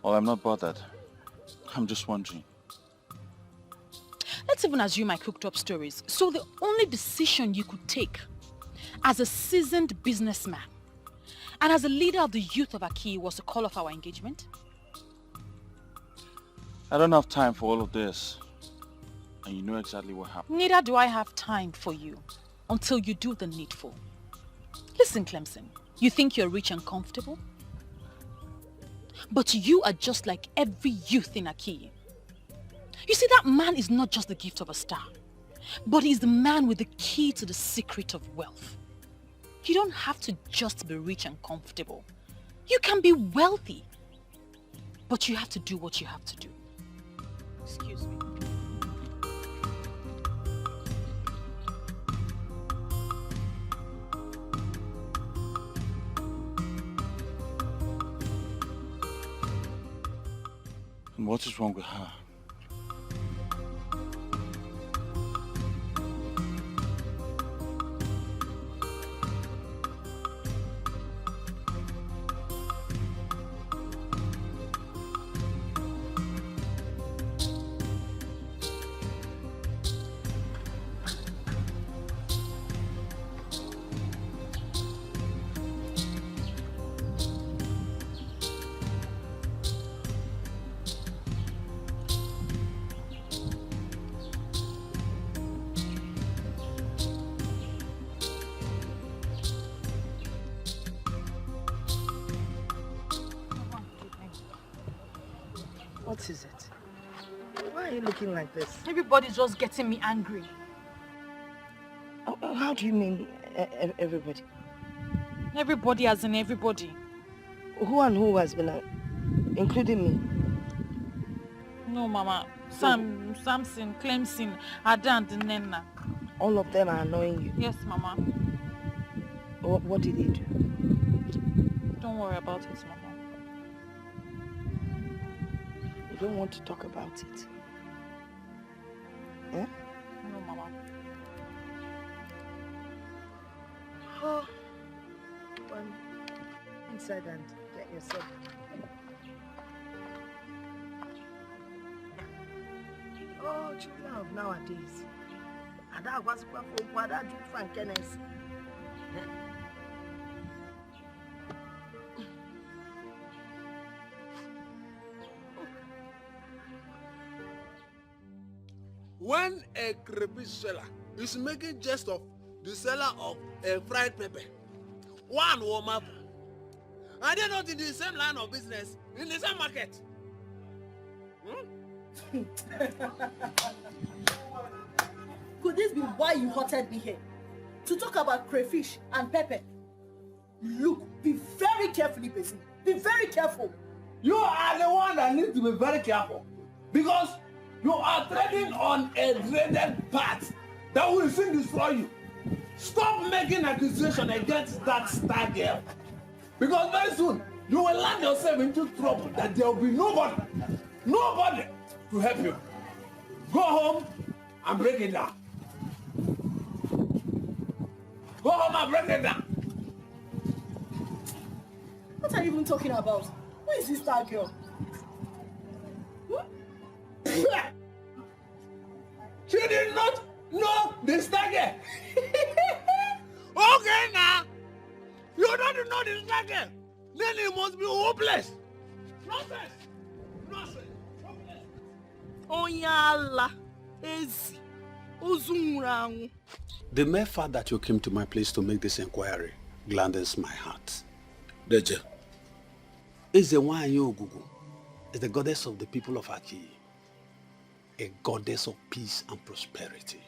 Well, I'm not bothered. I'm just wondering. Let's even assume I cooked up stories. So the only decision you could take as a seasoned businessman and as a leader of the youth of Aki was to call off our engagement? I don't have time for all of this. And you know exactly what happened. Neither do I have time for you until you do the needful. Listen, Clemson, you think you're rich and comfortable? But you are just like every youth in Aki. You see, that man is not just the gift of a star, but he's the man with the key to the secret of wealth. You don't have to just be rich and comfortable. You can be wealthy, but you have to do what you have to do. Excuse me. And what is wrong with her? What is it? Why are you looking like this? Everybody's just getting me angry. How do you mean everybody? Everybody as in everybody. Who and who has been, including me? No, Mama. Samson, Clemson, Ada and Nena. All of them are annoying you? Yes, Mama. What did they do? Don't worry about it, Mama. You don't want to talk about it? Eh? No, Mama. Oh, well, inside and get yourself. Oh, children of nowadays. Ada was for Ada do frankness. When a crayfish seller is making jest of the seller of a fried pepper, one will marvel. Are they not in the same line of business, in the same market? Could this be why you hotted me here? To talk about crayfish and pepper? Look, be very careful, Ibezu. Be very careful. You are the one that needs to be very careful. Because you are treading on a dreaded path that will soon destroy you. Stop making accusation against that star girl. Because very soon, you will land yourself into trouble that there will be nobody to help you. Go home and break it down. Go home and break it down. What are you even talking about? Who is this star girl? She did not know the star girl. Okay now. You don't know the star girl. Then it must be hopeless. Nonsense. Nonsense. Onyala. Ezi. Ozunrangu. The mere fact that you came to my place to make this inquiry gladdens my heart. Deje. Ezewanyi Ogugu is the goddess of the people of Aki, a goddess of peace and prosperity.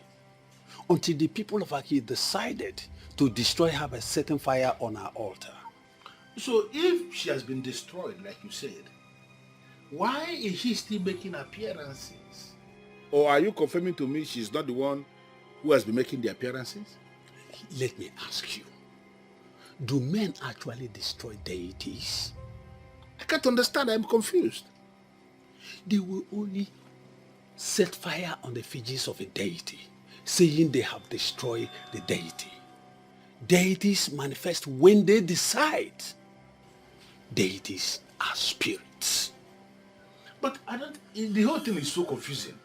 Until the people of Aki decided to destroy her by setting fire on her altar. So if she has been destroyed, like you said, why is she still making appearances? Or are you confirming to me she's not the one who has been making the appearances? Let me ask you, do men actually destroy deities? I can't understand, I'm confused. They will only set fire on the effigies of a deity, saying they have destroyed the deity. Deities manifest when they decide. Deities are spirits. But the whole thing is so confusing.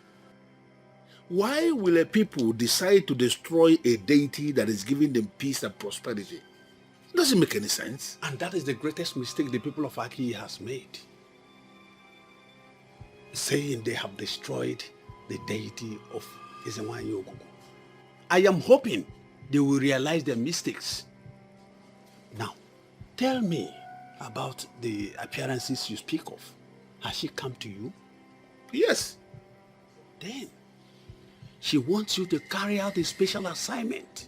Why will a people decide to destroy a deity that is giving them peace and prosperity? It doesn't make any sense. And that is the greatest mistake the people of Aki has made. Saying they have destroyed the deity of Ezewanyi Ogugu. I am hoping they will realize their mistakes. Now, tell me about the appearances you speak of. Has she come to you? Yes. Then, she wants you to carry out a special assignment.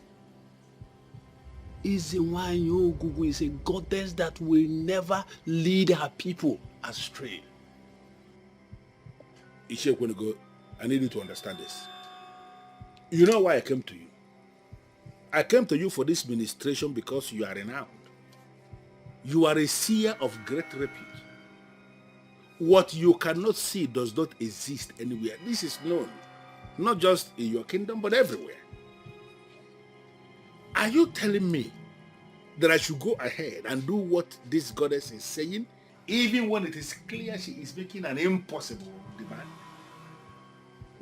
Ezewanyi Ogugu is a goddess that will never lead her people astray. Ishekwenigo, I need you to understand this. You know why I came to you? I came to you for this ministration because you are renowned. You are a seer of great repute. What you cannot see does not exist anywhere. This is known, not just in your kingdom, but everywhere. Are you telling me that I should go ahead and do what this goddess is saying, even when it is clear she is making an impossible demand?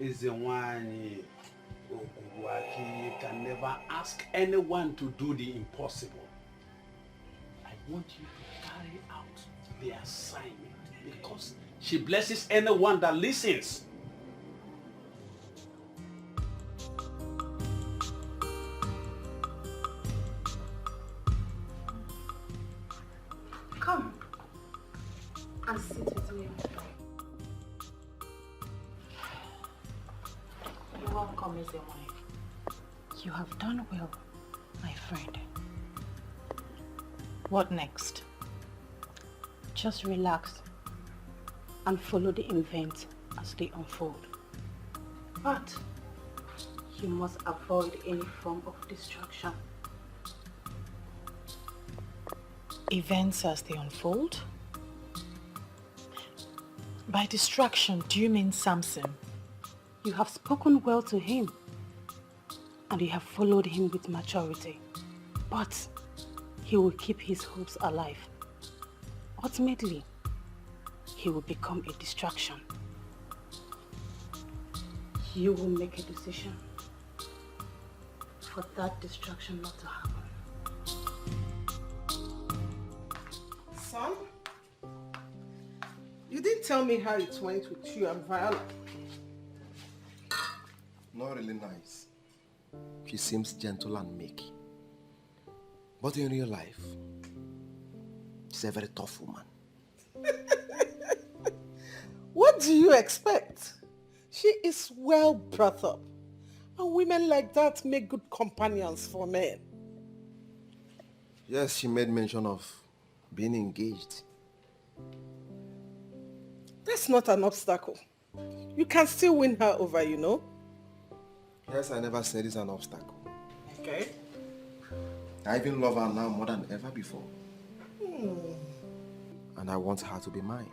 Ezewanyi Ogugu can never ask anyone to do the impossible. I want you to carry out the assignment because she blesses anyone that listens. Come and sit with me. You're welcome, Ezewanyi. You have done well, my friend. What next? Just relax and follow the events as they unfold. But you must avoid any form of distraction. Events as they unfold? By distraction, do you mean Samson? You have spoken well to him and you have followed him with maturity. But he will keep his hopes alive. Ultimately, he will become a distraction. You will make a decision for that distraction not to happen. Son, you didn't tell me how it went with you and Viola. Not really nice. She seems gentle and meek. But in real life, she's a very tough woman. What do you expect? She is well brought up. And women like that make good companions for men. Yes, she made mention of being engaged. That's not an obstacle. You can still win her over, you know. Yes, I never said it's an obstacle. Okay. I even love her now more than ever before. Hmm. And I want her to be mine.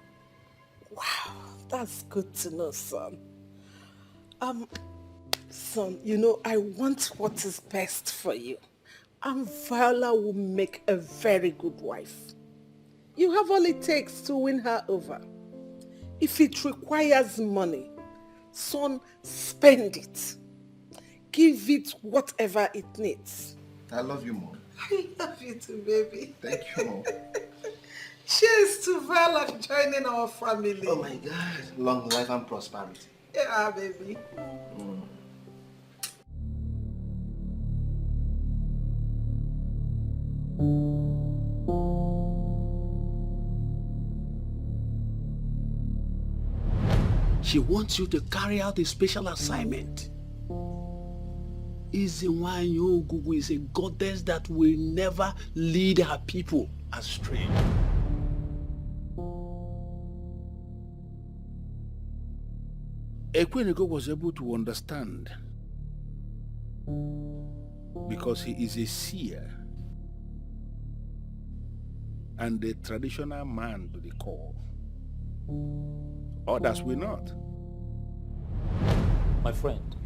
Wow, that's good to know, son. Son, you know, I want what is best for you. And Viola will make a very good wife. You have all it takes to win her over. If it requires money, son, spend it. Give it whatever it needs. I love you, Mom. I love you too, baby. Thank you, Mom. Cheers to Val of joining our family. Oh my God. Long life and prosperity. Yeah, baby. She wants you to carry out a special assignment. Iziwanyo Gugu is a goddess that will never lead her people astray. Ekweneko was able to understand because he is a seer and a traditional man to the core. Others will not. My friend,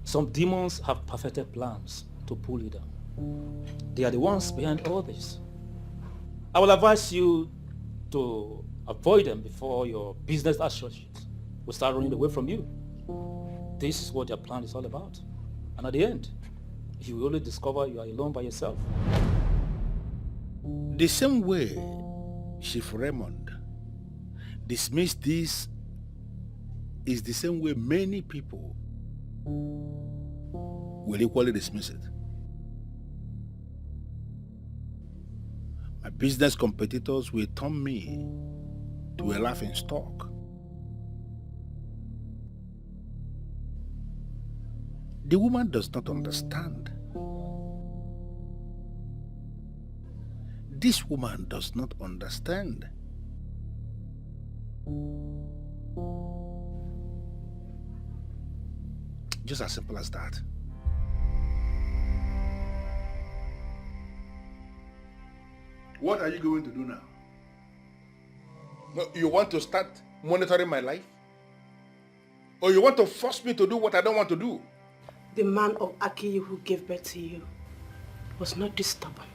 some demons have perfected plans to pull you down. They are the ones behind all this. I will advise you to avoid them before your business associates will start running away from you. This is what their plan is all about. And at the end, you will only discover you are alone by yourself. The same way Chief Raymond dismissed this is the same way many people will equally dismiss it. My business competitors will turn me to a laughing stock. The woman does not understand. This woman does not understand. Just as simple as that. What are you going to do now? No, you want to start monitoring my life? Or you want to force me to do what I don't want to do? The man of Akiyi who gave birth to you was not this stubborn.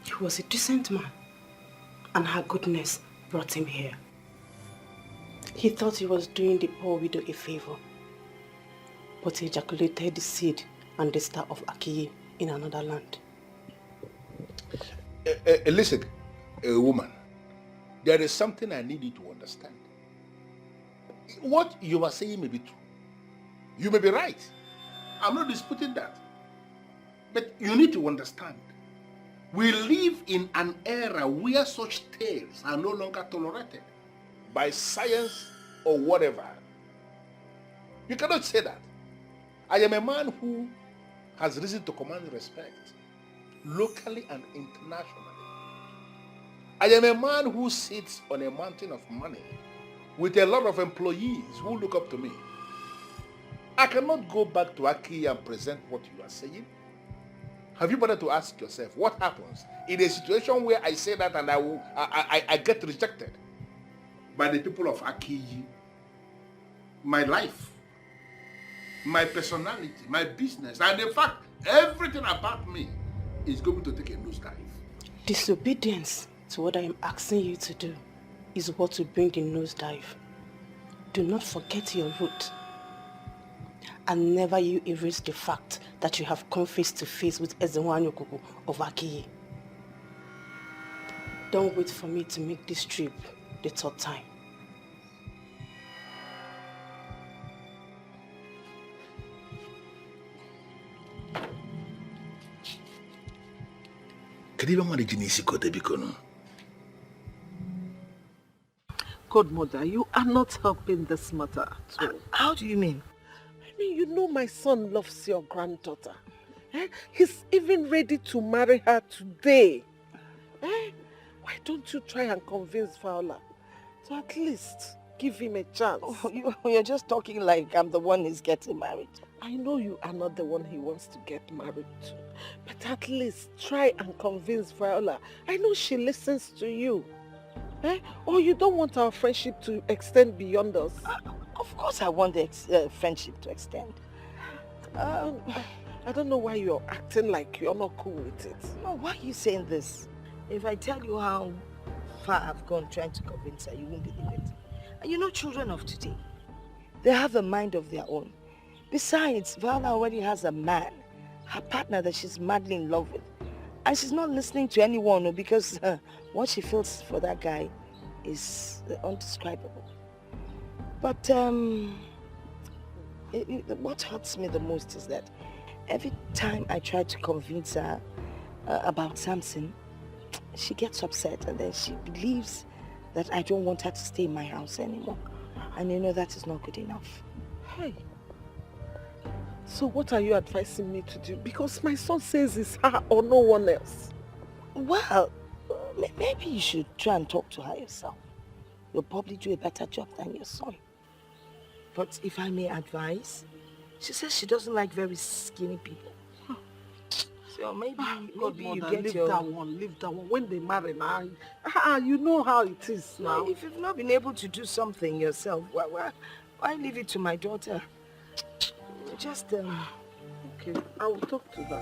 He was a decent man, and her goodness brought him here. He thought he was doing the poor widow a favor, but he ejaculated the seed and the star of Akiyi in another land. Listen, a woman, there is something I need you to understand. What you are saying may be true. You may be right. I'm not disputing that. But you need to understand, we live in an era where such tales are no longer tolerated by science or whatever. You cannot say that. I am a man who has reason to command respect, locally and internationally. I am a man who sits on a mountain of money with a lot of employees who look up to me. I cannot go back to Aki and present what you are saying. Have you bothered to ask yourself what happens in a situation where I say that and I get rejected by the people of Aki? My life, my personality, my business, and in fact, everything about me is going to take a nosedive. Disobedience to what I am asking you to do is what will bring the nosedive. Do not forget your root. And never you erase the fact that you have come face to face with Ezenwanyo Kuku of Akiyi. Don't wait for me to make this trip the third time. Godmother, you are not helping this matter at all. How do you mean? I mean, you know my son loves your granddaughter. He's even ready to marry her today. Why don't you try and convince Fowler to at least give him a chance? Oh, you're just talking like I'm the one he's getting married. I know you are not the one he wants to get married to. But at least try and convince Viola. I know she listens to you. Or you don't want our friendship to extend beyond us. Of course I want the friendship to extend. I don't know why you're acting like you're not cool with it. No, why are you saying this? If I tell you how far I've gone trying to convince her, you won't believe it. And you know children of today, they have a mind of their own. Besides, Viola already has a man, her partner that she's madly in love with. And she's not listening to anyone because what she feels for that guy is undescribable. But what hurts me the most is that every time I try to convince her about Samson, she gets upset and then she believes that I don't want her to stay in my house anymore. And you know that is not good enough. Hey, so what are you advising me to do? Because my son says it's her or no one else. Well, maybe you should try and talk to her yourself. You'll probably do a better job than your son. But if I may advise, she says she doesn't like very skinny people. So maybe you get leave your... that one. When they marry now, you know how it is now. If you've not been able to do something yourself, why leave it to my daughter? Just, Okay, I will talk to her.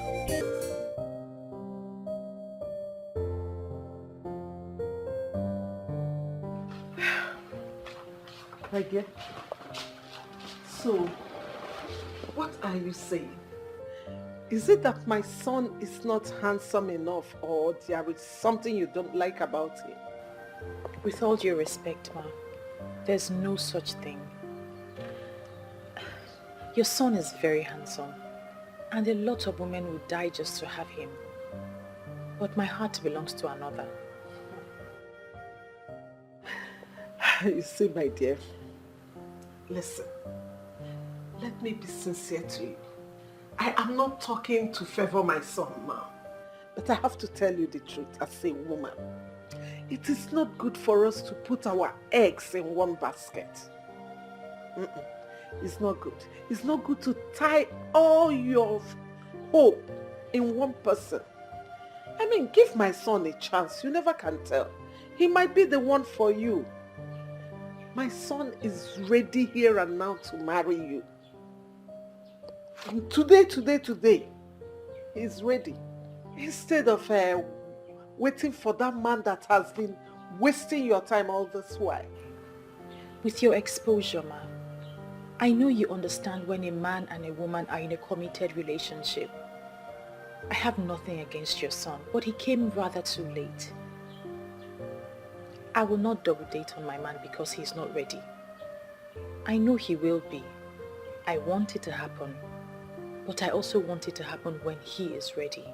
My dear, so what are you saying? Is it that my son is not handsome enough, or there is something you don't like about him? With all due respect, Ma, there's no such thing. Your son is very handsome, and a lot of women would die just to have him. But my heart belongs to another. You see, my dear, listen, let me be sincere to you. I am not talking to favor my son now, but I have to tell you the truth as a woman. It is not good for us to put our eggs in one basket. It's not good. It's not good to tie all your hope in one person. I mean, give my son a chance. You never can tell. He might be the one for you. My son is ready here and now to marry you. And today, he's ready. Instead of waiting for that man that has been wasting your time all this while. With your exposure, Ma, I know you understand when a man and a woman are in a committed relationship. I have nothing against your son, but he came rather too late. I will not double date on my man because he's not ready. I know he will be. I want it to happen, but I also want it to happen when he is ready.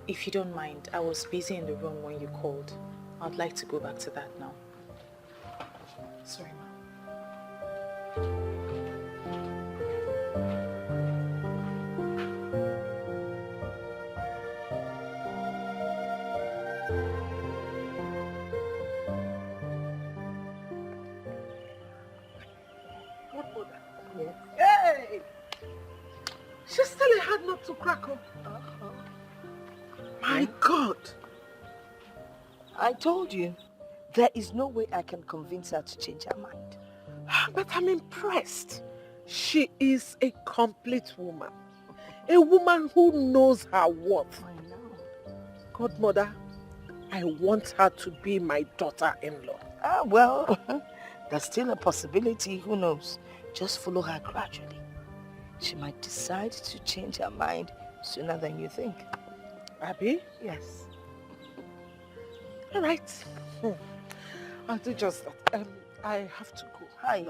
If you don't mind, I was busy in the room when you called. I'd like to go back to that now. Sorry, Ma. Hey! She's still a hard nut to crack up. My God! I told you, there is no way I can convince her to change her mind. But I'm impressed. She is a complete woman. A woman who knows her worth. I know. Godmother, I want her to be my daughter-in-law. Well, that's still a possibility. Who knows? Just follow her gradually. She might decide to change her mind sooner than you think. Abby? Yes. All right. I'll do just that. I have to go. Hi,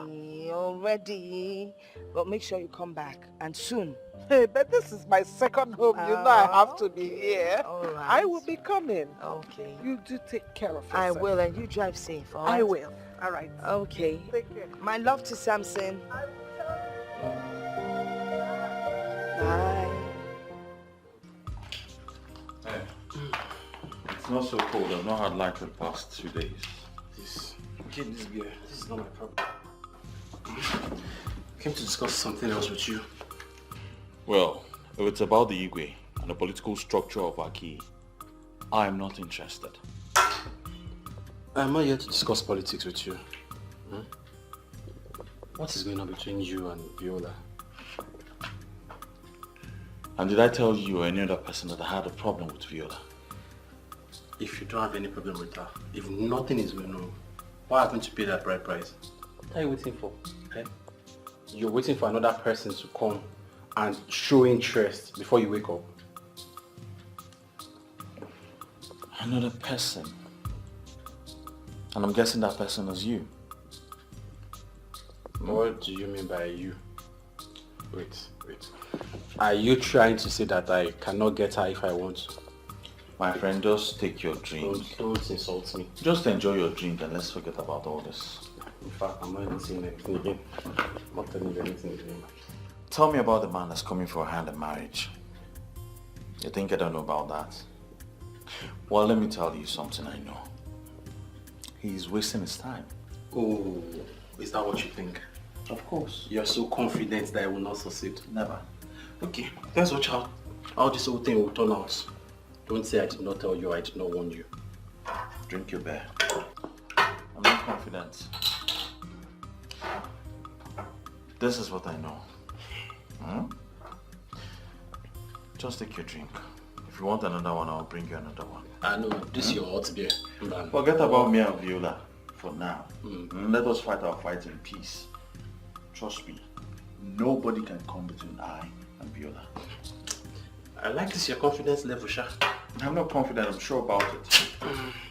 already. But make sure you come back, and soon. Hey, but this is my second home. You know I have to be here. All right. I will be coming. Okay. You do take care of yourself. I will, and you drive safe, all right? I will. All right. Okay. Take care. My love to Samson. Bye. Hey, it's not so cold. I've not had light for the past 2 days. Get this beer. This is not my problem. I came to discuss something else with you. Well, if it's about the Igwe and the political structure of Aki, I am not interested. I'm not here to discuss politics with you. What is going on between you and Viola? And did I tell you or any other person that I had a problem with Viola? If you don't have any problem with her, if nothing is going on, why haven't you paid that bride price? What are you waiting for? Eh? You're waiting for another person to come and show interest before you wake up. Another person? And I'm guessing that person is you. What do you mean by you? Wait. Are you trying to say that I cannot get her if I want to? My friend, just take your drink. Don't insult me. Just enjoy your drink and let's forget about all this. In fact, I'm not even saying anything again. I'm not telling you anything again. Tell me about the man that's coming for a hand in marriage. You think I don't know about that? Well, let me tell you something I know. He's wasting his time. Oh, is that what you think? Of course. You're so confident that I will not succeed. Never. Okay, let's watch how this whole thing will turn out. Don't say I did not tell you, I did not warn you. Drink your beer. I'm not confident. This is what I know. Just take your drink. If you want another one, I'll bring you another one. I know, this is your hot beer. Forget about me and Viola for now. Let us fight our fight in peace. Trust me, nobody can come between I and Viola. I like this your confidence level, Sha. I'm not confident, I'm sure about it.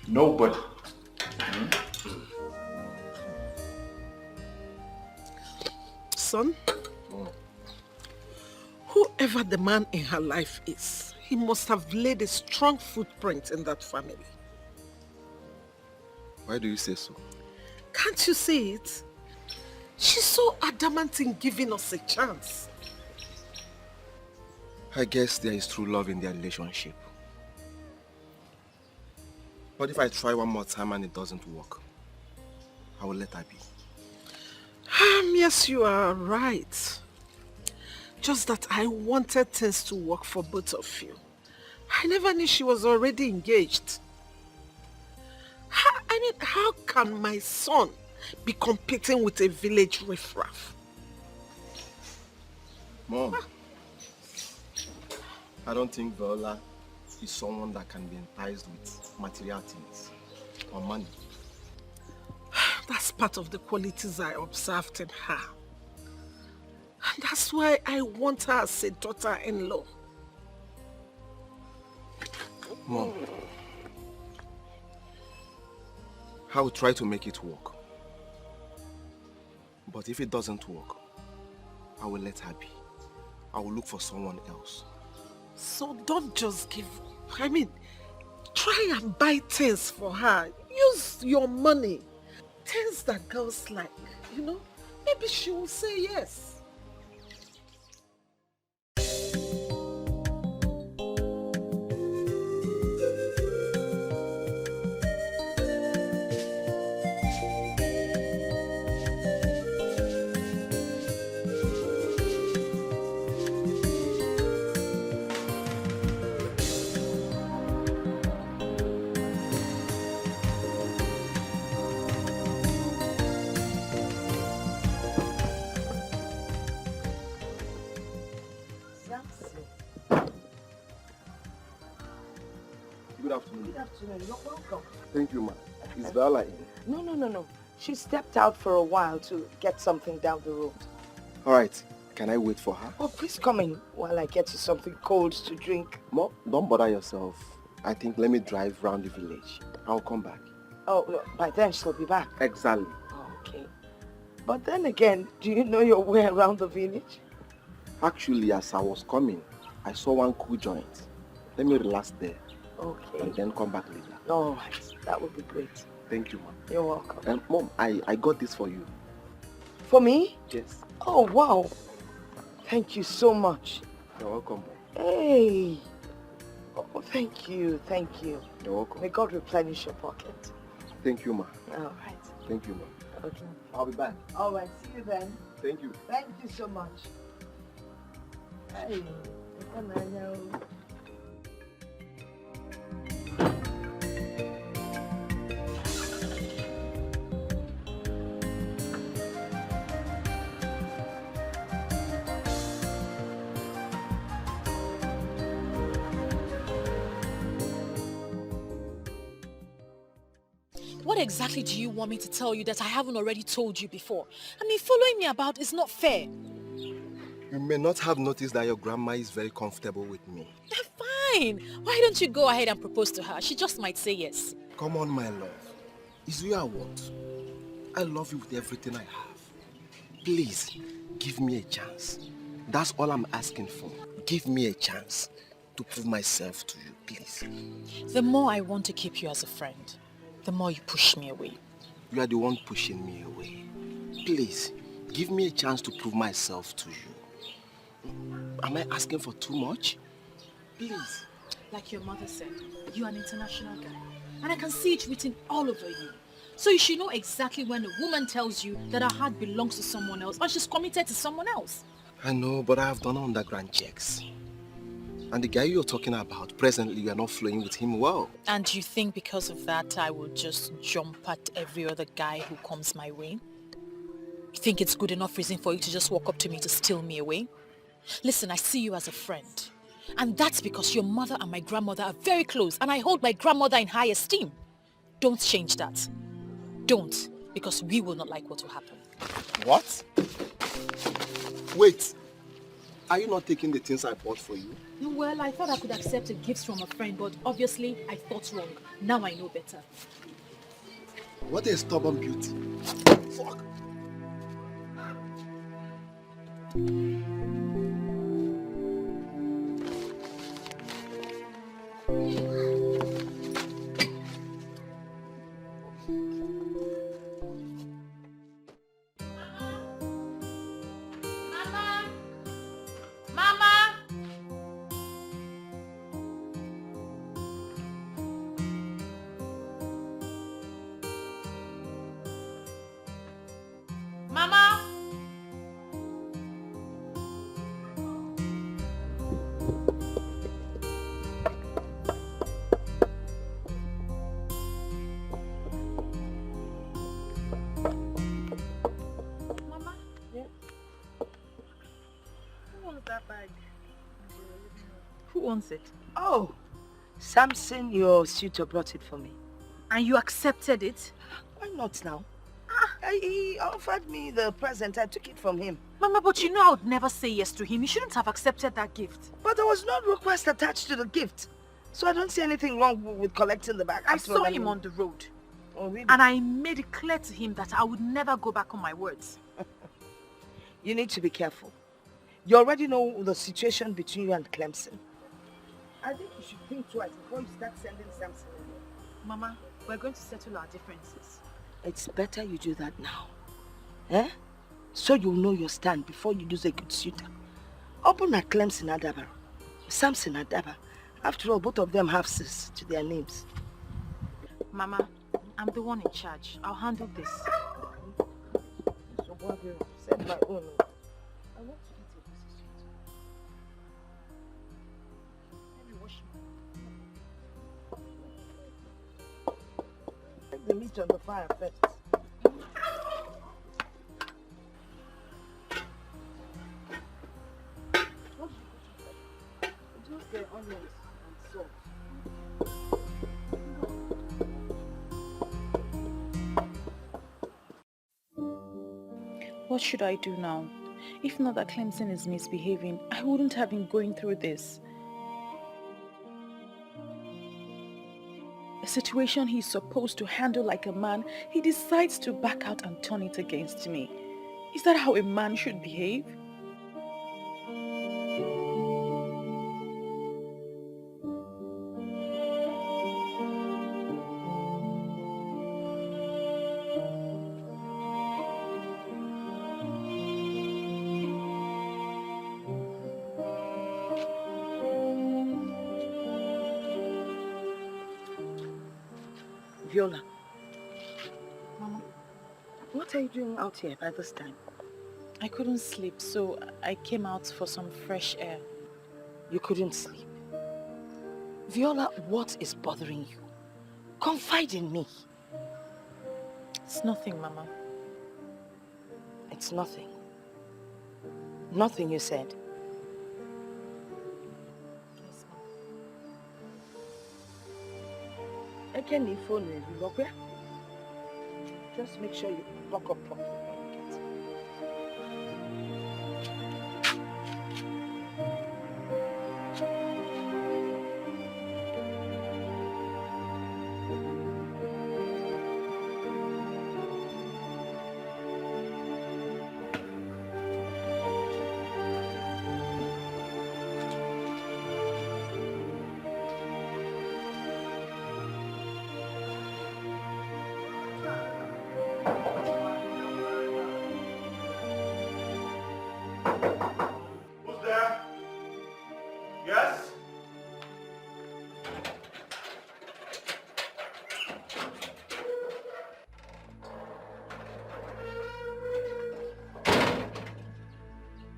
Nobody. Son, whoever the man in her life is, he must have laid a strong footprint in that family. Why do you say so? Can't you see it? She's so adamant in giving us a chance. I guess there is true love in their relationship. But if I try one more time and it doesn't work, I will let her be. Yes, you are right. Just that I wanted things to work for both of you. I never knew she was already engaged. How can my son be competing with a village riffraff? Mom, I don't think Viola is someone that can be enticed with material things or money. That's part of the qualities I observed in her. And that's why I want her as a daughter-in-law. Mom, I will try to make it work. But if it doesn't work, I will let her be. I will look for someone else. So don't just give up. Try and buy things for her. Use your money. Things that girls like, Maybe she will say yes. Good afternoon. Good afternoon. You're welcome. Thank you, ma. Is Viola in? No. She stepped out for a while to get something down the road. All right. Can I wait for her? Oh, please come in while I get you something cold to drink. Mom, don't bother yourself. I think let me drive around the village. I'll come back. Oh, by then she'll be back. Exactly. Okay. But then again, do you know your way around the village? Actually, as I was coming, I saw one cool joint. Let me relax there. Okay. And then come back later. All right. That would be great. Thank you, Mom. You're welcome. Mom, I got this for you. For me? Yes. Oh, wow. Thank you so much. You're welcome, Mom. Hey. Oh, thank you. Thank you. You're welcome. May God replenish your pocket. Thank you, Ma. All right. Thank you, Ma. Okay. I'll be back. All right. See you then. Thank you. Thank you so much. Hey. What exactly do you want me to tell you that I haven't already told you before? I mean, following me about is not fair. You may not have noticed that your grandma is very comfortable with me. Fine. Why don't you go ahead and propose to her? She just might say yes. Come on, my love. Is you I want. I love you with everything I have. Please, give me a chance. That's all I'm asking for. Give me a chance to prove myself to you, please. The more I want to keep you as a friend, the more you push me away. You are the one pushing me away. Please, give me a chance to prove myself to you. Am I asking for too much? Please. Like your mother said, you're an international guy. And I can see it written all over you. So you should know exactly when a woman tells you that her heart belongs to someone else or she's committed to someone else. I know, but I have done underground checks. And the guy you're talking about, presently you are not flowing with him well. And you think because of that I will just jump at every other guy who comes my way? You think it's good enough reason for you to just walk up to me to steal me away? Listen, I see you as a friend. And that's because your mother and my grandmother are very close and I hold my grandmother in high esteem. Don't change that. Don't, because we will not like what will happen. What? Wait. Are you not taking the things I bought for you? Well, I thought I could accept a gift from a friend, but obviously I thought wrong. Now I know better. What a stubborn beauty. Fuck. Who owns it? Oh, Samson, your suitor brought it for me. And you accepted it? Why not now? He offered me the present. I took it from him. Mama, but you know I would never say yes to him. You shouldn't have accepted that gift. But there was no request attached to the gift. So I don't see anything wrong with collecting the bag. I saw him on the road. Oh, really? And I made it clear to him that I would never go back on my words. You need to be careful. You already know the situation between you and Clemson. I think you should think twice before you start sending Samson away. Mama, we're going to settle our differences. It's better you do that now. Eh? So you'll know your stand before you lose a good suitor. Open at Clemson Adaba. Samson Adaba. After all, both of them have sis to their names. Mama, I'm the one in charge. I'll handle this. So what will send my own? I want to eat a piece of sweet. Let me wash my... Take the meat on the fire first. Just the onions and salt. What should I do now? If not that Clemson is misbehaving, I wouldn't have been going through this. A situation he's supposed to handle like a man, he decides to back out and turn it against me. Is that how a man should behave? Viola. Mama, what are you doing out here by this time? I couldn't sleep, so I came out for some fresh air. You couldn't sleep? Viola, what is bothering you? Confide in me. It's nothing, Mama. It's nothing. Nothing, you said. Eke ni phone you okay? Just make sure you buck up properly.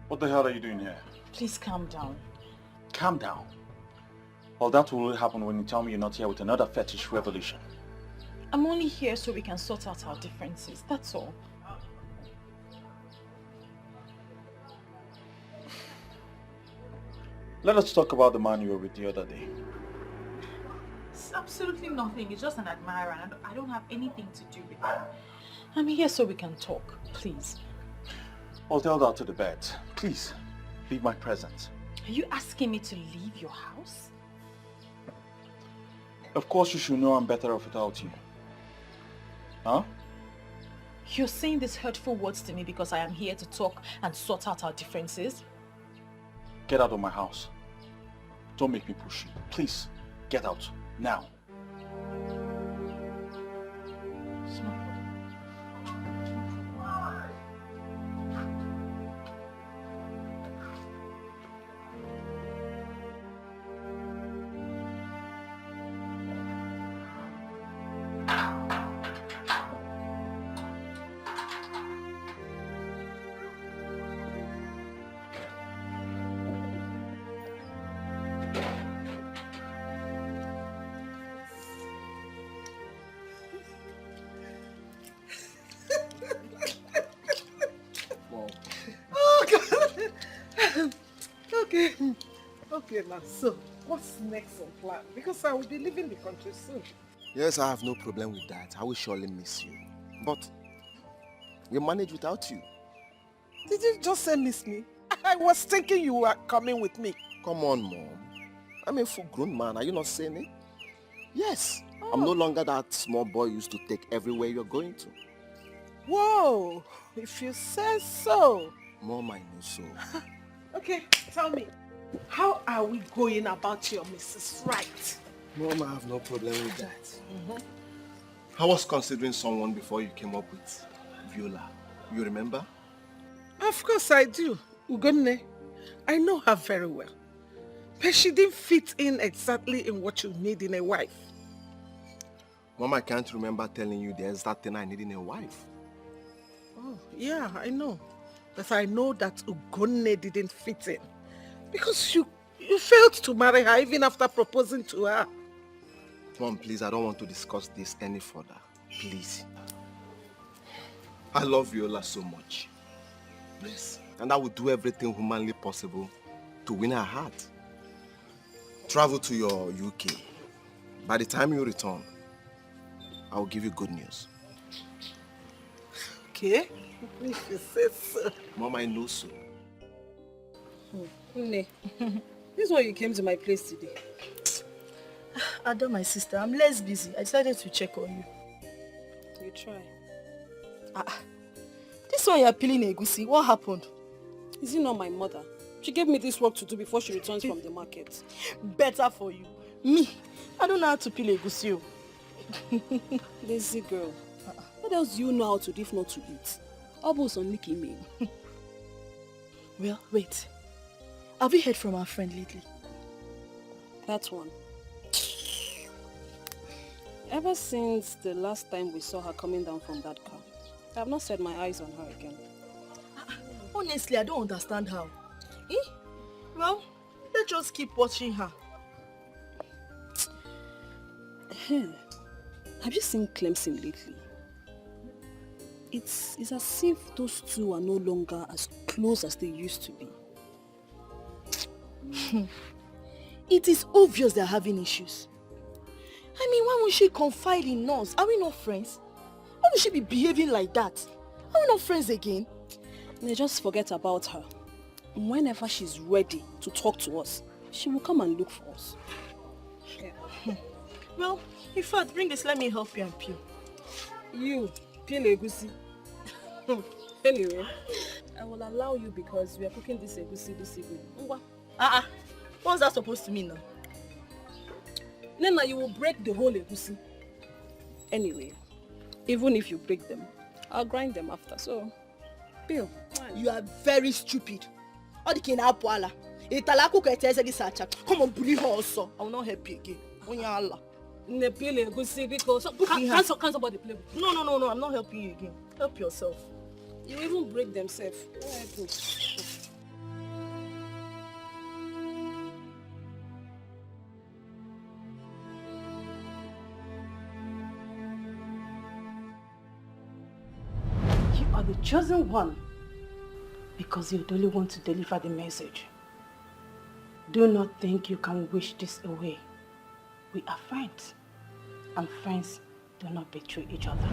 What the hell are you doing here? Please calm down. Calm down. Well, that will only happen when you tell me you're not here with another fetish revolution. I'm only here so we can sort out our differences, that's all. Let us talk about the man you were with the other day. It's absolutely nothing. It's just an admirer and I don't have anything to do with it. I'm here so we can talk, please. Well, tell that to the bed. Please, leave my presence. Are you asking me to leave your house? Of course you should know I'm better off without you. Huh? You're saying these hurtful words to me because I am here to talk and sort out our differences? Get out of my house. Don't make me push you. Please, get out. Now. Okay, now, so what's next on plan? Because I will be leaving the country soon. Yes, I have no problem with that. I will surely miss you. But we manage without you. Did you just say miss me? I was thinking you were coming with me. Come on, Mom. I'm a full-grown man. Are you not saying it? Yes. I'm no longer that small boy you used to take everywhere you're going to. Whoa, if you say so. Mom, I know so. Okay, tell me. How are we going about your Mrs. Right? Mom, I have no problem with that. I was considering someone before you came up with Viola. You remember? Of course I do. Ugonne. I know her very well. But she didn't fit in exactly in what you need in a wife. Mom, I can't remember telling you the exact thing I need in a wife. Oh, yeah, I know. But I know that Ugonne didn't fit in. Because you failed to marry her even after proposing to her. Mom, please, I don't want to discuss this any further. Please. I love Viola so much. Yes. And I will do everything humanly possible to win her heart. Travel to your UK. By the time you return, I will give you good news. Okay? If you say so. Mom, I know so. Nne, this is why you came to my place today. Ada, my sister, I'm less busy. I decided to check on you. You try. This one you're peeling egusi. What happened? Is it not my mother? She gave me this work to do before she returns from the market. Better for you. Me, I don't know how to peel egusi. Lazy girl. What else do you know how to do if not to eat? Almost on Nikki me. Well, wait. Have you heard from our friend lately? That one. Ever since the last time we saw her coming down from that car, I have not set my eyes on her again. Honestly, I don't understand how. Well, let's just keep watching her. Have you seen Clemson lately? It's as if those two are no longer as close as they used to be. It is obvious they're having issues. I mean, why won't she confide in us? Are we not friends? Why would she be behaving like that? Are we not friends again? They just forget about her. Whenever she's ready to talk to us, she will come and look for us. Yeah. Well, in fact, bring this, let me help you and peel. You, peel egusi. Anyway, I will allow you because we are cooking this egusi this evening. What's that supposed to mean now? Nena, you will break the whole egusi. Anyway, even if you break them, I'll grind them after, so peel. You are very stupid. Come on, bully her also. I will not help you again. Can somebody play with you? No, I'm not helping you again. Help yourself. You even break themselves. You are the chosen one because you're the only one to deliver the message. Do not think you can wish this away. We are friends, and friends do not betray each other.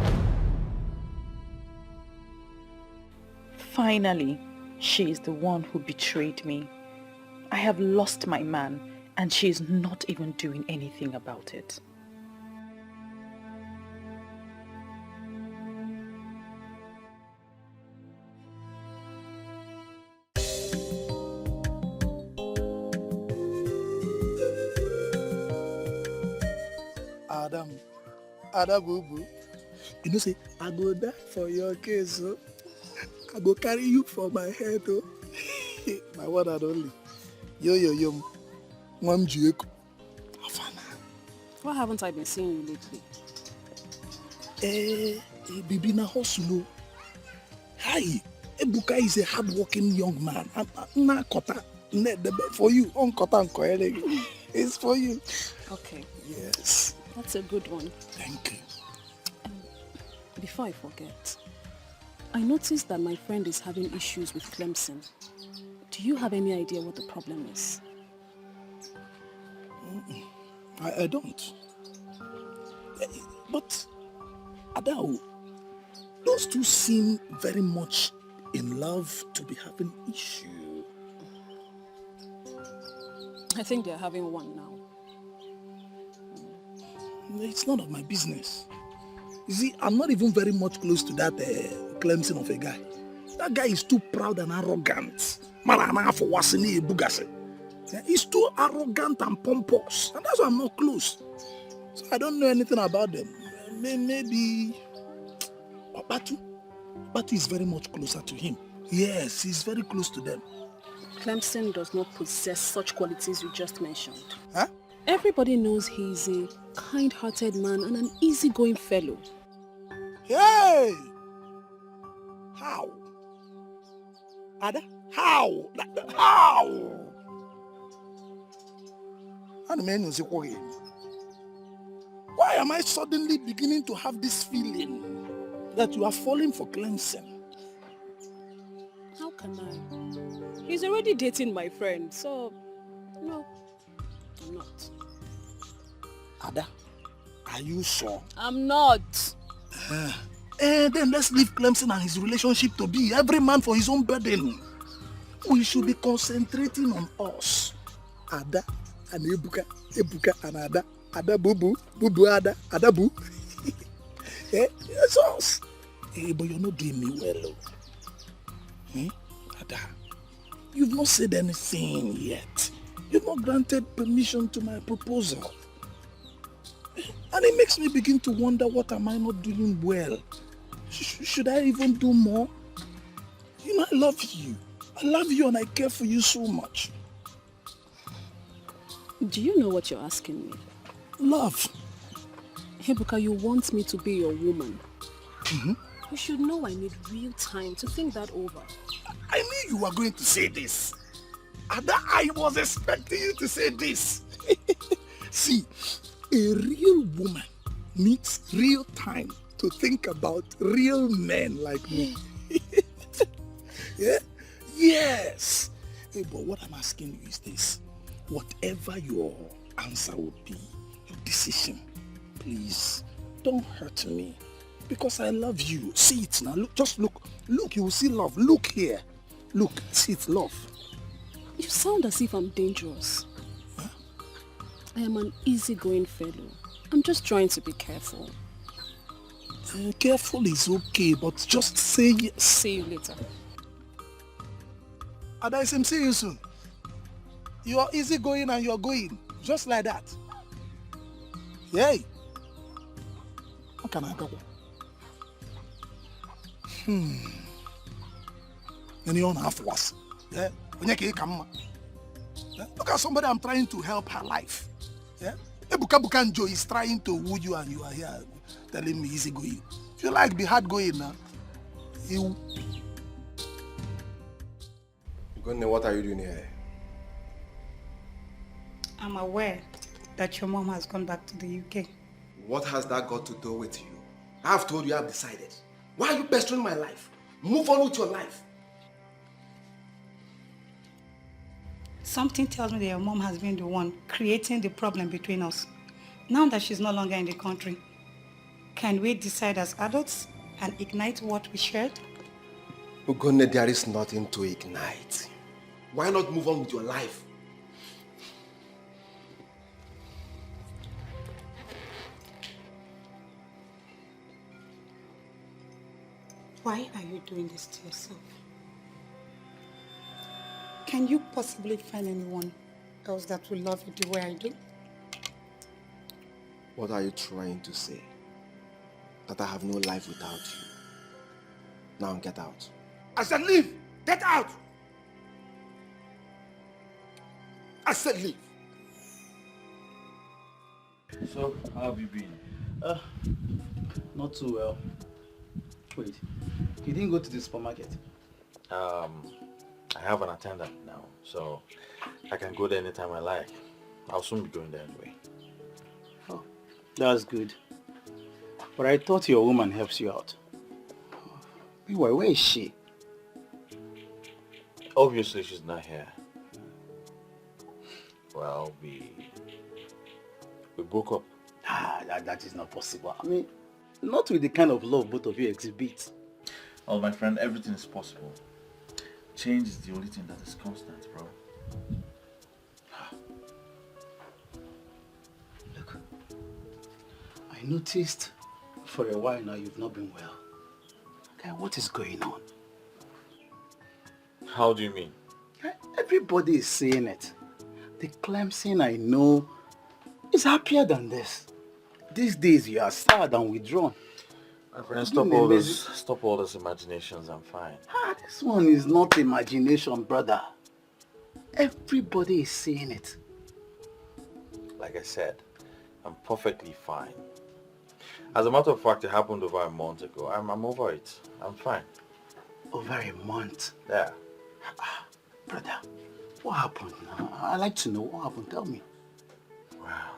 Finally, she is the one who betrayed me. I have lost my man, and she is not even doing anything about it. Ada boo. You know, say, I go die for your case, oh. I go carry you for my head, oh. My one and only. Yo. Mom Jueko. Why haven't I been seeing you lately? Bibi na hustle. Hi. Ebuka is a hard-working young man. Na kota. For you. On kota it's for you. Okay. Yes. That's a good one. Thank you. Before I forget, I noticed that my friend is having issues with Clemson. Do you have any idea what the problem is? I don't. But, Adao, those two seem very much in love to be having issue. I think they're having one now. It's none of my business. You see, I'm not even very much close to that Clemson of a guy. That guy is too proud and arrogant. He's too arrogant and pompous. And that's why I'm not close. So I don't know anything about them. Maybe Batu is very much closer to him. Yes, he's very close to them. Clemson does not possess such qualities you just mentioned. Huh? Everybody knows he's a kind-hearted man and an easygoing fellow. Hey! How? Ada? How? How? Why am I suddenly beginning to have this feeling that you are falling for Clemson? How can I? He's already dating my friend, so no, I'm not. Ada, are you sure? I'm not. Then let's leave Clemson and his relationship to be. Every man for his own burden. We should be concentrating on us. Ada and Ebuka and Ada. Ada Bubu, Ada, Ada Boo. It's us. But you're not doing me well. Ada, you've not said anything yet. You've not granted permission to my proposal. And it makes me begin to wonder, what am I not doing well? Should I even do more? You know, I love you. I love you and I care for you so much. Do you know what you're asking me? Love. Ebuka, you want me to be your woman. Mm-hmm. You should know I need real time to think that over. I knew you were going to say this. Ada, I was expecting you to say this. See, a real woman needs real time to think about real men like me. Yeah? Yes. Hey, but what I'm asking you is this. Whatever your answer would be, your decision, please don't hurt me. Because I love you. See it now. Look, just look. Look, you will see love. Look here. Look, see it, love. You sound as if I'm dangerous. Huh? I am an easygoing fellow. I'm just trying to be careful. Careful is okay, but just say... See you later. Adaisem, see you soon. You are easygoing and you're going. Just like that. Yay. How can I go? And you don't have worse. Yeah? Look at somebody I'm trying to help her life. Yeah? Ebuka Bukanjo is trying to woo you and you are here telling me easy going. If you like, be hard going now. You. Gunne, what are you doing here? I'm aware that your mom has gone back to the UK. What has that got to do with you? I've told you I've decided. Why are you pestering my life? Move on with your life. Something tells me that your mom has been the one creating the problem between us. Now that she's no longer in the country, can we decide as adults and ignite what we shared? Ugonne, there is nothing to ignite. Why not move on with your life? Why are you doing this to yourself? Can you possibly find anyone else that will love you the way I do? What are you trying to say? That I have no life without you. Now get out. I said leave! Get out! I said leave. So, how have you been? Not too well. Wait, you didn't go to the supermarket? I have an attendant now, so I can go there anytime I like. I'll soon be going there anyway. Oh, that's good. But I thought your woman helps you out. Meanwhile, where is she? Obviously, she's not here. Well, we broke up. That is not possible. I mean, not with the kind of love both of you exhibit. Well, my friend, everything is possible. Change is the only thing that is constant, bro. Look, I noticed for a while now you've not been well. Okay, what is going on? How do you mean? Everybody is saying it. The Clemson I know is happier than this. These days you are sad and withdrawn. My friend, stop all those imaginations, I'm fine. This one is not imagination, brother. Everybody is saying it. Like I said, I'm perfectly fine. As a matter of fact, it happened over a month ago. I'm over it. I'm fine. Over a month? Yeah. Brother, what happened? I'd like to know what happened. Tell me. Wow.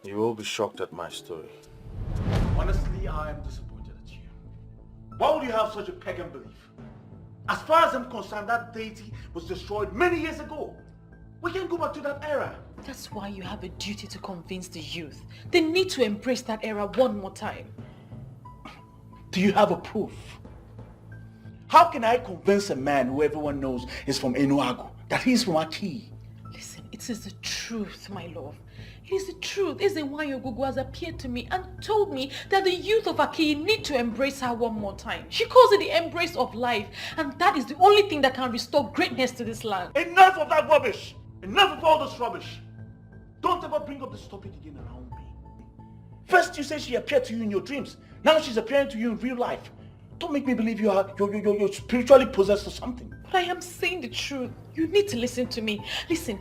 You will be shocked at my story. Honestly, I am disappointed at you. Why would you have such a pagan belief? As far as I'm concerned, that deity was destroyed many years ago. We can't go back to that era. That's why you have a duty to convince the youth. They need to embrace that era one more time. Do you have a proof? How can I convince a man who everyone knows is from Enuagu that he's from Aki? Listen, it is the truth, my love. It is the truth. Ezenwayo Gugu has appeared to me and told me that the youth of Aki need to embrace her one more time. She calls it the embrace of life, and that is the only thing that can restore greatness to this land. Enough of that rubbish! Enough of all this rubbish! Don't ever bring up this topic again around me. First you say she appeared to you in your dreams. Now she's appearing to you in real life. Don't make me believe you're spiritually possessed or something. But I am saying the truth. You need to listen to me. Listen,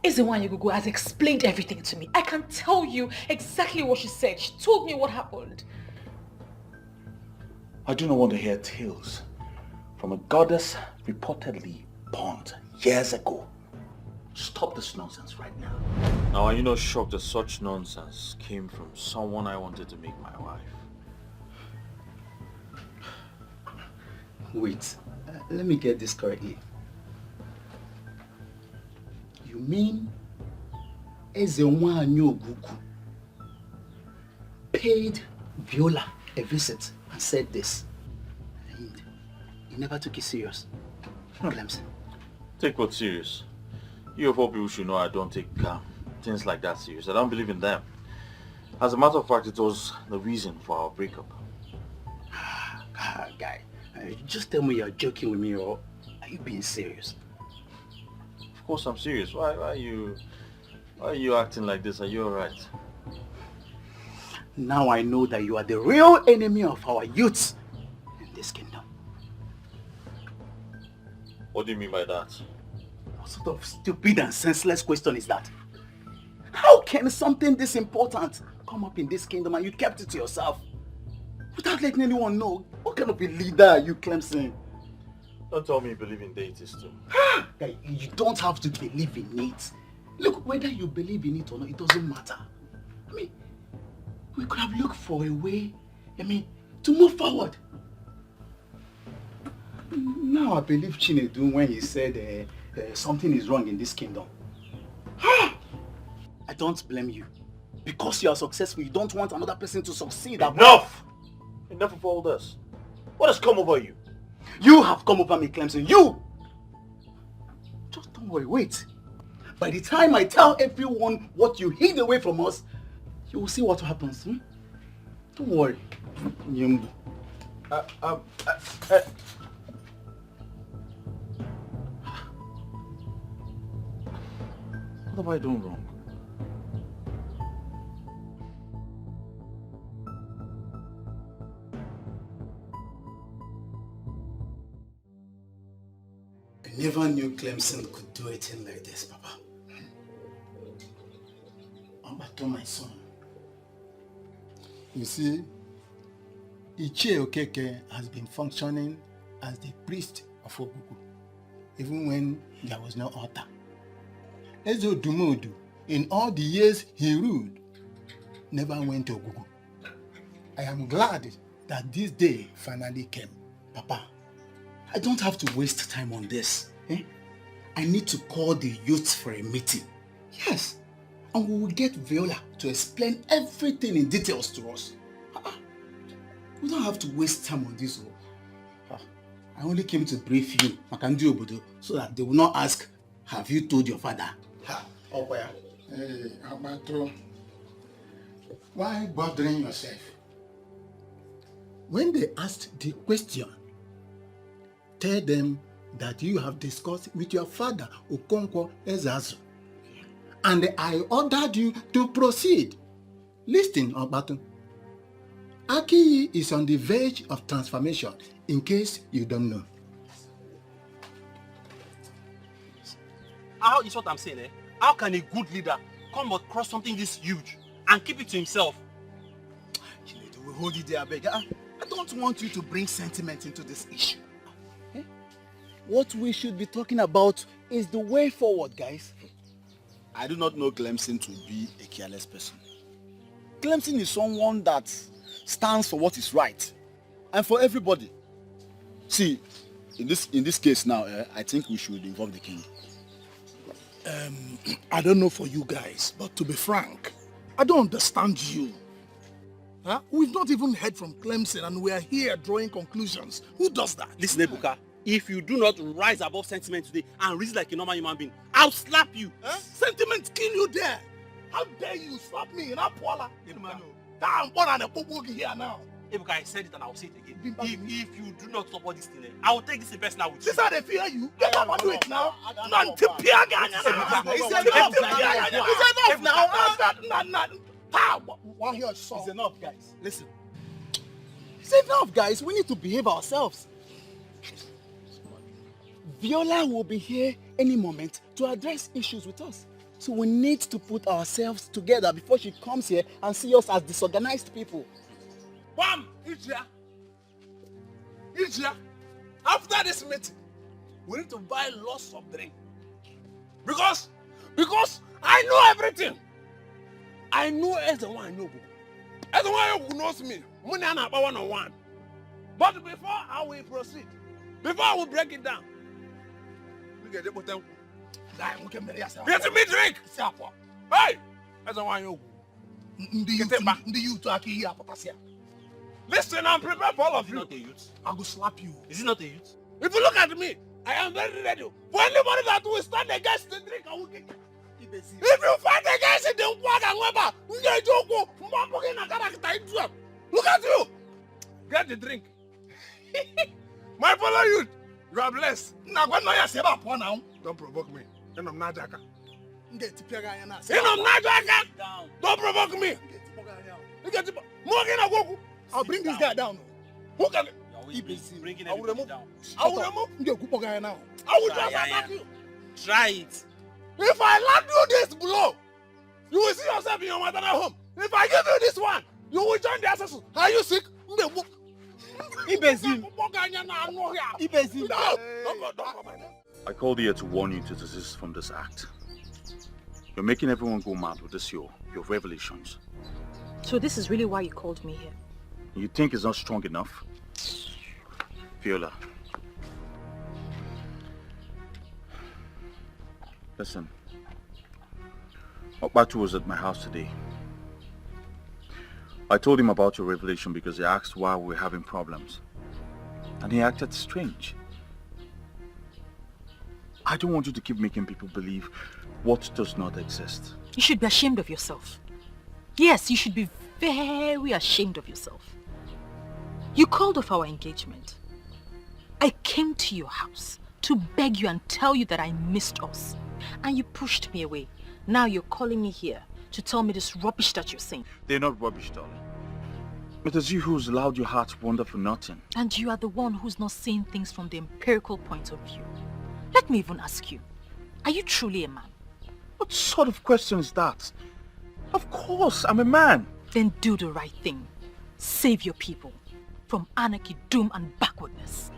Ezenwayo Gugu has explained everything to me. I can tell you exactly what she said. She told me what happened. I do not want to hear tales from a goddess reportedly born years ago. Stop this nonsense right now. Now, are you not shocked that such nonsense came from someone I wanted to make my wife? Wait, let me get this correctly. You mean Ezenwayo Gugu paid Viola a visit and said this. And he never took it serious. Clemson. Take what serious? You of all people should know I don't take things like that serious. I don't believe in them. As a matter of fact, it was the reason for our breakup. Guy, just tell me you're joking with me, or are you being serious? Of course I'm serious. Why are you acting like this? Are you alright? Now I know that you are the real enemy of our youth in this kingdom. What do you mean by that? What sort of stupid and senseless question is that? How can something this important come up in this kingdom and you kept it to yourself? Without letting anyone know? What kind of a leader are you, Clemson? Don't tell me you believe in deities too. Guy, you don't have to believe in it. Look, whether you believe in it or not, it doesn't matter. I mean, we could have looked for a way, to move forward. Now I believe Chinedu when he said something is wrong in this kingdom. I don't blame you. Because you are successful, you don't want another person to succeed. Enough! Enough of all this. What has come over you? You have come over me, Clemson. You! Just don't worry, wait. By the time I tell everyone what you hid away from us, you will see what happens. Don't worry. Nyembu. What have I done wrong? I never knew Clemson could do a thing like this, Papa. Ambato, my son. You see, Ichie Okeke has been functioning as the priest of Ogugu, even when there was no altar. Ezo Dumodu, in all the years he ruled, never went to Ogugu. I am glad that this day finally came. Papa, I don't have to waste time on this. I need to call the youth for a meeting. Yes. And we will get Viola to explain everything in details to us. We don't have to waste time on this. I only came to brief you, Makandu Obodo, so that they will not ask, have you told your father? Hey, Abato, why bothering yourself? When they asked the question, tell them that you have discussed with your father, Okonkwo Ezazu, and I ordered you to proceed. Listen, Abato. Aki is on the verge of transformation, in case you don't know. How is what I'm saying, How can a good leader come across something this huge and keep it to himself? We hold it there, beg. I don't want you to bring sentiment into this issue. What we should be talking about is the way forward, guys. I do not know Clemson to be a careless person. Clemson is someone that stands for what is right and for everybody. See, in this case now, I think we should involve the king. I don't know for you guys, but to be frank, I don't understand you. We've not even heard from Clemson and we are here drawing conclusions. Who does that? Listen, Ebuka, if you do not rise above sentiment today and reason like a normal human being, I'll slap you. Sentiment kill you there. How dare you slap me in Apuala? I'm born and a popo here now. Ebuka, I said it and I'll say it again. If you do not support this thing, I will take this in personal with you. This is how they fear you. Get up and do it now. It's enough, guys. Listen. It's enough, guys. We need to behave ourselves. Viola will be here any moment to address issues with us. So we need to put ourselves together before she comes here and see us as disorganized people. Bam! Ijia, after this meeting, we need to buy lots of drink. Because I know everything. I know as the one I know. As the one who knows me, money and about 101. But before I will proceed, before I will break it down, we get the bottom. Get me drink. Hey, as the one you Listen, I'm prepared for all of you. Not a youth. I will slap you. Is it not a youth? If you look at me, I am very ready. For anybody that will stand against the drink, I will kick. If you fight against it, then look at you. Get the drink. My fellow youth, you are blessed. Don't provoke me. I'm Naija. Don't provoke me. I'll bring this guy down. Who can? Bringing I will remove. down. I will remove. I will just attack you. Try it. If I land you this blow, you will see yourself in your maternal home. If I give you this one, you will join the Ancestral. Are you sick? Ibezim. I called here to warn you to desist from this act. You're making everyone go mad with this your revelations. So this is really why you called me here? You think it's not strong enough? Viola. Listen. Okbatu was at my house today. I told him about your revelation because he asked why we were having problems. And he acted strange. I don't want you to keep making people believe what does not exist. You should be ashamed of yourself. Yes, you should be very ashamed of yourself. You called off our engagement. I came to your house to beg you and tell you that I missed us. And you pushed me away. Now you're calling me here to tell me this rubbish that you're saying. They're not rubbish, darling. It is you who's allowed your heart to wander for nothing. And you are the one who's not seeing things from the empirical point of view. Let me even ask you, are you truly a man? What sort of question is that? Of course, I'm a man. Then do the right thing. Save your people from anarchy, doom and backwardness.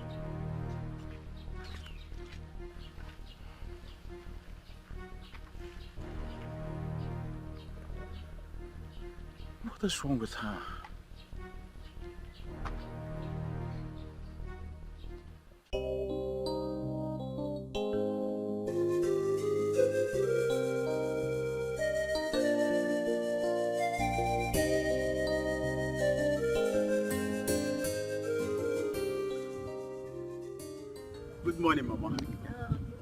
What is wrong with her? Good morning, Mama.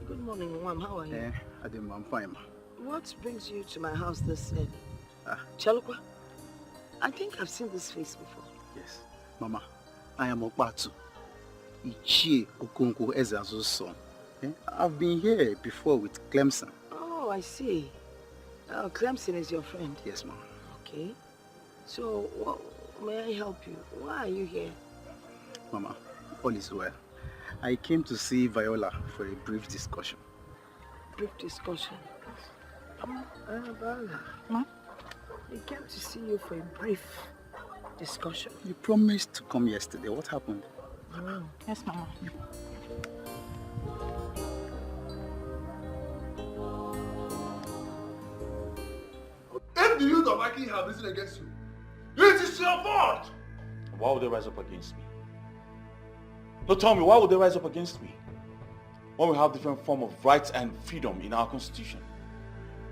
Good morning, Mom. How are you? I'm fine, Ma. What brings you to my house this early? Chalukwa, I think I've seen this face before. Yes. Mama, I am Okbatu. Ichie Okonkwo Ezeazu's son. I've been here before with Clemson. Oh, I see. Clemson is your friend? Yes, Mama. Okay. So, may I help you? Why are you here? Mama, all is well. I came to see Viola for a brief discussion. Brief discussion? Viola. Ma? I came to see you for a brief discussion. You promised to come yesterday. What happened? Yes, Mama. If the youth of Aki have risen against you, it is your fault! Why would they rise up against me? No, tell me, why would they rise up against me? When we have different form of rights and freedom in our constitution.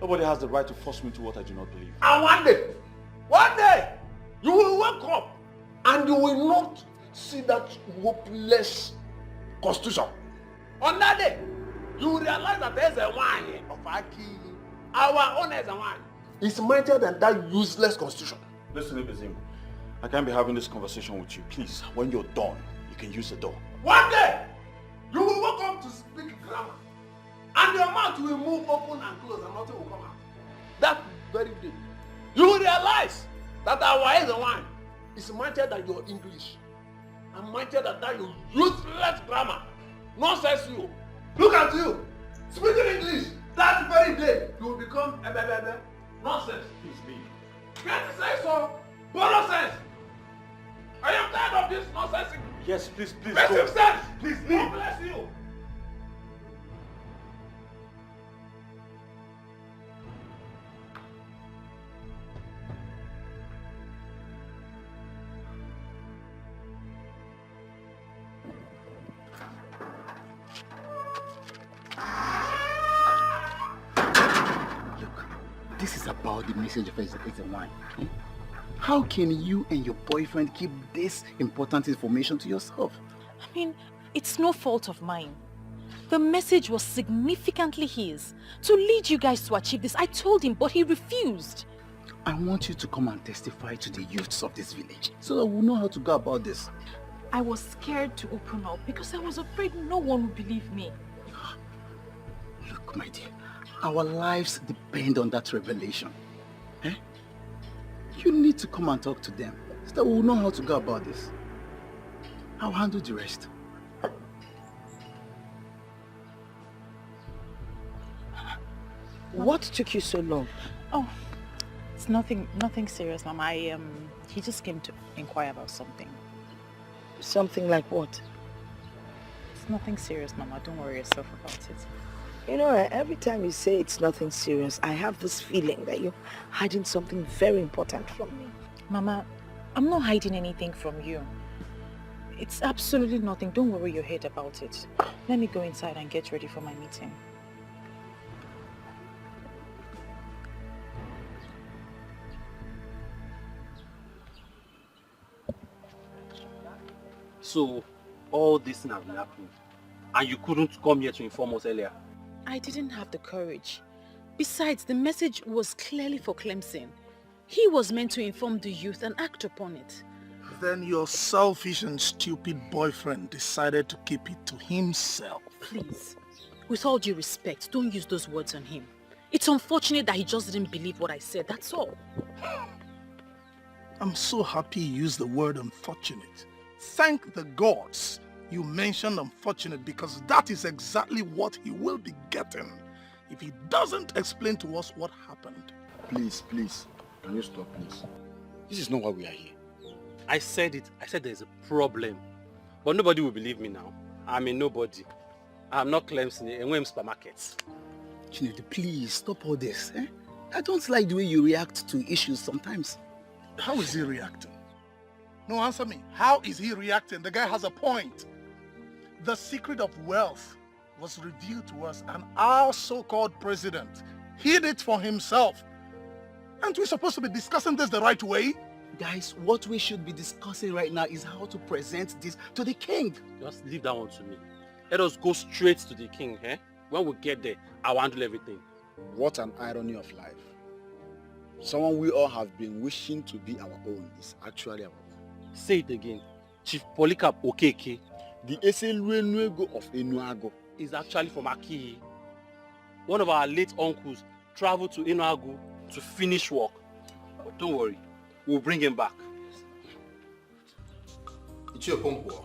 Nobody has the right to force me to what I do not believe. And one day, you will wake up and you will not see that hopeless constitution. On that day, you will realize that there's a wine of Aki. Our own is a wine. It's mightier than that useless constitution. Listen, Ibezim, I can't be having this conversation with you. Please, when you're done, you can use the door. One day, you will wake up to speak grammar. And your mouth will move open and close and nothing will come out. That very day, you will realize that our eyes and wine is mightier than your English. And mightier than that your useless grammar. Nonsense you. Look at you. Speaking English. That very day, you will become a nonsense. Please leave. Can't you say so? Nonsense. I am tired of this nonsense. Yes, please Make go. him sense. Please leave. God bless you. this is about the message of Escalating. How can you and your boyfriend keep this important information to yourself? I mean, it's no fault of mine. The message was significantly his. To lead you guys to achieve this, I told him, but he refused. I want you to come and testify to the youths of this village so that we'll know how to go about this. I was scared to open up because I was afraid no one would believe me. Look, my dear, our lives depend on that revelation. Eh? You need to come and talk to them so that we'll know how to go about this. I'll handle the rest. What took you so long? Oh, it's nothing serious, Mama. He just came to inquire about something. Something like what? It's nothing serious, Mama. Don't worry yourself about it. You know, every time you say it's nothing serious, I have this feeling that you're hiding something very important from me. Mama, I'm not hiding anything from you. It's absolutely nothing. Don't worry your head about it. Let me go inside and get ready for my meeting. So, all this thing has been happening, and you couldn't come here to inform us earlier? I didn't have the courage. Besides, the message was clearly for Clemson. He was meant to inform the youth and act upon it. Then your selfish and stupid boyfriend decided to keep it to himself. Please, with all due respect, don't use those words on him. It's unfortunate that he just didn't believe what I said, that's all. I'm so happy you used the word unfortunate. Thank the gods you mentioned unfortunate, because that is exactly what he will be getting if he doesn't explain to us what happened. Please, can you stop, please? This is not why we are here. I said it. I said there's a problem. But nobody will believe me now. I'm a nobody. I'm not Clemson in Wem supermarkets. Chinedu, please stop all this. Eh? I don't like the way you react to issues sometimes. How is he reacting? No, answer me. How is he reacting? The guy has a point. The secret of wealth was revealed to us, and our so-called president hid it for himself. Aren't we supposed to be discussing this the right way? Guys, what we should be discussing right now is how to present this to the king. Just leave that one to me. Let us go straight to the king, eh? When we get there, I'll handle everything. What an irony of life. Someone we all have been wishing to be our own is actually our own. Say it again. Chief Polycarp Okeke. The Eseluenuego of Enuago is actually from Aki. One of our late uncles traveled to Enuago to finish work. But don't worry, we'll bring him back. It's your Pompo.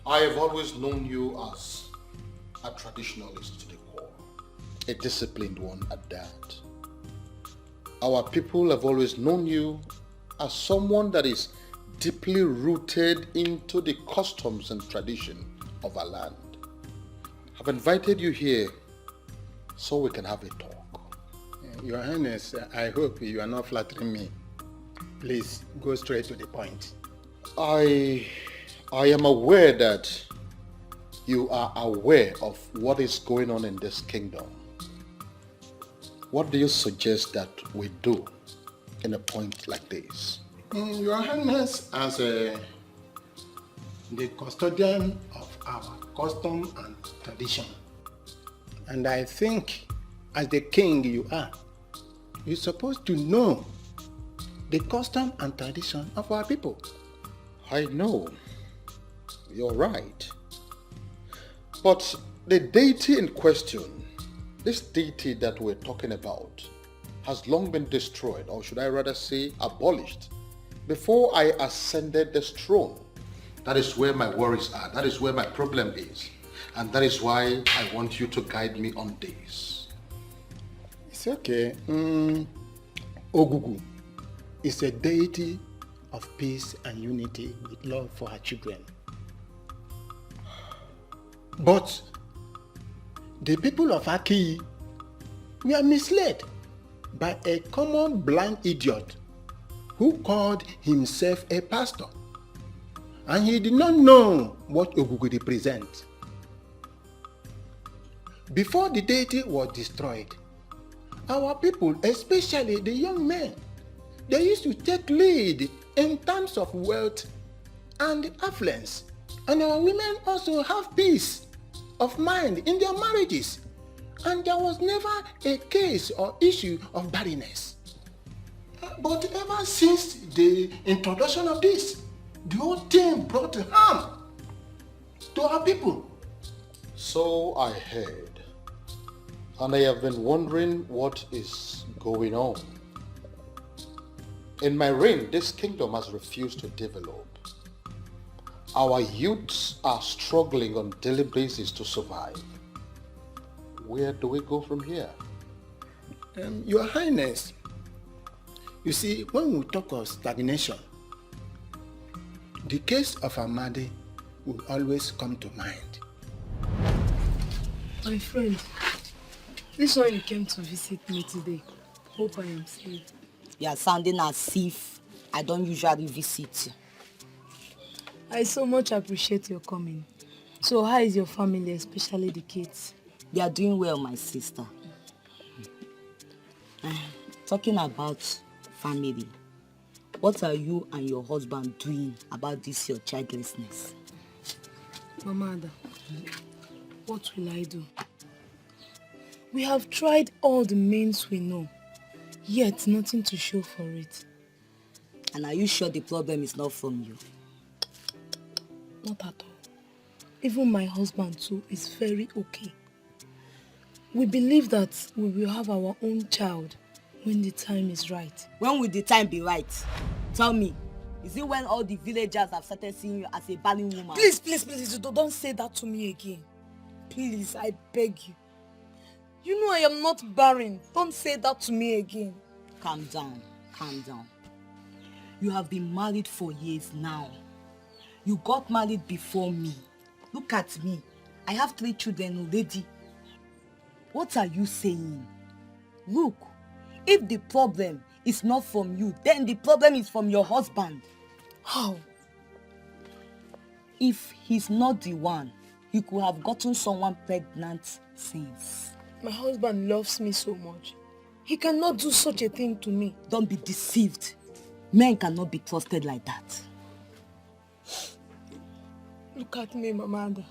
I have always known you as a traditionalist to the core, a disciplined one at that. Our people have always known you as someone that is deeply rooted into the customs and tradition of our land. I've invited you here so we can have a talk. Your Highness, I hope you are not flattering me. Please, go straight to the point. I am aware that you are aware of what is going on in this kingdom. What do you suggest that we do in a point like this? Your Highness, as the custodian of our custom and tradition, and I think as the king you are, you're supposed to know the custom and tradition of our people. I know. You're right. But the deity in question, this deity that we're talking about, has long been destroyed, or should I rather say abolished, before I ascended this throne. That is where my worries are. That is where my problem is. And that is why I want you to guide me on this. It's okay. Ogugu is a deity of peace and unity with love for her children. But the people of Aki were misled by a common blind idiot who called himself a pastor, and he did not know what Ogugu represents. Before the deity was destroyed, our people, especially the young men, they used to take lead in terms of wealth and affluence. And our women also have peace of mind in their marriages. And there was never a case or issue of barrenness. But ever since the introduction of this, the whole thing brought harm to our people. So I heard. And I have been wondering what is going on. In my reign, this kingdom has refused to develop. Our youths are struggling on a daily basis to survive. Where do we go from here? Your Highness, you see, when we talk of stagnation, the case of Amadi will always come to mind. My friend, this one you came to visit me today. Hope I am safe. You are sounding as if I don't usually visit you. I so much appreciate your coming. So how is your family, especially the kids? They are doing well, my sister. Talking about family, what are you and your husband doing about this your childlessness? Mama Ada, what will I do? We have tried all the means we know, yet nothing to show for it. And are you sure the problem is not from you? Not at all. Even my husband too is very okay. We believe that we will have our own child when the time is right. When will the time be right? Tell me, is it when all the villagers have started seeing you as a barren woman? Please, don't say that to me again. Please, I beg you. You know I am not barren. Don't say that to me again. Calm down. You have been married for years now. You got married before me. Look at me. I have 3 children already. What are you saying? Look, if the problem is not from you, then the problem is from your husband. How? If he's not the one, he could have gotten someone pregnant since. My husband loves me so much. He cannot do such a thing to me. Don't be deceived. Men cannot be trusted like that. Look at me, Mama Ada.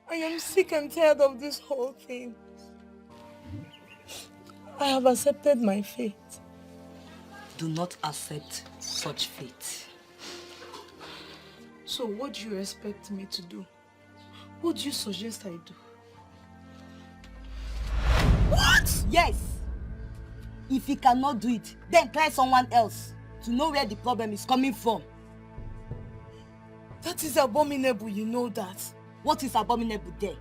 I am sick and tired of this whole thing. I have accepted my fate. Do not accept such fate. So what do you expect me to do? What do you suggest I do? What? Yes. If he cannot do it, then try someone else to know where the problem is coming from. That is abominable, you know that. What is abominable there?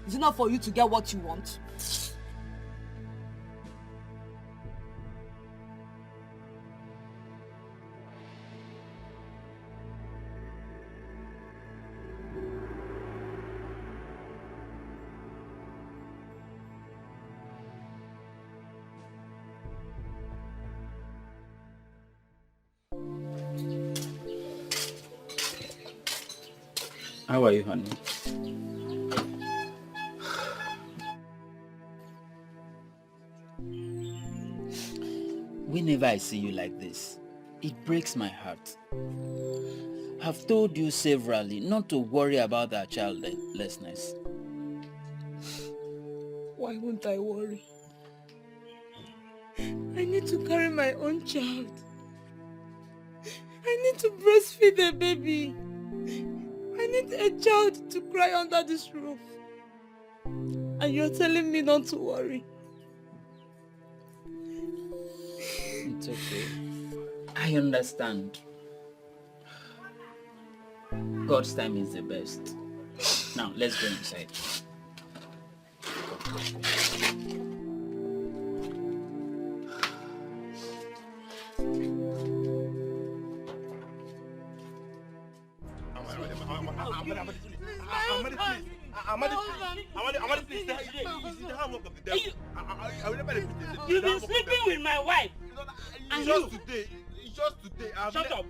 Is it not for you to get what you want? How are you, honey? Whenever I see you like this, it breaks my heart. I've told you severally not to worry about our childlessness. Why won't I worry? I need to carry my own child. I need to breastfeed a baby. I need a child to cry under this roof. And you're telling me not to worry. It's okay. I understand. God's time is the best. Now, let's go inside. You've been sleeping with my wife. Just today. Shut up.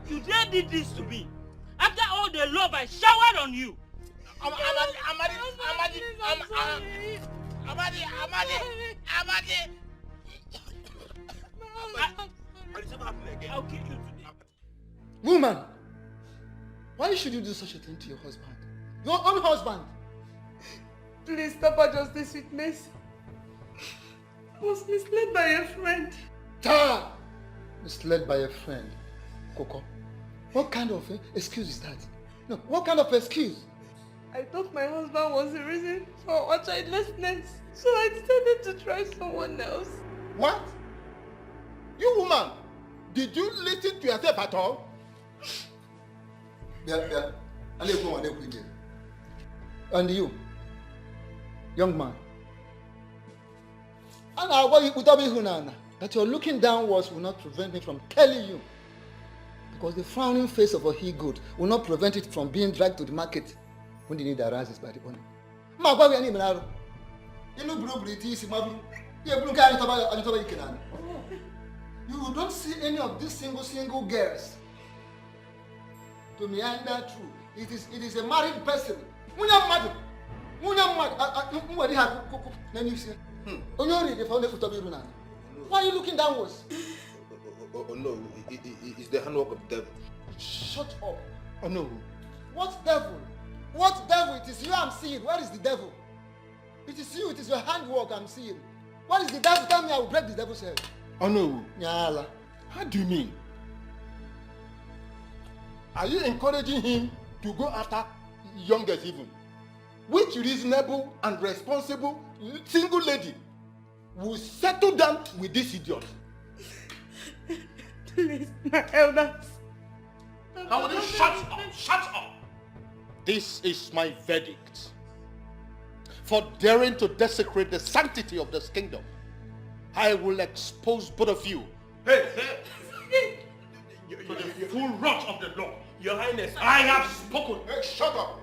You dare did this to me. After all the love I showered on you. Amadi! I'll kill you today. Woman, why should you do such a thing to your husband? Your own husband? Please, Papa Justice with mercy. I was misled by a friend. Ta! Misled by a friend. Coco, what kind of excuse is that? No, what kind of excuse? I thought my husband was the reason for our childlessness, so I decided to try someone else. What? You woman, did you listen to yourself at all? Yeah. And you, young man, that your looking downwards will not prevent me from telling you, because the frowning face of a he-goat will not prevent it from being dragged to the market when the need arises by the owner. You don't see any of these single girls to meander through. It is a married person. Why are you looking downwards? Oh no, it's the handwork of the devil. Shut up. Oh no. What devil? What devil? It is you I'm seeing. Where is the devil? It is you, it is your handwork I'm seeing. What is the devil? Tell me, I will break the devil's head. Oh no. Nyala. How do you mean? Are you encouraging him to go after youngest even? Which reasonable and responsible single lady will settle down with this idiot? Please, my elders. Now will you shut up? Shut up! This is my verdict. For daring to desecrate the sanctity of this kingdom, I will expose both of you. Hey! To the full wrath of the law. Your Highness, I have spoken. Hey, shut up!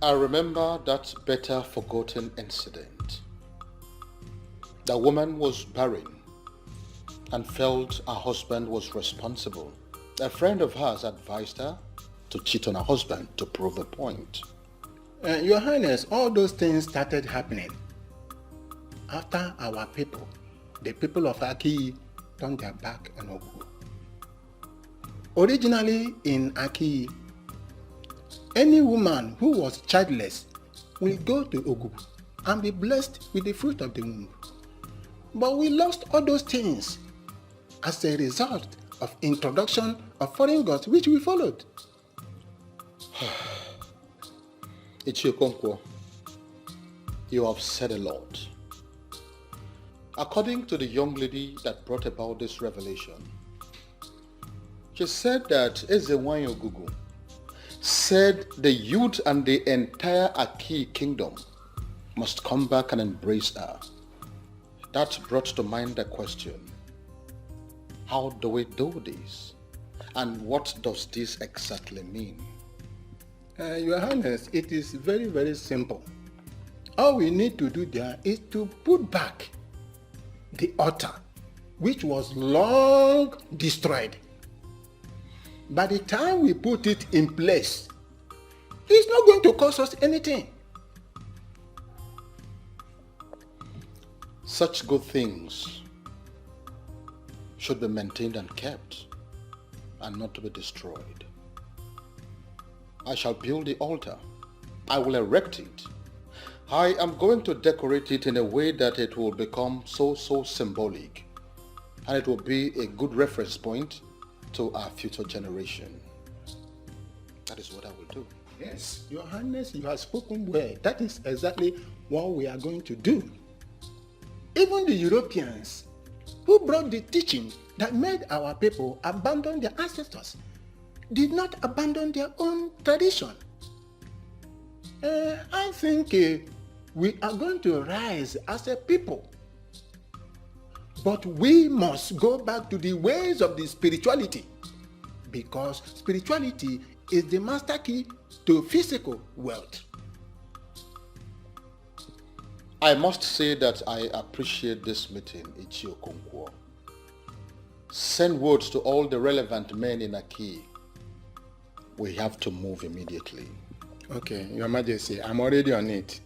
I remember that better forgotten incident. The woman was barren and felt her husband was responsible. A friend of hers advised her to cheat on her husband to prove a point. Your Highness, all those things started happening after our people, the people of Aki, turned their back on Ogu. Originally in Aki, any woman who was childless will go to Ogu and be blessed with the fruit of the womb. But we lost all those things as a result of introduction of foreign gods which we followed. Ichiokonkwo, you have said a lot. According to the young lady that brought about this revelation, she said that Ezewanyo Gugu said the youth and the entire Aki kingdom must come back and embrace her. That brought to mind the question, how do we do this? And what does this exactly mean? Your Highness, it is very, very simple. All we need to do there is to put back the altar, which was long destroyed. By the time we put it in place, it's not going to cost us anything. Such good things should be maintained and kept, and not to be destroyed. I shall build the altar. I will erect it. I am going to decorate it in a way that it will become so symbolic, and it will be a good reference point to our future generation. That is what I will do. Yes, Your Highness, you have spoken well. That is exactly what we are going to do. Even the Europeans who brought the teaching that made our people abandon their ancestors did not abandon their own tradition. I think we are going to rise as a people. But we must go back to the ways of the spirituality, because spirituality is the master key to physical wealth. I must say that I appreciate this meeting, Ichio Konkwo. Send words to all the relevant men in Aki. We have to move immediately. Okay, Your Majesty, I'm already on it.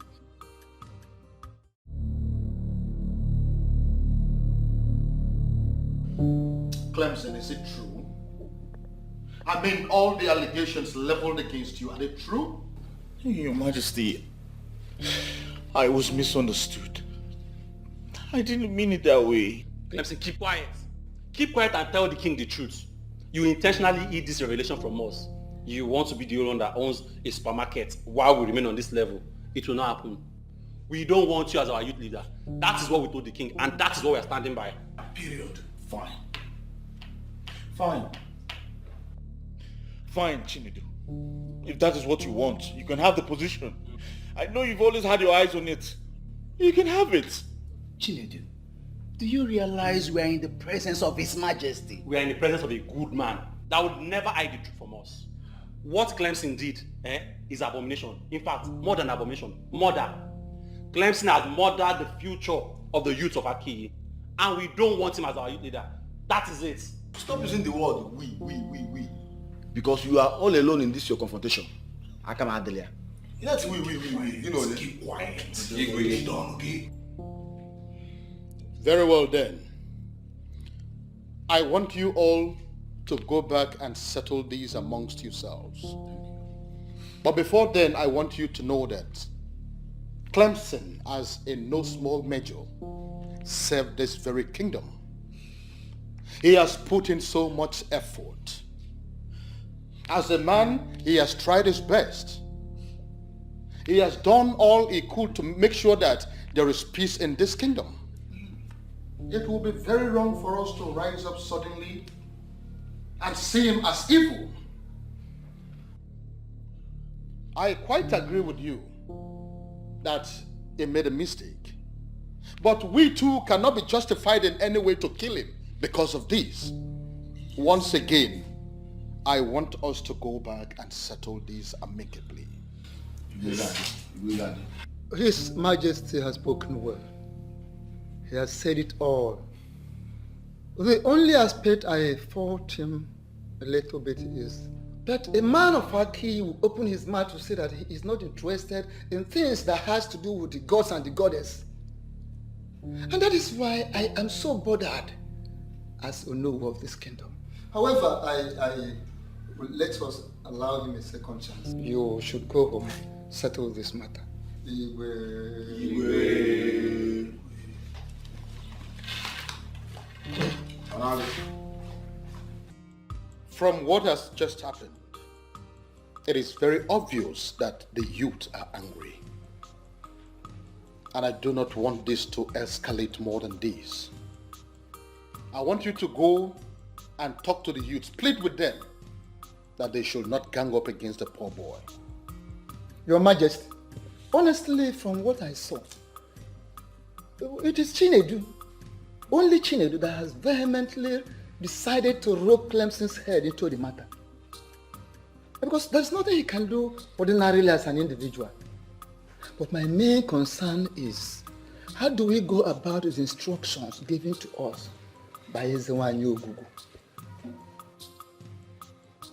Clemson, is it true? I mean, all the allegations leveled against you, are they true? Your Majesty, I was misunderstood. I didn't mean it that way. Clemson, keep quiet. Keep quiet and tell the king the truth. You intentionally hid this revelation from us. You want to be the only one that owns a supermarket while we remain on this level. It will not happen. We don't want you as our youth leader. That is what we told the king, and that is what we are standing by. Period. Fine. Fine. Fine, Chinedu. If that is what you want, you can have the position. I know you've always had your eyes on it. You can have it. Chinedu, do you realize we are in the presence of His Majesty? We are in the presence of a good man that would never hide the truth from us. What Clemson did is abomination. In fact, more than abomination, murder. Clemson has murdered the future of the youth of Akiyi, and we don't want him as our youth leader. That is it. Stop using the word we. Because you are all alone in this your confrontation. Akama Adelena. That's we. You know, keep quiet. Okay? Very well then. I want you all to go back and settle these amongst yourselves. But before then, I want you to know that Clemson, as in no small measure, served this very kingdom. He has put in so much effort. As a man, he has tried his best. He has done all he could to make sure that there is peace in this kingdom. It will be very wrong for us to rise up suddenly and see him as evil. I quite agree with you that he made a mistake. But we too cannot be justified in any way to kill him because of this. Once again, I want us to go back and settle this amicably. His Majesty has spoken well. He has said it all. The only aspect I fault him a little bit is that a man of Aki will open his mouth to say that he is not interested in things that has to do with the gods and the goddess. And that is why I am so bothered as Onowu of this kingdom. However, I let us allow him a second chance. You should go home, settle this matter. From what has just happened, it is very obvious that the youth are angry. And I do not want this to escalate more than this. I want you to go and talk to the youths, plead with them that they should not gang up against the poor boy. Your Majesty, honestly, from what I saw, it is Chinedu, only Chinedu, that has vehemently decided to rope Clemson's head into the matter. Because there's nothing he can do ordinarily as an individual. But my main concern is, how do we go about his instructions given to us by Ezewanyi Ogugu?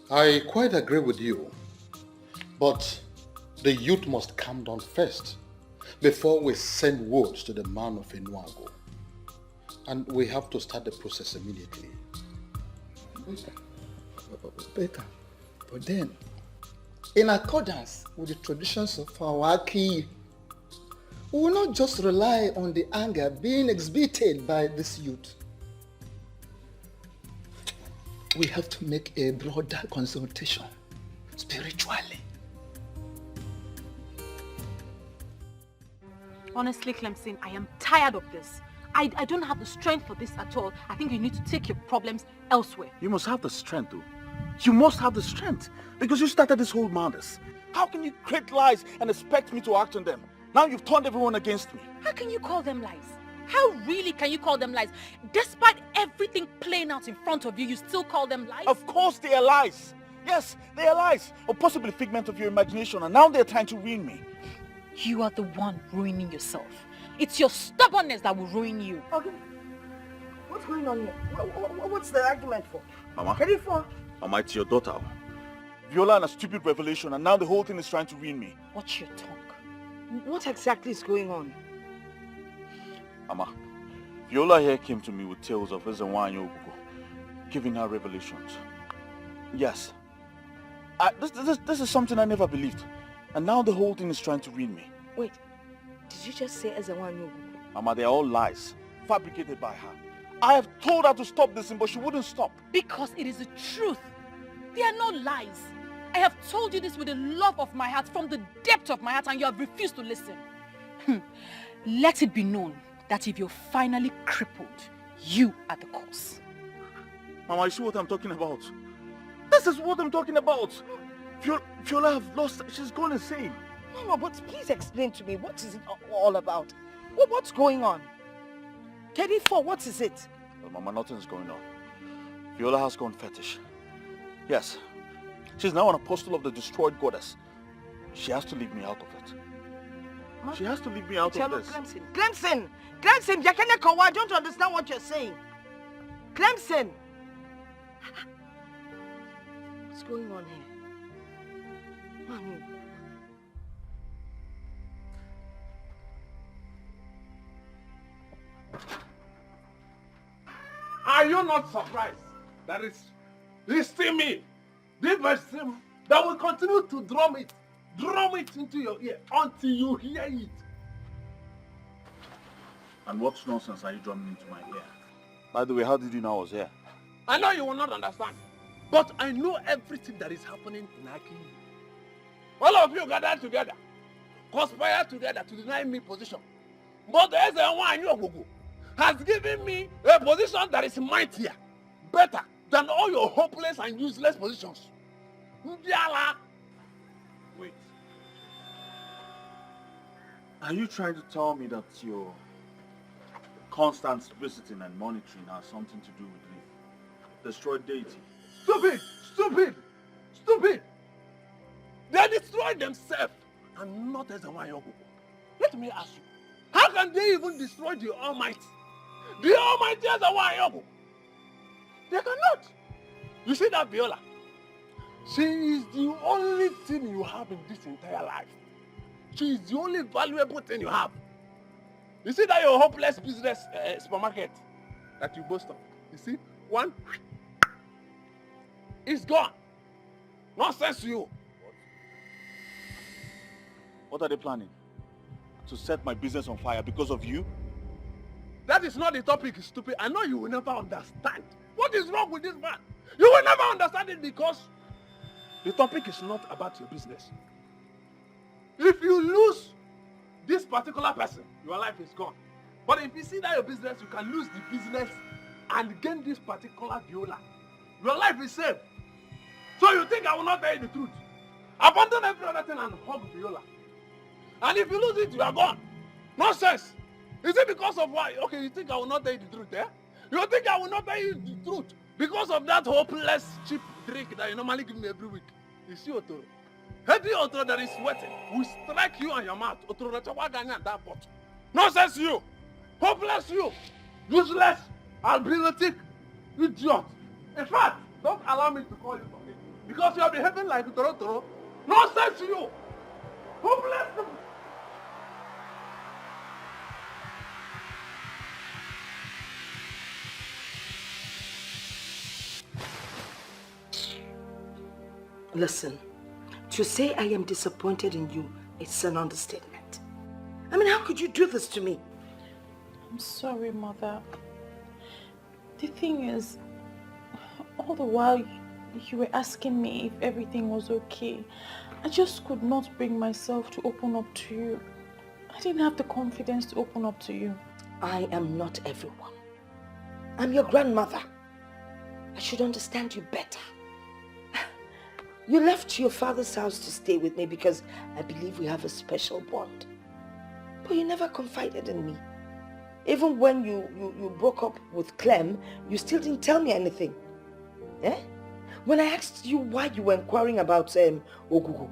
I quite agree with you, but the youth must calm down first before we send word to the man of Enuago. And we have to start the process immediately. Better. But then, in accordance with the traditions of our Aki, we will not just rely on the anger being exhibited by this youth. We have to make a broader consultation, spiritually. Honestly, Clemson, I am tired of this. I don't have the strength for this at all. I think you need to take your problems elsewhere. You must have the strength, though. You must have the strength, because you started this whole madness. How can you create lies and expect me to act on them? Now you've turned everyone against me. How can you call them lies? How really can you call them lies? Despite everything playing out in front of you, you still call them lies? Of course they are lies. Yes, they are lies. Or possibly a figment of your imagination, and now they're trying to ruin me. You are the one ruining yourself. It's your stubbornness that will ruin you. Okay. What's going on here? What's the argument for? Mama. Ready for? Mama, it's your daughter. Viola and a stupid revelation, and now the whole thing is trying to ruin me. Watch your tongue. What exactly is going on? Mama, Viola here came to me with tales of Ezenwa and Ogugo, giving her revelations. Yes. This is something I never believed. And now the whole thing is trying to ruin me. Wait, did you just say Ezenwa and Ogugo? Mama, they're all lies, fabricated by her. I have told her to stop this thing, but she wouldn't stop. Because it is the truth. They are not lies. I have told you this with the love of my heart, from the depth of my heart, and you have refused to listen. Let it be known that if you're finally crippled, you are the cause. Mama, you see what I'm talking about? This is what I'm talking about. Viola have lost, she's gone insane. Mama, but please explain to me, what is it all about? What's going on? KD4, what is it? Well, Mama, nothing's going on. Viola has gone fetish. Yes. She's now an apostle of the destroyed goddess. She has to leave me out of it. Huh? She has to leave me out of this. Clemson! Clemson, I don't understand what you're saying. Clemson! What's going on here? Mommy. Are you not surprised that it's still me, this person that will continue to drum it into your ear until you hear it? And what nonsense are you drumming into my ear? By the way, how did you know I was here? I know you will not understand, but I know everything that is happening in Aki. All of you gathered together, conspire together to deny me position. But there's a one has given me a position that is mightier, better than all your hopeless and useless positions. Wait. Are you trying to tell me that your constant visiting and monitoring has something to do with the destroyed deity? Stupid! They destroyed themselves and not as a Wayogo. Let me ask you, how can they even destroy the Almighty? The Almighty as a Wayogo. They cannot. You see that Viola? She is the only thing you have in this entire life. She is the only valuable thing you have. You see that your hopeless business supermarket that you boast of? You see? One, it's gone. Nonsense to you. What are they planning? To set my business on fire because of you? That is not the topic, stupid. I know you will never understand. What is wrong with this man? You will never understand it because the topic is not about your business. If you lose this particular person, your life is gone. But if you see that your business, you can lose the business and gain this particular Viola. Your life is saved. So you think I will not tell you the truth? Abandon every other thing and hug Viola. And if you lose it, you are gone. Nonsense. Is it because of why? Okay, you think I will not tell you the truth, eh? You think I will not tell you the truth because of that hopeless cheap drink that you normally give me every week? You see, Otoro? Heavy Otoro that is sweating will strike you on your mouth. Otoro, that's why I got that pot. Nonsense you! Hopeless you! Useless! Albinetic! Idiot! In fact, don't allow me to call you something because you are behaving like Otoro. Nonsense you! Hopeless! Listen, to say I am disappointed in you, it's an understatement. I mean, how could you do this to me? I'm sorry, Mother. The thing is, all the while you were asking me if everything was okay, I just could not bring myself to open up to you. I didn't have the confidence to open up to you. I am not everyone. I'm your grandmother. I should understand you better. You left your father's house to stay with me because I believe we have a special bond. But you never confided in me. Even when you broke up with Clem, you still didn't tell me anything. Eh? When I asked you why you were inquiring about Ogugu,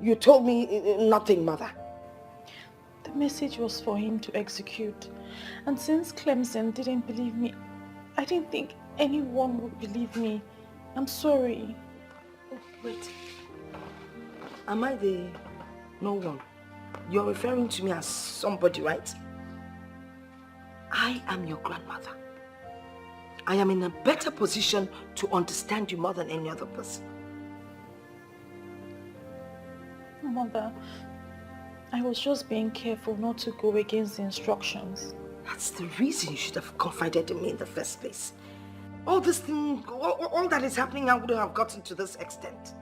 you told me nothing, Mother. The message was for him to execute. And since Clemson didn't believe me, I didn't think anyone would believe me. I'm sorry. Oh, wait. Am I the no one? You're referring to me as somebody, right? I am your grandmother. I am in a better position to understand you more than any other person. Mother, I was just being careful not to go against the instructions. That's the reason you should have confided in me in the first place. All this thing, all that is happening now wouldn't have gotten to this extent.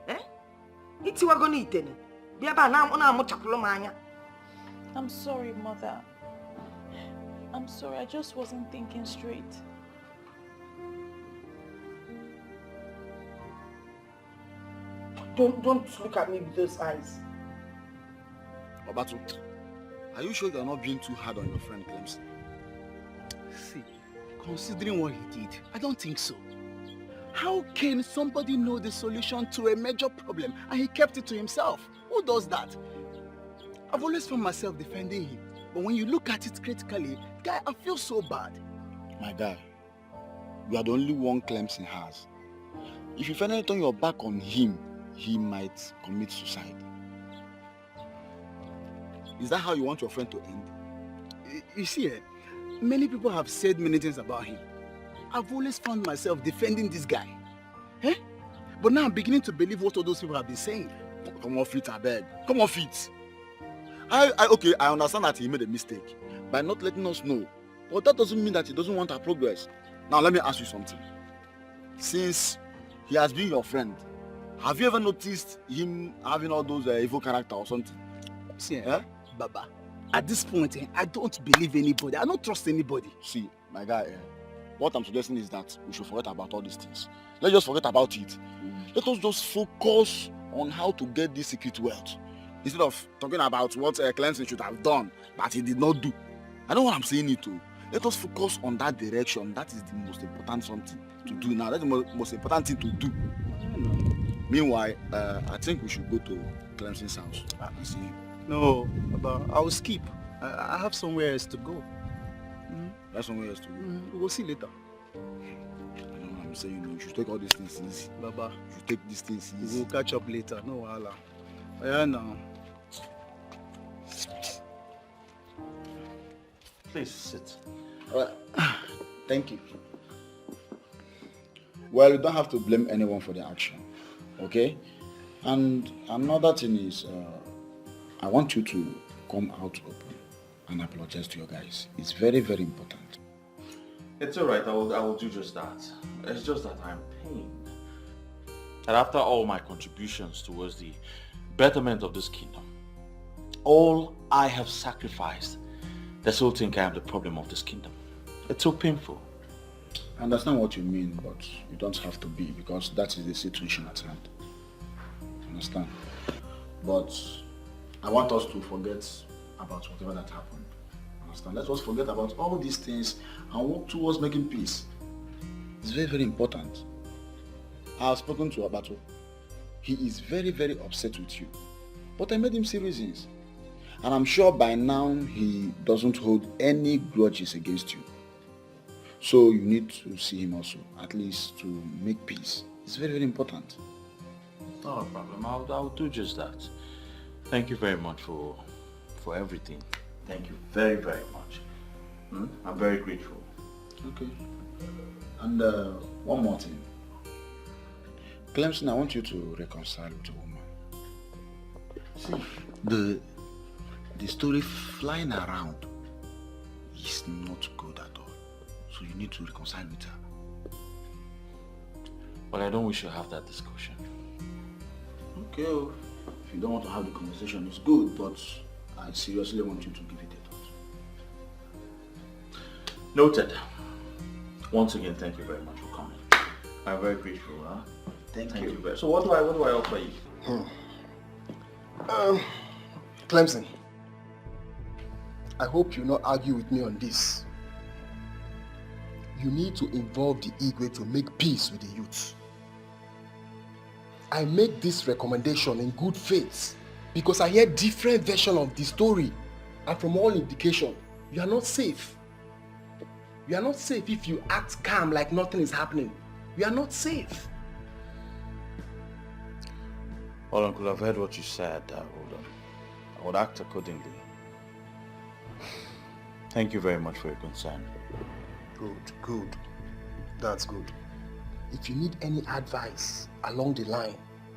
Eh? I'm sorry, Mother. I'm sorry, I just wasn't thinking straight. Don't look at me with those eyes. Obatu, are you sure you're not being too hard on your friend Clemson? See, considering what he did, I don't think so. How can somebody know the solution to a major problem and he kept it to himself? Who does that? I've always found myself defending him. But when you look at it critically, guy, I feel so bad. My guy, you are the only one Clemson has. If you finally turn your back on him, he might commit suicide. Is that how you want your friend to end? You see, many people have said many things about him. I've always found myself defending this guy. Eh? But now I'm beginning to believe what all those people have been saying. Come off it, I beg. Come off it. Okay, I understand that he made a mistake by not letting us know. But that doesn't mean that he doesn't want our progress. Now let me ask you something. Since he has been your friend, have you ever noticed him having all those evil character or something? See, Baba, at this point, I don't believe anybody. I don't trust anybody. See, my guy, what I'm suggesting is that we should forget about all these things. Let's just forget about it. Let us just focus on how to get this secret wealth. Instead of talking about what Clemson should have done, but he did not do. I know what I'm saying it to. Let us focus on that direction. That is the most important something to do now. That's the most important thing to do. Meanwhile, I think we should go to Clemson's house and see him. No, but I will skip. I have somewhere else to go. That's somewhere else to go. We'll see later. I know what I'm saying. You should take all these things easy. Baba, you should take these things easy. We'll catch up later. No wahala. Yeah, now. Please sit. Thank you. Well, you don't have to blame anyone for the action, okay? And another thing is, I want you to come out open and apologize to your guys. It's very, very important. It's alright, I will do just that. It's just that I'm pained. And after all my contributions towards the betterment of this kingdom, all I have sacrificed, they still think I am the problem of this kingdom. It's so painful. I understand what you mean, but you don't have to be, because that is the situation at hand. Understand? But I want us to forget about whatever that happened. Understand? Let us forget about all these things and work towards making peace. It's very, very important. I have spoken to Abato. He is very, very upset with you. But I made him see reasons. And I'm sure by now he doesn't hold any grudges against you. So you need to see him also, at least to make peace. It's very, very important. Not a problem. I'll do just that. Thank you very much for everything. Thank you very, very much. I'm very grateful. Okay. And one more thing. Clemson, I want you to reconcile with a woman. See, the story flying around is not good at all. So you need to reconcile with her. But I don't wish to have that discussion. Okay, if you don't want to have the conversation, it's good, but I seriously want you to give it a thought. Noted. Once again, thank you very much for coming. I'm very grateful. Huh? Thank you. Very. So what do I offer you? Clemson, I hope you not argue with me on this. You need to involve the Igwe to make peace with the youth. I make this recommendation in good faith because I hear different versions of the story, and from all indication, you are not safe. You are not safe if you act calm like nothing is happening. You are not safe. Well, Uncle, I've heard what you said. I would act accordingly. Thank you very much for your concern. Good. That's good. If you need any advice along the line,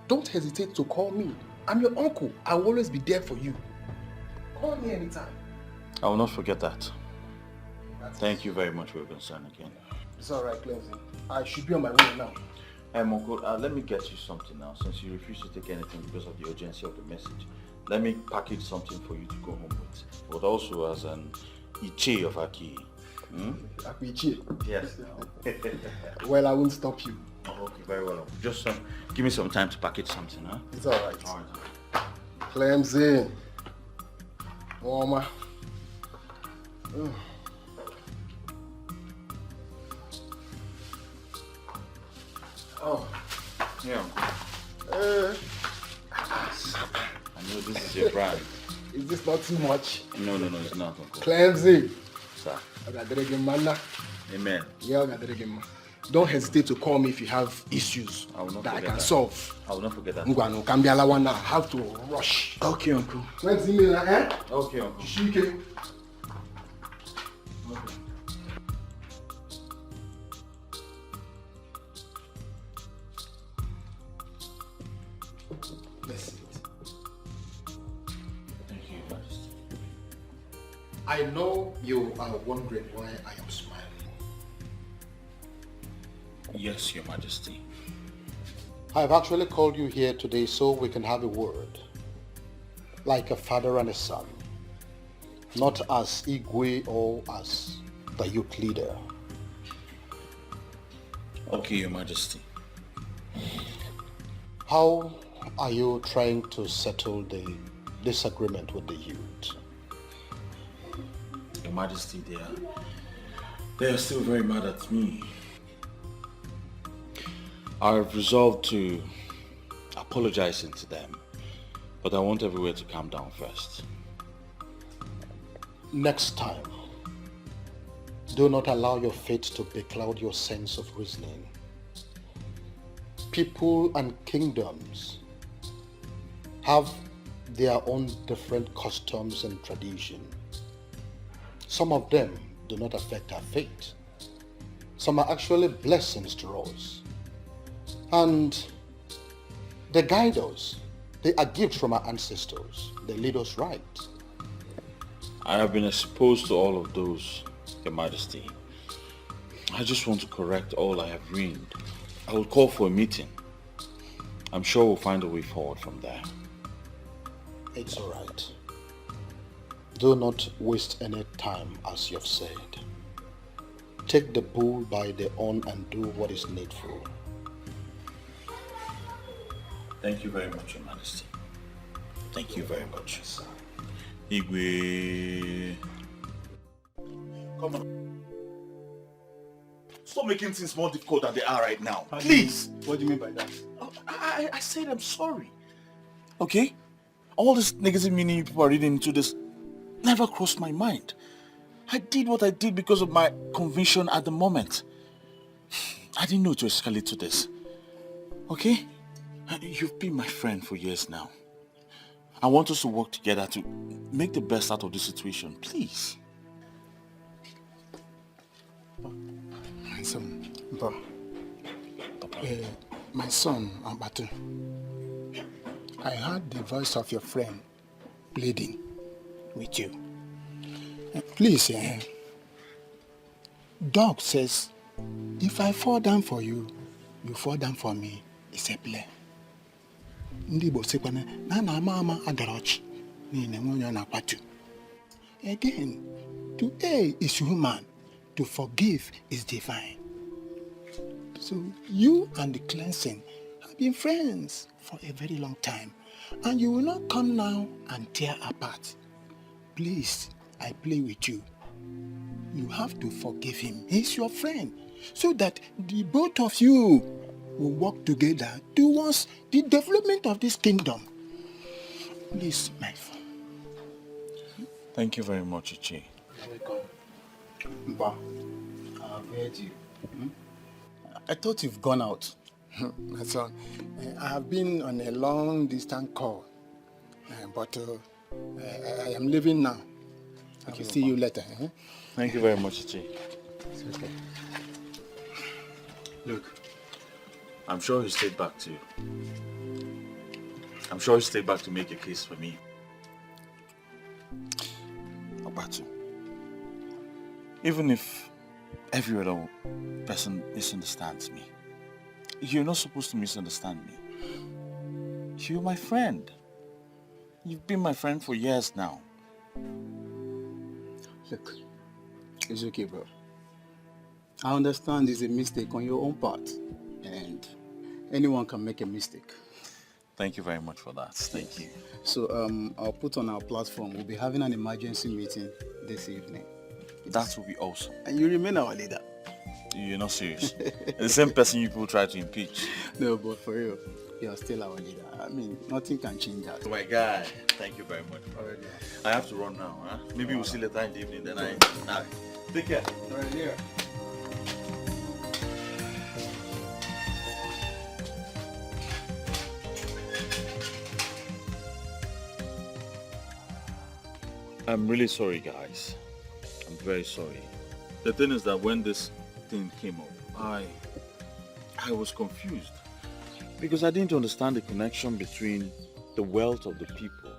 don't hesitate to call me. I'm your uncle. I will always be there for you. Call me anytime. I will not forget that. Thank you very much for your concern again. It's alright, Clemson. I should be on my way now. Hey, Uncle, let me get you something now, since you refuse to take anything because of the urgency of the message. Let me package something for you to go home with, but also as an Iche of Aki. Iche? Yes. Well, I won't stop you. Oh, okay, very well. Just give me some time to package something, huh? It's alright. Clemson. Mama. Oh, yeah. I know this is your brand. Is this not too much? No, it's not, Uncle. Clemson. Sir. Amen. Yeah, don't hesitate to call me if you have issues that I can solve. I will not forget that. I have to rush. Okay, Uncle. Let's see me, eh? Okay, Uncle. Shike. I know you are wondering why I am smiling. Yes, Your Majesty. I have actually called you here today so we can have a word. Like a father and a son. Not as Igwe or as the youth leader. Okay, Your Majesty. How are you trying to settle the disagreement with the youth? Your Majesty, they are still very mad at me. I have resolved to apologize to them, but I want everywhere to calm down first. Next time, do not allow your fate to becloud your sense of reasoning. People and kingdoms have their own different customs and traditions. Some of them do not affect our fate. Some are actually blessings to us. And they guide us. They are gifts from our ancestors. They lead us right. I have been exposed to all of those, Your Majesty. I just want to correct all I have ruined. I will call for a meeting. I'm sure we'll find a way forward from there. It's all right. Do not waste any time, as you have said. Take the bull by the horn and do what is needful. Thank you very much, Your Majesty. Thank you very much. Igwe. Come on. Stop making things more difficult than they are right now. Please. What do you mean by that? I said I'm sorry. Okay? All this negative meaning people are reading into this never crossed my mind. I did what I did because of my conviction at the moment. I didn't know to escalate to this. Okay? You've been my friend for years now. I want us to work together to make the best out of this situation. Please. My son, my son, Ambatu, I heard the voice of your friend pleading with you. Please, Dog says, if I fall down for you, you fall down for me. It's a play. Again, to err is human, to forgive is divine. So you and the Clemson have been friends for a very long time, and you will not come now and tear apart. Please, I play with you. You have to forgive him. He's your friend, so that the both of you will work together towards the development of this kingdom. Please, my friend. Thank you very much, Ichi. Mba, I've heard you. I thought you've gone out. My son, I have been on a long distance call, but I am leaving now. I will see you later. Thank you very much, Ichi. It's okay. Look, I'm sure he stayed back to you. I'm sure he stayed back to make a case for me. Obatu, even if every other person misunderstands me, you're not supposed to misunderstand me. You're my friend. You've been my friend for years now. Look, it's okay, bro. I understand it's a mistake on your own part, and anyone can make a mistake. Thank you very much for that. Thank you. So I'll put on our platform. We'll be having an emergency meeting this evening. That will be awesome. And you remain our leader. You're not serious. The same person you people try to impeach. No, but for real, you're still our leader. I mean, nothing can change that. Oh my guy, thank you very much. Alright, I have to run now. Huh? Maybe we'll see later in the evening. Then take care. Alright, yeah. I'm really sorry, guys. I'm very sorry. The thing is that when this thing came up, I was confused because I didn't understand the connection between the wealth of the people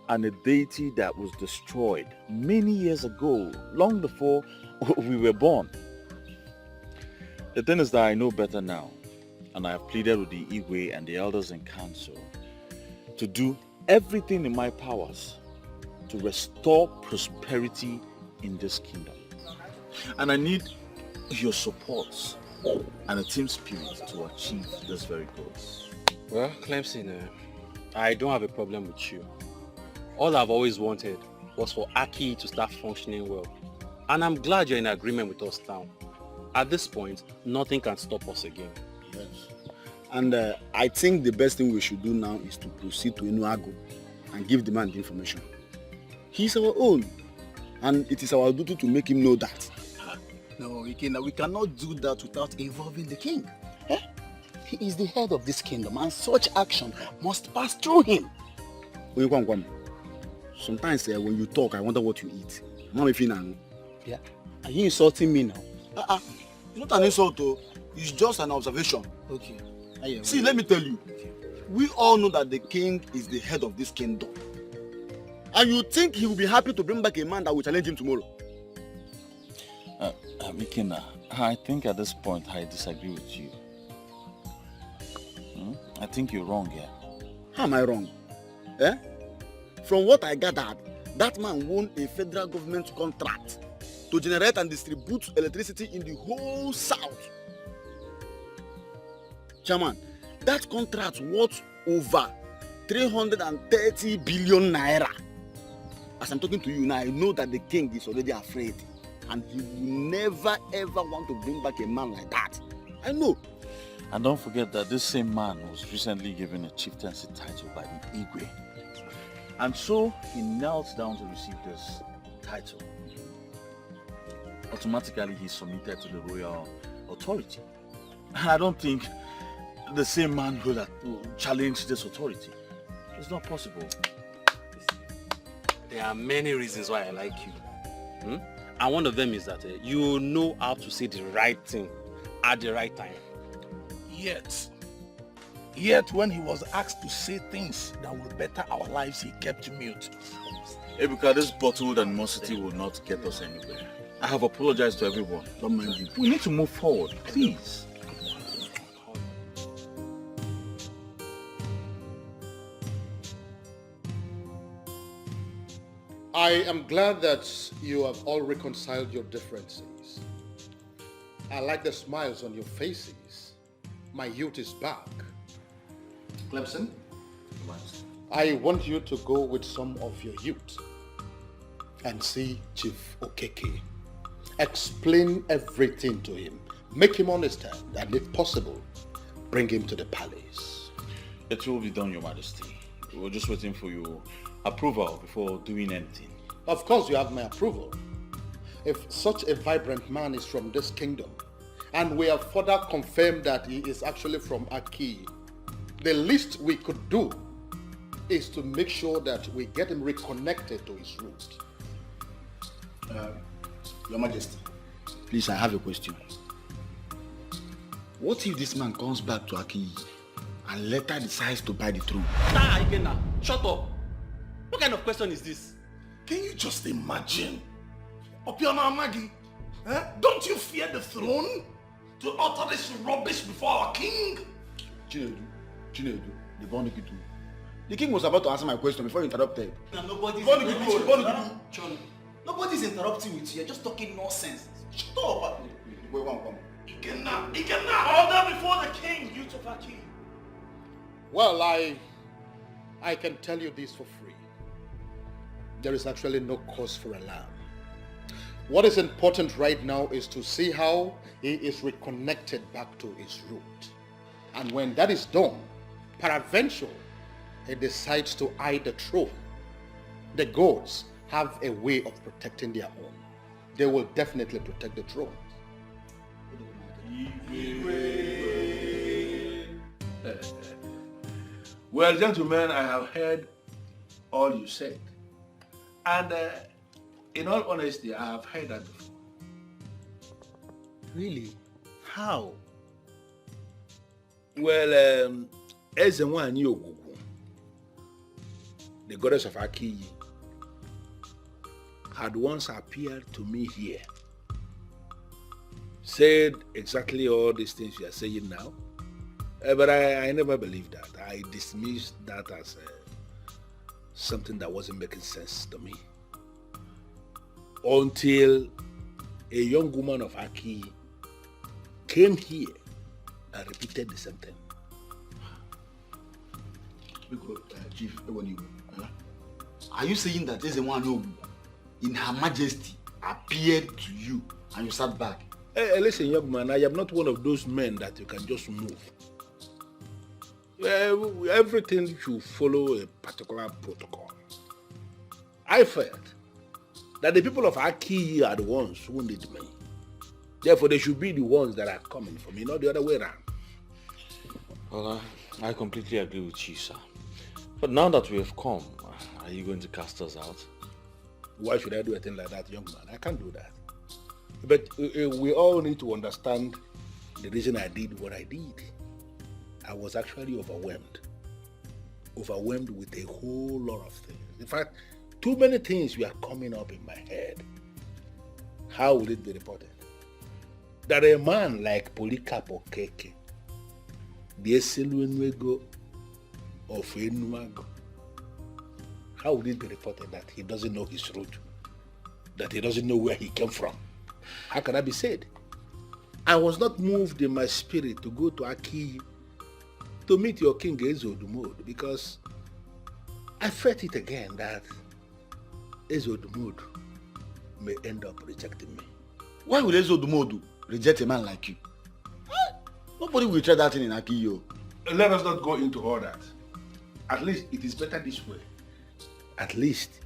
and a deity that was destroyed many years ago, long before we were born. The thing is that I know better now, and I have pleaded with the Igwe and the elders in council to do everything in my powers to restore prosperity in this kingdom. And I need your support and a team spirit to achieve this very goal. Well, Clemson, I don't have a problem with you. All I've always wanted was for Aki to start functioning well. And I'm glad you're in agreement with us now. At this point, nothing can stop us again. Yes. And I think the best thing we should do now is to proceed to Inuago and give the man the information. He's our own, and it is our duty to make him know that. No, we cannot do that without involving the king. Eh? He is the head of this kingdom, and such action must pass through him. Sometimes when you talk, I wonder what you eat. Yeah? Are you insulting me now? It's not an insult, though. It's just an observation. Okay. See, let me tell you. We all know that the king is the head of this kingdom. And you think he will be happy to bring back a man that will challenge him tomorrow? Mikina, I think at this point I disagree with you. I think you're wrong here. How am I wrong? Eh? From what I gathered, that man won a federal government contract to generate and distribute electricity in the whole south. Chairman, that contract worth over 330 billion naira. As I'm talking to you now, I know that the king is already afraid, and he will never ever want to bring back a man like that. I know. And don't forget that this same man was recently given a chieftaincy title by the Igwe. And so he knelt down to receive this title. Automatically he's submitted to the royal authority. And I don't think the same man will challenge this authority. It's not possible. There are many reasons why I like you. And one of them is that you know how to say the right thing at the right time. Yet when he was asked to say things that will better our lives, he kept mute. Ebuka, this bottled animosity will not get us anywhere. I have apologized to everyone. Don't mind you. We need to move forward, please. I am glad that you have all reconciled your differences. I like the smiles on your faces. My youth is back. Clemson, I want you to go with some of your youth and see Chief Okeke. Explain everything to him. Make him understand, and if possible, bring him to the palace. It will be done, Your Majesty. We're just waiting for your approval before doing anything. Of course you have my approval. If such a vibrant man is from this kingdom, and we have further confirmed that he is actually from Aki, the least we could do is to make sure that we get him reconnected to his root. Your Majesty, please, I have a question. What if this man comes back to Aki and later decides to buy the throne? Nah, Adelena, shut up. What kind of question is this? Can you just imagine? Opiana Amagi, don't you fear the throne? To utter this rubbish before our king? Chinedu, the Bonikitu. The king was about to answer my question before you interrupted. Nobody's interrupting with you. You're just talking nonsense. Shut up. Wait, one. Ikenna, order before the king, you to Aki. Well, I can tell you this for free. There is actually no cause for alarm. What is important right now is to see how he is reconnected back to his root. And when that is done, peradventure, he decides to hide the truth. The gods have a way of protecting their own. They will definitely protect the throne. Well, gentlemen, I have heard all you said. And in all honesty, I have heard that before. Really? How? Well, Ezenwani Ogugu, the goddess of Aki, had once appeared to me here, said exactly all these things you are saying now, but I never believed that. I dismissed that as something that wasn't making sense to me. Until a young woman of Aki came here and repeated the same thing. Because, Chief, are you saying that Ezenwani in Her Majesty appeared to you and you sat back? Hey, listen, young man, I am not one of those men that you can just move. Everything should follow a particular protocol. I felt that the people of Aki are the ones who need me. Therefore, they should be the ones that are coming for me, not the other way around. Well, I completely agree with you, sir. But now that we have come, are you going to cast us out? Why should I do a thing like that, young man? I can't do that. But we all need to understand the reason I did what I did. I was actually overwhelmed. Overwhelmed with a whole lot of things. In fact, too many things were coming up in my head. How will it be reported? That a man like Polycarp Okeke, the Eseluenwego of Enuago, how would it be reported that he doesn't know his root? That he doesn't know where he came from? How can that be said? I was not moved in my spirit to go to Aki to meet your king Ezodumod because I felt it again that Ezodumod may end up rejecting me. Why would Ezodumod reject a man like you? Nobody will try that thing in Aki, yo. Let us not go into all that. At least it is better this way. At least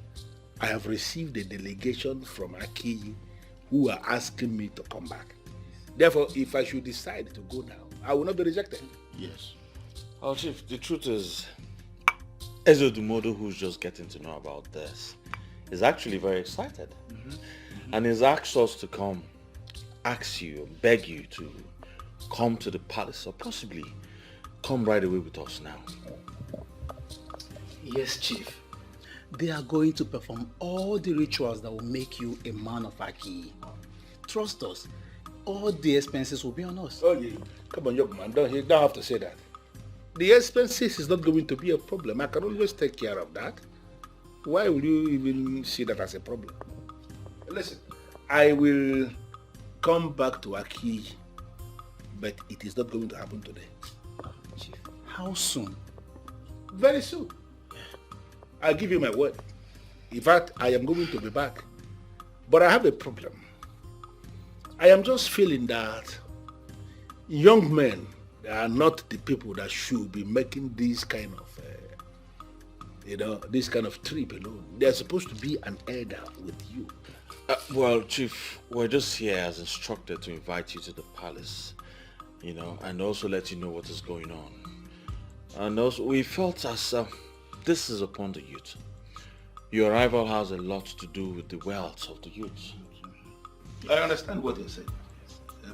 I have received a delegation from Aki who are asking me to come back. Therefore, if I should decide to go now, I will not be rejected. Yes. Well, Chief, the truth is, Ezodumodo, who's just getting to know about this, is actually very excited. And he's asked us to come, ask you, beg you to come to the palace, or possibly come right away with us now. Yes, Chief. They are going to perform all the rituals that will make you a man of Aki. Trust us. All the expenses will be on us. Oh, yeah. Come on, young man. You don't have to say that. The expenses is not going to be a problem. I can always take care of that. Why will you even see that as a problem? Listen, I will come back to Aki, but it is not going to happen today. Chief, how soon? Very soon. I'll give you my word. In fact, I am going to be back. But I have a problem. I am just feeling that young men are not the people that should be making these kind of You know, this kind of trip alone. There's supposed to be an elder with you. Well, Chief, we're just here as instructed to invite you to the palace, you know, and also let you know what is going on. And also, we felt as this is upon the youth. Your arrival has a lot to do with the wealth of the youth. I understand what you're saying,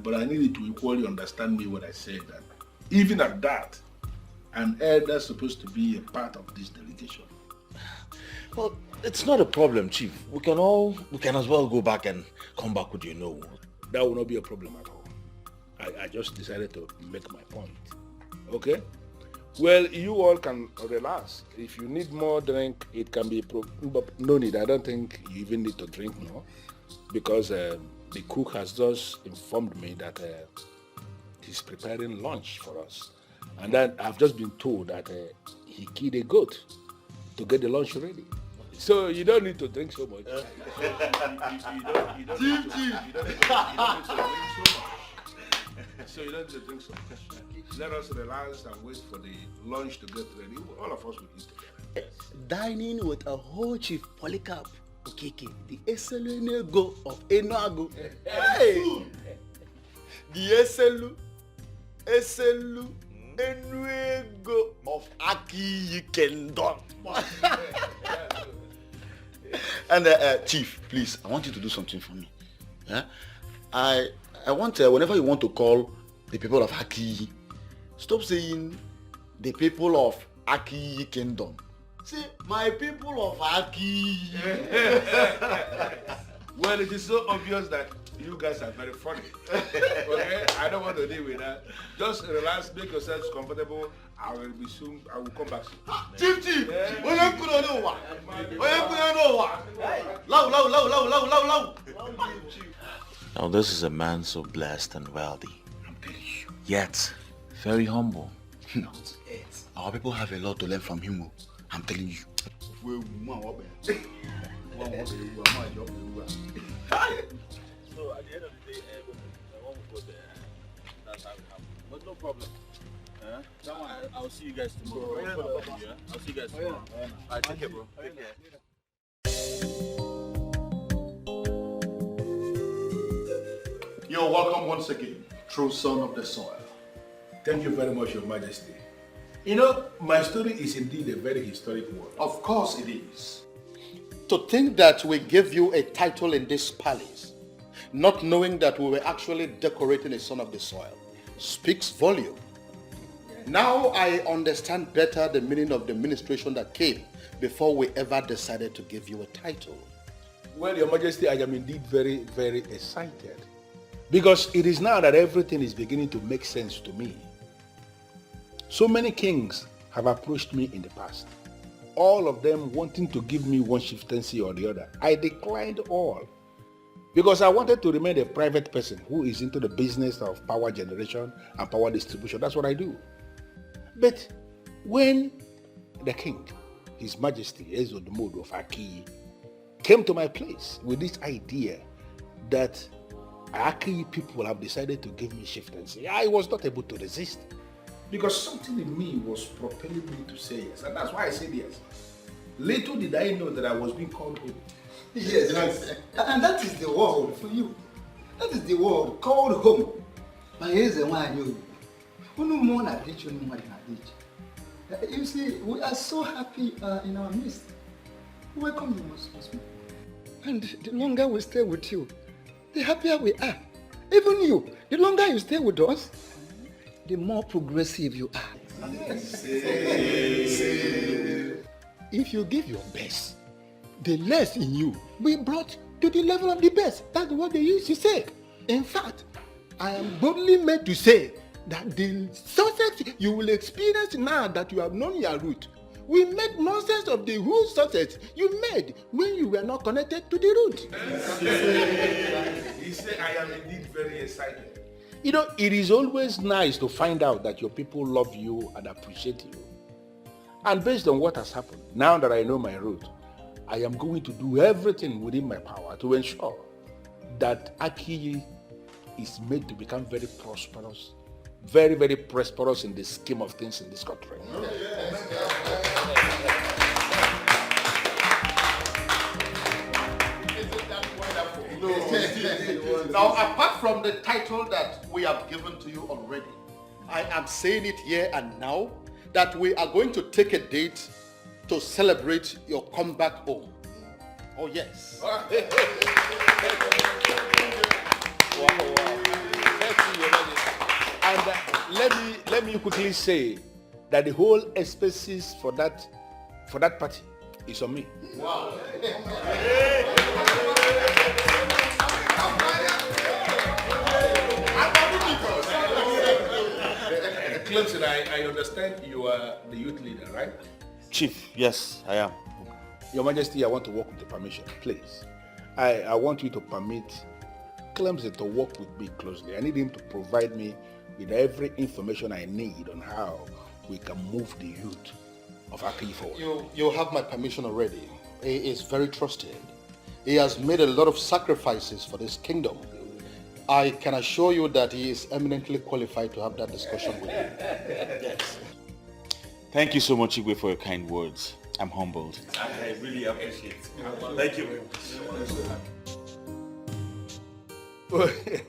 but I need you to equally understand me when I say that even at that, an elder is supposed to be a part of this delegation. Well, it's not a problem, Chief. We can as well go back and come back with you know. That will not be a problem at all. I just decided to make my point. Okay? Well, you all can relax. If you need more drink, it can be but no need. I don't think you even need to drink more, because the cook has just informed me that he's preparing lunch for us. And then I've just been told that he killed a goat to get the lunch ready. So you don't need to drink so much. So you don't need to drink so much. Let us relax and wait for the lunch to get ready. All of us will eat together. Dining with a whole Chief Polycarp Okeke, the Eselenego of Enuago. Hey! The Eselu Enuego of Aki Kingdom. And Chief, please, I want you to do something for me. Yeah? I want, whenever you want to call the people of Aki, stop saying the people of Aki Kingdom. Say, my people of Aki. Well, it is so obvious that you guys are very funny. Okay? I don't want to deal with that. Just relax, make yourselves comfortable. I will be soon. I will come back soon. Chief! Now this is a man so blessed and wealthy, yet very humble. Our people have a lot to learn from him. I'm telling you. So at the end of the day, I won't go there. That's how it happens. But no problem. I'll see you guys tomorrow. I'll see you guys tomorrow. Alright, take care, bro. Take care. You're welcome once again, true son of the soil. Thank you very much, Your Majesty. You know, my story is indeed a very historic one. Of course it is. To think that we gave you a title in this palace, not knowing that we were actually decorating a son of the soil, speaks volume. Now I understand better the meaning of the ministration that came before we ever decided to give you a title. Well, Your Majesty, I am indeed very, very excited. Because it is now that everything is beginning to make sense to me. So many kings have approached me in the past, all of them wanting to give me one chieftaincy or the other. I declined all because I wanted to remain a private person who is into the business of power generation and power distribution. That's what I do. But when the king, His Majesty Ezodmodo of Aki, came to my place with this idea that Aki people have decided to give me chieftaincy, I was not able to resist. Because something in me was propelling me to say yes. And that's why I said yes. Little did I know that I was being called home. Yes, and that is the word for you. That is the word called home. But here's the one I knew. You see, we are so happy in our midst. Welcome you most. And the longer we stay with you, the happier we are. Even you, the longer you stay with us, the more progressive you are. If you give your best, the less in you will be brought to the level of the best. That's what they used to say. In fact, I am boldly made to say that the success you will experience now that you have known your root will make nonsense of the whole success you made when you were not connected to the root. He said, I am indeed very excited. You know, it is always nice to find out that your people love you and appreciate you. And based on what has happened, now that I know my root, I am going to do everything within my power to ensure that Aki is made to become very prosperous, very, very prosperous in the scheme of things in this country. Now, apart from the title that we have given to you already, I am saying it here and now that we are going to take a date to celebrate your comeback home. Oh, yes. Wow. And let me quickly say that the whole expenses for that party is on me. Wow. Clemson, I understand you are the youth leader, right? Chief, yes, I am. Your Majesty, I want to work with your permission, please. I want you to permit Clemson to work with me closely. I need him to provide me with every information I need on how we can move the youth of Aki forward. You have my permission already. He is very trusted. He has made a lot of sacrifices for this kingdom. I can assure you that he is eminently qualified to have that discussion with you. Yes. Thank you so much, Igwe, for your kind words. I'm humbled. I really appreciate it. Thank you very much.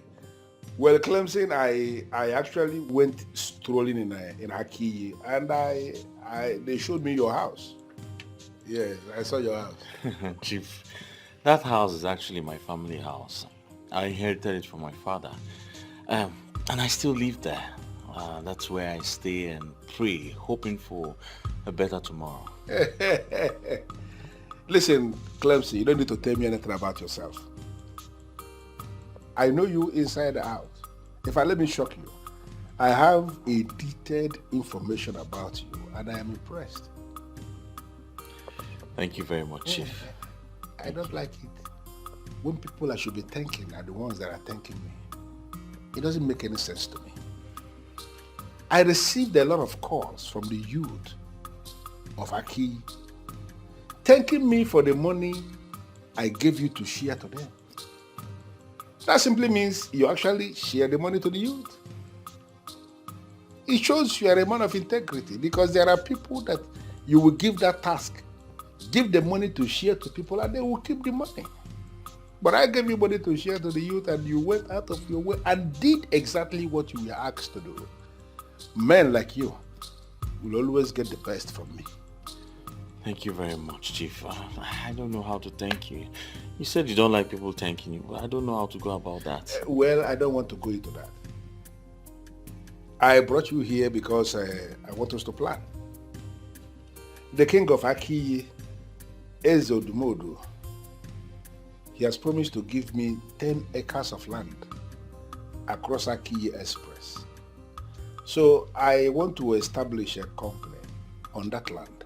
Well, Clemson, I actually went strolling in Aki, and they showed me your house. Yes, I saw your house. Chief, that house is actually my family house. I inherited it from my father, and I still live there. That's where I stay and pray, hoping for a better tomorrow. Listen, Clemson, you don't need to tell me anything about yourself. I know you inside out. In fact, let me shock you. I have a detailed information about you, and I am impressed. Thank you very much, Chief. I don't like it when people I should be thanking are the ones that are thanking me. It doesn't make any sense to me. I received a lot of calls from the youth of Aki thanking me for the money I gave you to share to them. That simply means you actually share the money to the youth. It shows you are a man of integrity, because there are people that you will give that task, give the money to share to people, and they will keep the money. But I gave you money to share to the youth, and you went out of your way and did exactly what you were asked to do. Men like you will always get the best from me. Thank you very much, Chief. I don't know how to thank you. You said you don't like people thanking you, but I don't know how to go about that. Well, I don't want to go into that. I brought you here because I want us to plan. The king of Aki, Ezodumodu, he has promised to give me 10 acres of land across Aki Express. So I want to establish a company on that land,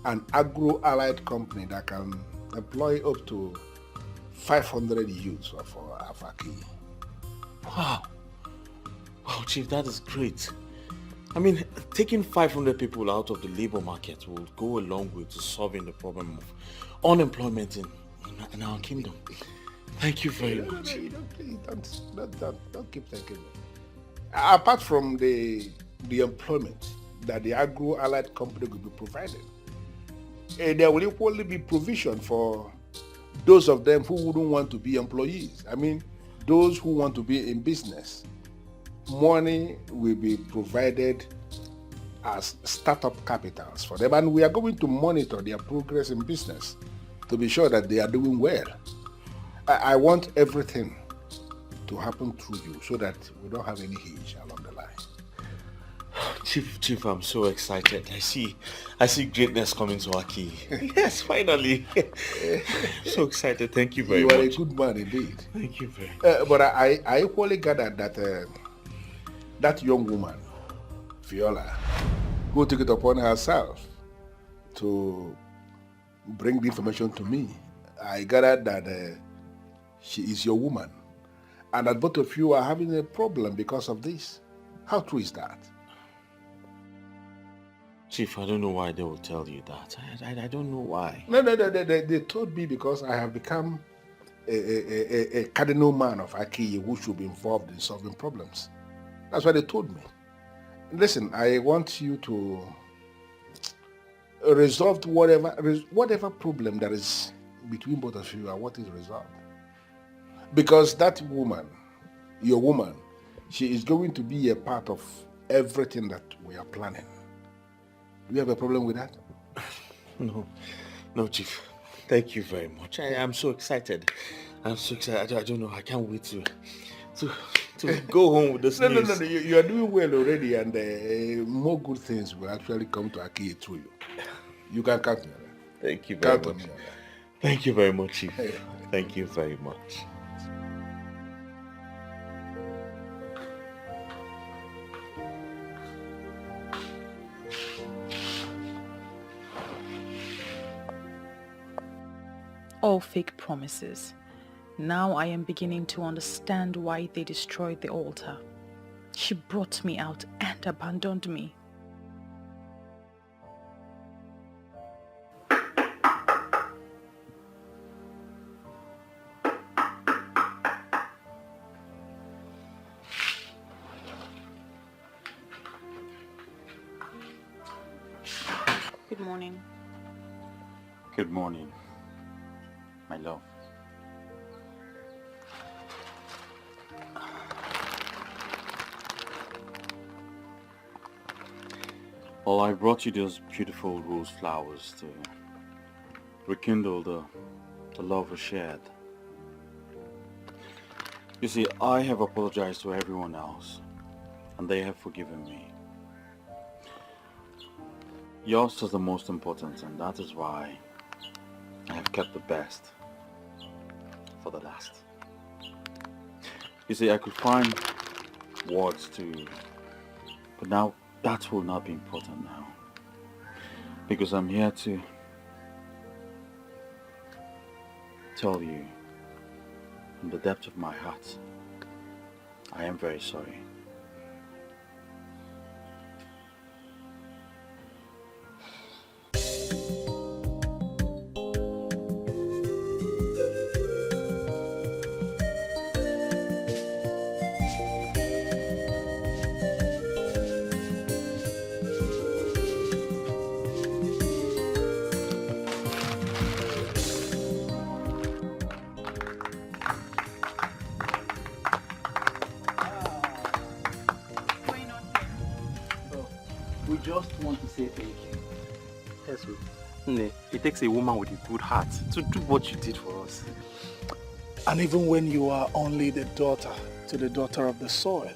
an agro-allied company that can employ up to 500 youths of Aki. Wow. Wow, Chief, that is great. I mean, taking 500 people out of the labor market will go a long way to solving the problem of unemployment in our kingdom. Thank you very much. Don't keep thanking me. Apart from the employment that the agro-allied company will be providing, there will equally be provision for those of them who wouldn't want to be employees. I mean, those who want to be in business. Money will be provided as startup capitals for them, and we are going to monitor their progress in business to be sure that they are doing well. I want everything to happen through you so that we don't have any hitch along the line. Chief, I'm so excited. I see greatness coming to Aki. Yes, finally. So excited. Thank you very much. You are a good man indeed. Thank you very much. But I equally gathered that that young woman, Viola, who took it upon herself to bring the information to me, I gathered that she is your woman, and that both of you are having a problem because of this. How true is that? Chief, I don't know why they will tell you that. I don't know why. No, they told me because I have become a cardinal man of Aki who should be involved in solving problems. That's what they told me. Listen, I want you to resolve whatever problem that is between both of you. I want it resolved. Because that woman, your woman, she is going to be a part of everything that we are planning. Do you have a problem with that? No, Chief. Thank you very much. I am so excited. I'm so excited. I don't know. I can't wait to go home with this news. No. You are doing well already, and more good things will actually come to Aki through you. You can count on that. Thank you very much. Thank you very much, Chief. Thank you very much. All fake promises. Now I am beginning to understand why they destroyed the altar. She brought me out and abandoned me. Good morning. Good morning, my love. Well, I brought you those beautiful rose flowers to rekindle the love we shared. You see, I have apologized to everyone else, and they have forgiven me. Yours is the most important, and that is why I have kept the best for the last. You see, I could find words but now that will not be important now. Because I'm here to tell you from the depth of my heart, I am very sorry. We just want to say thank you. Yes, it takes a woman with a good heart to do what you did for us. And even when you are only the daughter to the daughter of the soil,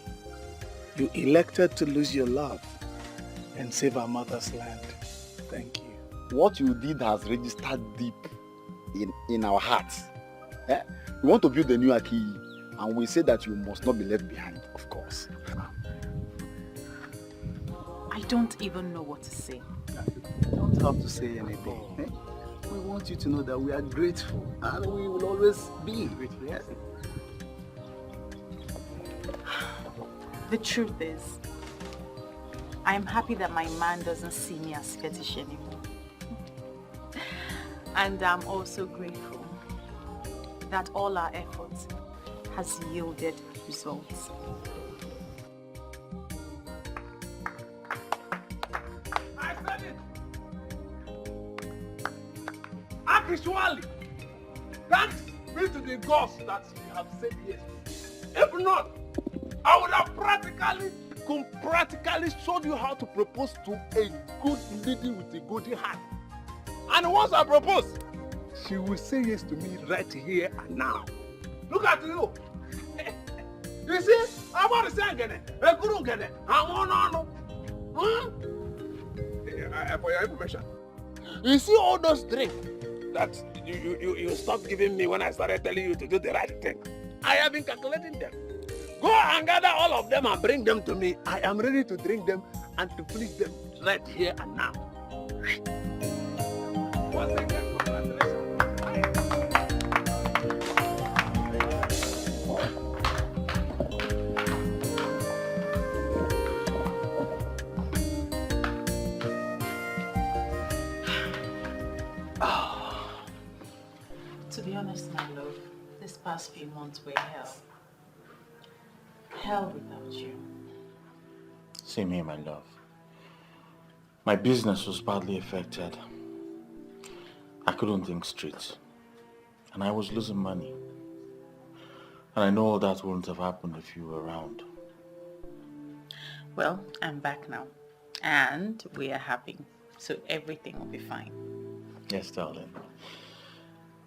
you elected to lose your love and save our mother's land. Thank you. What you did has registered deep in our hearts. We want to build a new Aki, and we say that you must not be left behind, of course. I don't even know what to say. You don't have to say anything. We want you to know that we are grateful, and we will always be grateful. Yes? The truth is, I am happy that my man doesn't see me as fetish anymore. And I'm also grateful that all our efforts has yielded results. I said it! Actually, thanks be to the gods that you have said yes. If not, I would have practically showed you how to propose to a good lady with a good heart. And once I propose, she will say yes to me right here and now. Look at you. You see, I'm about to say again, for your information. You see all those drinks that you stopped giving me when I started telling you to do the right thing. I have been calculating them. Go and gather all of them and bring them to me. I am ready to drink them and to please them right here and now. Once again, To be honest, my love, this past few months were hell. Hell without you. Same here, my love. My business was badly affected. I couldn't think straight. And I was losing money. And I know all that wouldn't have happened if you were around. Well, I'm back now. And we are happy. So everything will be fine. Yes, darling.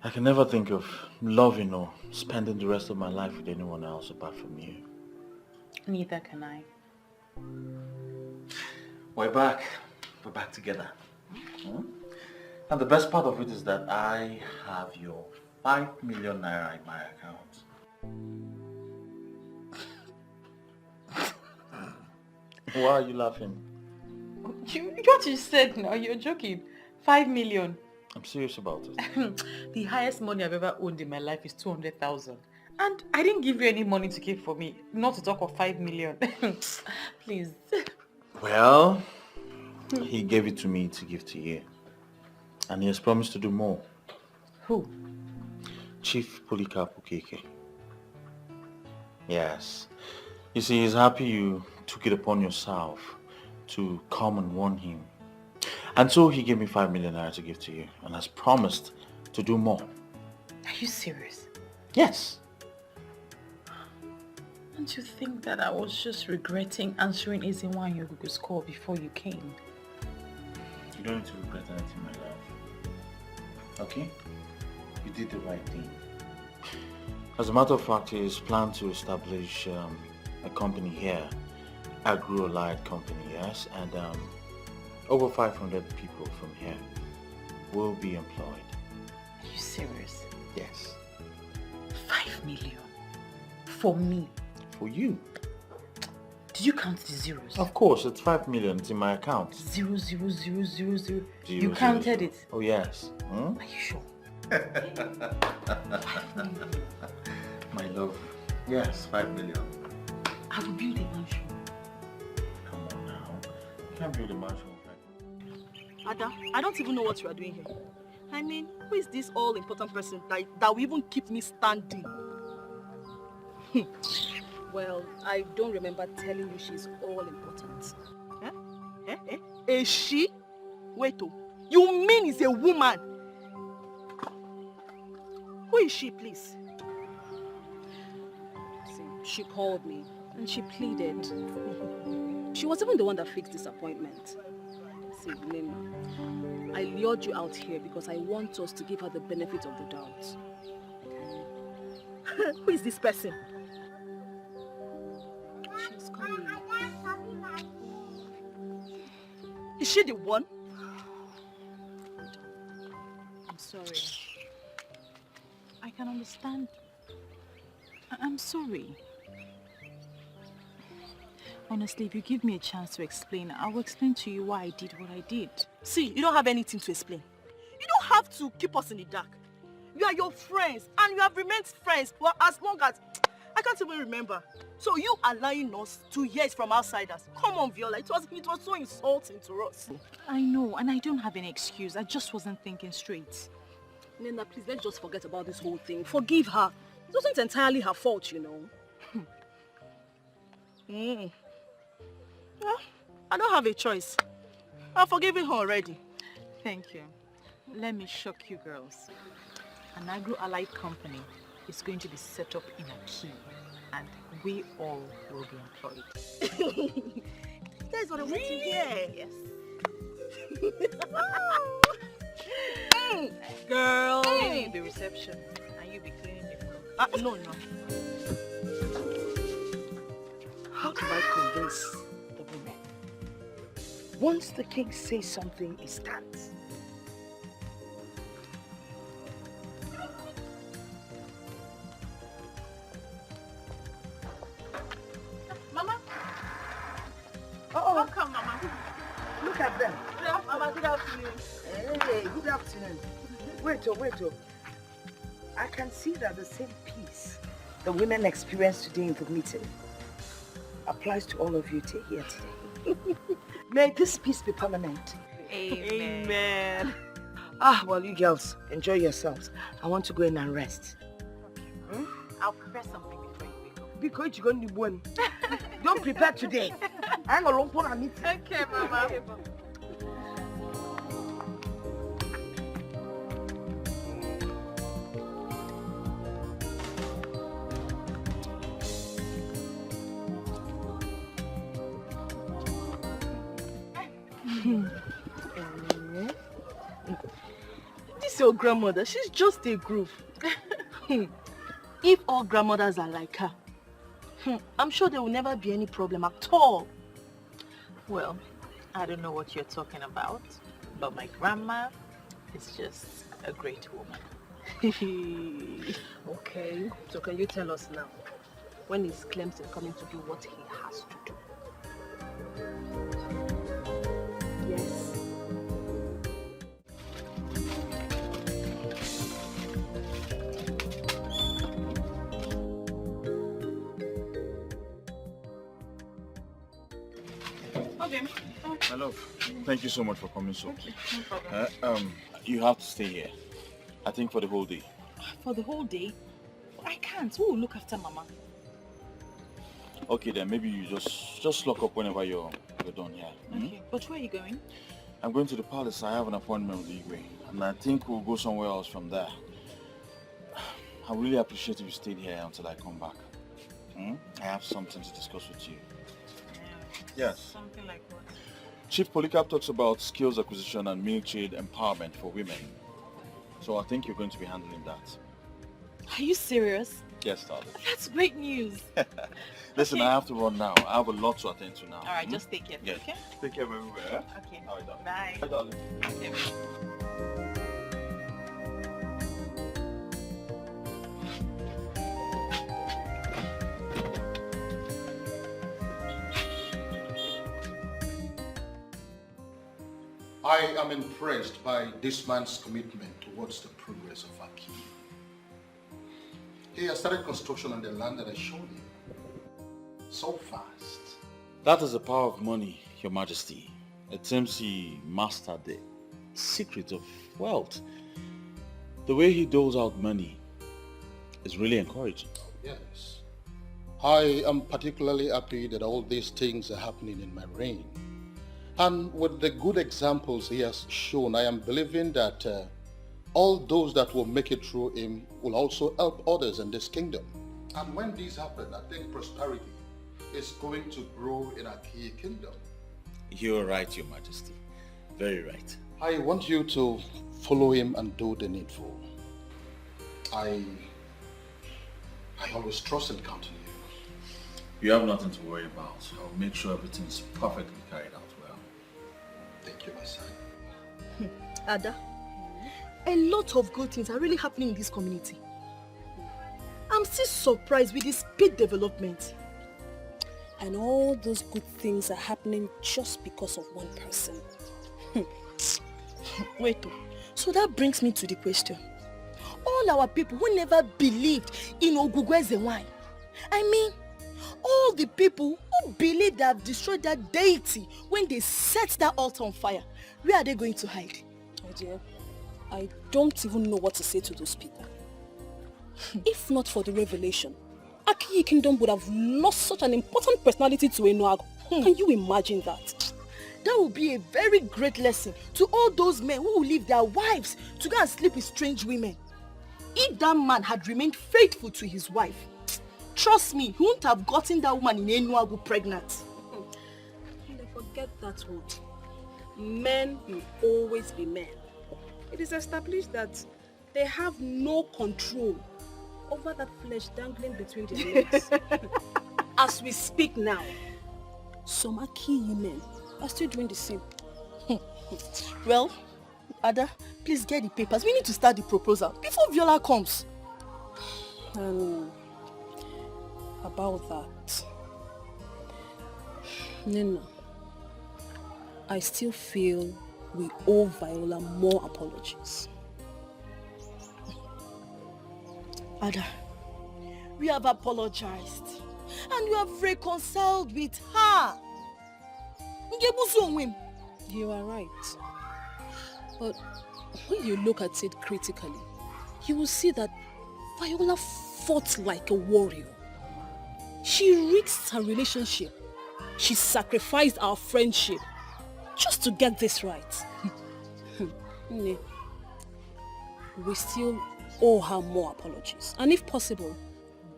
I can never think of loving or spending the rest of my life with anyone else apart from you. Neither can I. We're back. We're back together. And the best part of it is that I have your 5 million naira in my account. Why are you laughing? What you said now, you're joking. 5 million. I'm serious about it. The highest money I've ever owned in my life is 200,000. And I didn't give you any money to keep for me. Not to talk of 5 million. Please. Well, he gave it to me to give to you. And he has promised to do more. Who? Chief Polycarp Okeke. Yes. You see, he's happy you took it upon yourself to come and warn him. And so he gave me 5 million naira to give to you and has promised to do more. Are you serious? Yes. Don't you think that I was just regretting answering Ezinwa and Yogugu's call before you came? You don't need to regret anything, my love. Okay? You did the right thing. As a matter of fact, he is planned to establish a company here, Agro-Allied company, yes, and over 500 people from here will be employed. Are you serious? Yes. 5 million? For me? For you. Did you count the zeros? Of course, it's 5 million. It's in my account. 0, 0, 0, 0, 0. You Zero, counted zero. it? Oh, yes. Hmm? Are you sure? My love. Yes, 5 million. I will build a mansion. Come on now. You can't build a mansion. Ada, I don't even know what you are doing here. I mean, who is this all-important person that will even keep me standing? Well, I don't remember telling you she's all-important. A she? Wait, you mean it's a woman? Who is she, please? See, she called me and she pleaded. She was even the one that fixed this appointment. See, Nima, I lured you out here because I want us to give her the benefit of the doubt. Who is this person? She's coming. Is she the one? I'm sorry. I can understand. I'm sorry. Honestly, if you give me a chance to explain, I will explain to you why I did what I did. See, you don't have anything to explain. You don't have to keep us in the dark. You are your friends, and you have remained friends for as long as... I can't even remember. So you are lying us to hear it from outsiders. Come on, Viola. It was so insulting to us. I know, and I don't have any excuse. I just wasn't thinking straight. Nena, please, let's just forget about this whole thing. Forgive her. It wasn't entirely her fault, you know. Well, I don't have a choice. I've forgiven her already. Thank you. Let me shock you girls. An agro-allied company is going to be set up in Aki, and we all will be employed. You guys are waiting here. Yes. Girl. Cleaning the reception, and you be cleaning the floor. No. How do I convince the women? Once the king says something, it stands. Mama. Oh, come, Mama. Look at them. Mama, good afternoon. Hey, good afternoon. Wait. I can see that the same peace the women experienced today in the meeting applies to all of you here today. May this peace be permanent. Amen. Well, you girls, enjoy yourselves. I want to go in and rest. I'll prepare something before you wake up. Because you're going to win. Don't prepare today. I'm going to meet. Okay, Mama. This your grandmother, she's just a groove. If all grandmothers are like her, I'm sure there will never be any problem at all. Well, I don't know what you're talking about, but my grandma is just a great woman. Okay, so can you tell us now, when is Clemson coming to do what he has to do? Yes. Okay. My love, thank you so much for coming so. Okay, no problem. You have to stay here. I think for the whole day. For the whole day? I can't. Who will look after Mama? Okay then, maybe you just lock up whenever you're done here. Okay, but where are you going? I'm going to the palace. I have an appointment with Igwe, and I think we'll go somewhere else from there. I really appreciate if you stayed here until I come back. I have something to discuss with you. Yes. Something like what? Chief Polycarp talks about skills acquisition and military empowerment for women. So I think you're going to be handling that. Are you serious? Yes, darling. That's great news. Listen, Okay. I have to run now. I have a lot to attend to now. All right, just take care. Yes. Okay? Take care of everywhere. Okay. All right, darling. Bye. Bye, darling. Okay. I am impressed by this man's commitment towards the progress of our king. He has started construction on the land that I showed him. So fast. That is the power of money, Your Majesty. It seems he mastered the secret of wealth. The way he doles out money is really encouraging. Yes. I am particularly happy that all these things are happening in my reign. And with the good examples he has shown, I am believing that all those that will make it through him will also help others in this kingdom. And when these happen, I think prosperity is going to grow in our key kingdom. You're right, Your Majesty. Very right. I want you to follow him and do the needful. I always trust and count on you. You have nothing to worry about. I'll make sure everything's perfectly carried out well. Thank you, my son. Ada, a lot of good things are really happening in this community. I'm still surprised with the speed development. And all those good things are happening just because of one person. Wait, so that brings me to the question. All our people who never believed in Ogugweze wine, I mean, all the people who believe they have destroyed that deity when they set that altar on fire, where are they going to hide? Oh dear, I don't even know what to say to those people. If not for the revelation, Akiyi Kingdom would have lost such an important personality to Enuago. Can you imagine that? That would be a very great lesson to all those men who will leave their wives to go and sleep with strange women. If that man had remained faithful to his wife, trust me, he wouldn't have gotten that woman in Enuago pregnant. Forget that one. Men will always be men. It is established that they have no control over that flesh dangling between their legs. As we speak now, some Akiyi men are still doing the same. Well, Ada, please get the papers. We need to start the proposal before Viola comes. About that, Nina, I still feel we owe Viola more apologies. Ada, we have apologized and we have reconciled with her. You are right. But when you look at it critically, you will see that Viola fought like a warrior. She risked her relationship. She sacrificed our friendship just to get this right. We still owe her more apologies. And if possible,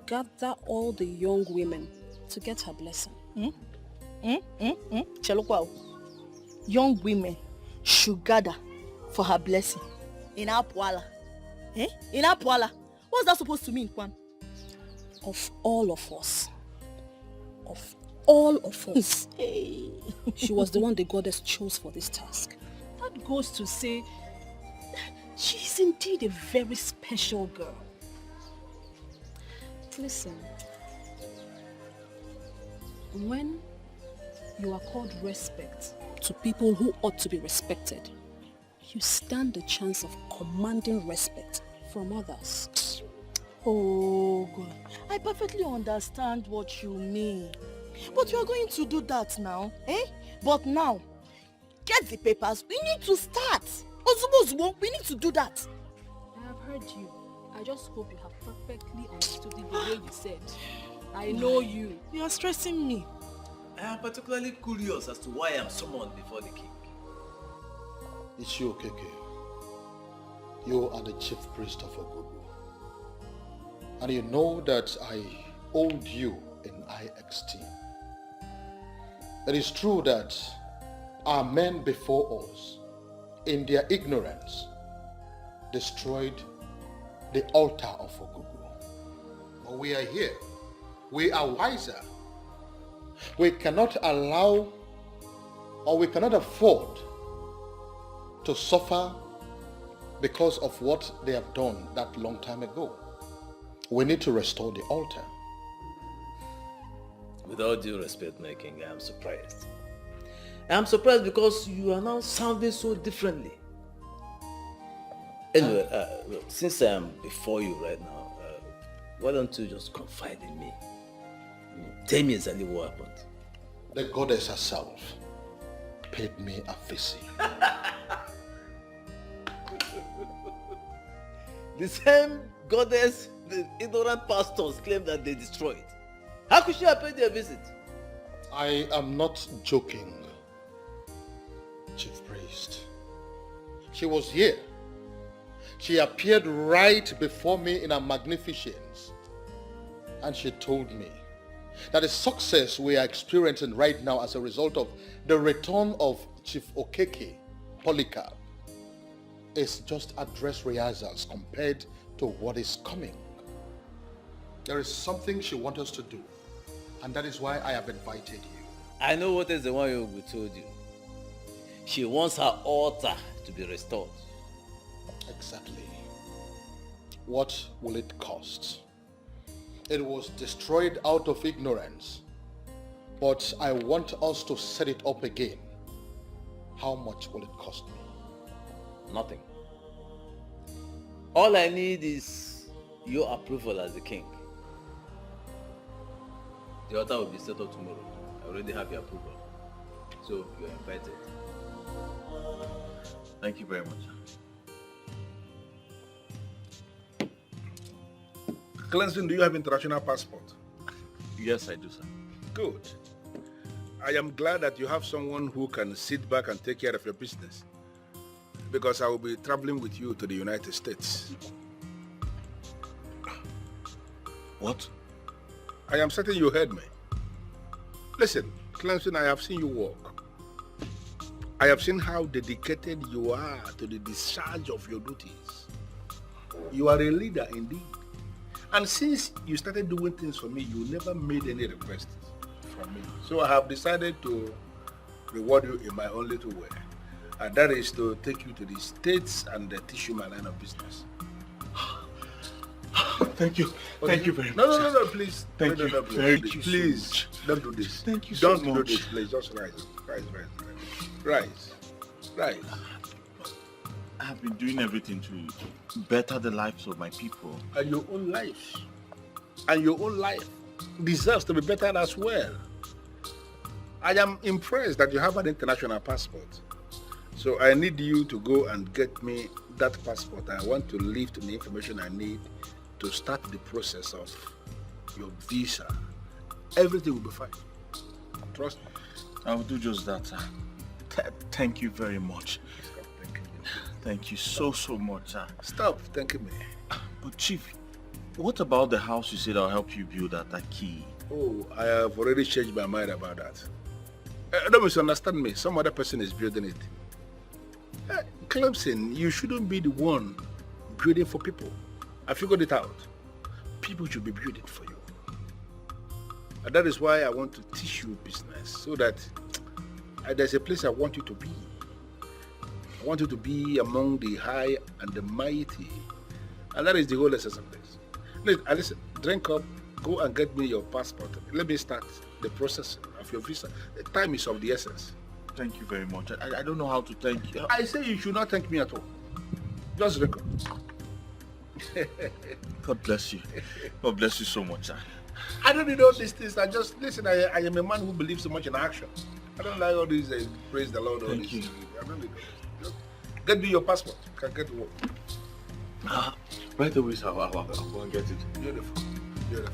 gather all the young women to get her blessing. young women should gather for her blessing in Apuala. Eh? In Apuala. What's that supposed to mean, Kwan? Of all of us. Of all of us. Hey. She was the one the goddess chose for this task. That goes to say, she's indeed a very special girl. Listen, when you are called respect to people who ought to be respected, you stand a chance of commanding respect from others. Oh God, I perfectly understand what you mean. But you are going to do that now, eh? But now, get the papers, we need to start. Ozubo, we need to do that. I have heard you. I just hope you have perfectly understood it the way you said. I know you. You are stressing me. I am particularly curious as to why I am summoned before the king. It's you, Keke. You are the chief priest of Ogugu. And you know that I hold you in high esteem. It is true that our men before us, in their ignorance, destroyed the altar of Ogugu. But we are here. We are wiser. We cannot allow, or we cannot afford to suffer because of what they have done that long time ago. We need to restore the altar. With all due respect, my king, I am surprised. I am surprised because you are now sounding so differently. Anyway, since I am before you right now, why don't you just confide in me? Tell me exactly what happened. The goddess herself paid me a visit. The same goddess the ignorant pastors claim that they destroyed. How could she have paid their visit? I am not joking, Chief Priest. She was here. She appeared right before me in her magnificence. And she told me that the success we are experiencing right now as a result of the return of Chief Okeke, Polycarp, is just a dress rehearsals compared to what is coming. There is something she wants us to do, and that is why I have invited you. I know what is the one you told you. She wants her altar to be restored. Exactly. What will it cost? It was destroyed out of ignorance, but I want us to set it up again. How much will it cost me? Nothing. All I need is your approval as the king. The altar will be set up tomorrow. I already have your approval. So you are invited. Thank you very much. Clemson, do you have international passport? Yes, I do, sir. Good. I am glad that you have someone who can sit back and take care of your business. Because I will be traveling with you to the United States. What? I am certain you heard me. Listen, Clemson, I have seen you work. I have seen how dedicated you are to the discharge of your duties. You are a leader indeed. And since you started doing things for me, you never made any requests from me. So I have decided to reward you in my own little way. And that is to take you to the States and teach you my line of business. Thank you. Thank you very much. No, please. Thank you. Thank you. Please, don't do this. Thank you so much. Don't do this, please. Just rise. Rise. I have been doing everything to better the lives of my people. And your own life. And your own life deserves to be better as well. I am impressed that you have an international passport. So I need you to go and get me that passport. I want to lift the information I need to start the process of your visa. Everything will be fine. Trust me. I will do just that, sir. Thank you very much. Thank you so much, sir. Stop thanking me. But Chief, what about the house you said I'll help you build at Aki? Oh, I have already changed my mind about that. Don't misunderstand me. Some other person is building it. Clemson, you shouldn't be the one building for people. I figured it out. People should be building for you. And that is why I want to teach you business, so that there's a place I want you to be. I want you to be among the high and the mighty. And that is the whole essence of this. Listen, drink up, go and get me your passport. Let me start the process of your visa. The time is of the essence. Thank you very much. I don't know how to thank you. I say you should not thank me at all. Just drink up. God bless you. God bless you so much, sir. I don't need all these things. I am a man who believes so much in action. I don't like all these praise the Lord. Thank you. I don't need all this. Get me your passport. You can get to work. Right away, sir. I'll go and get it. Beautiful. Beautiful.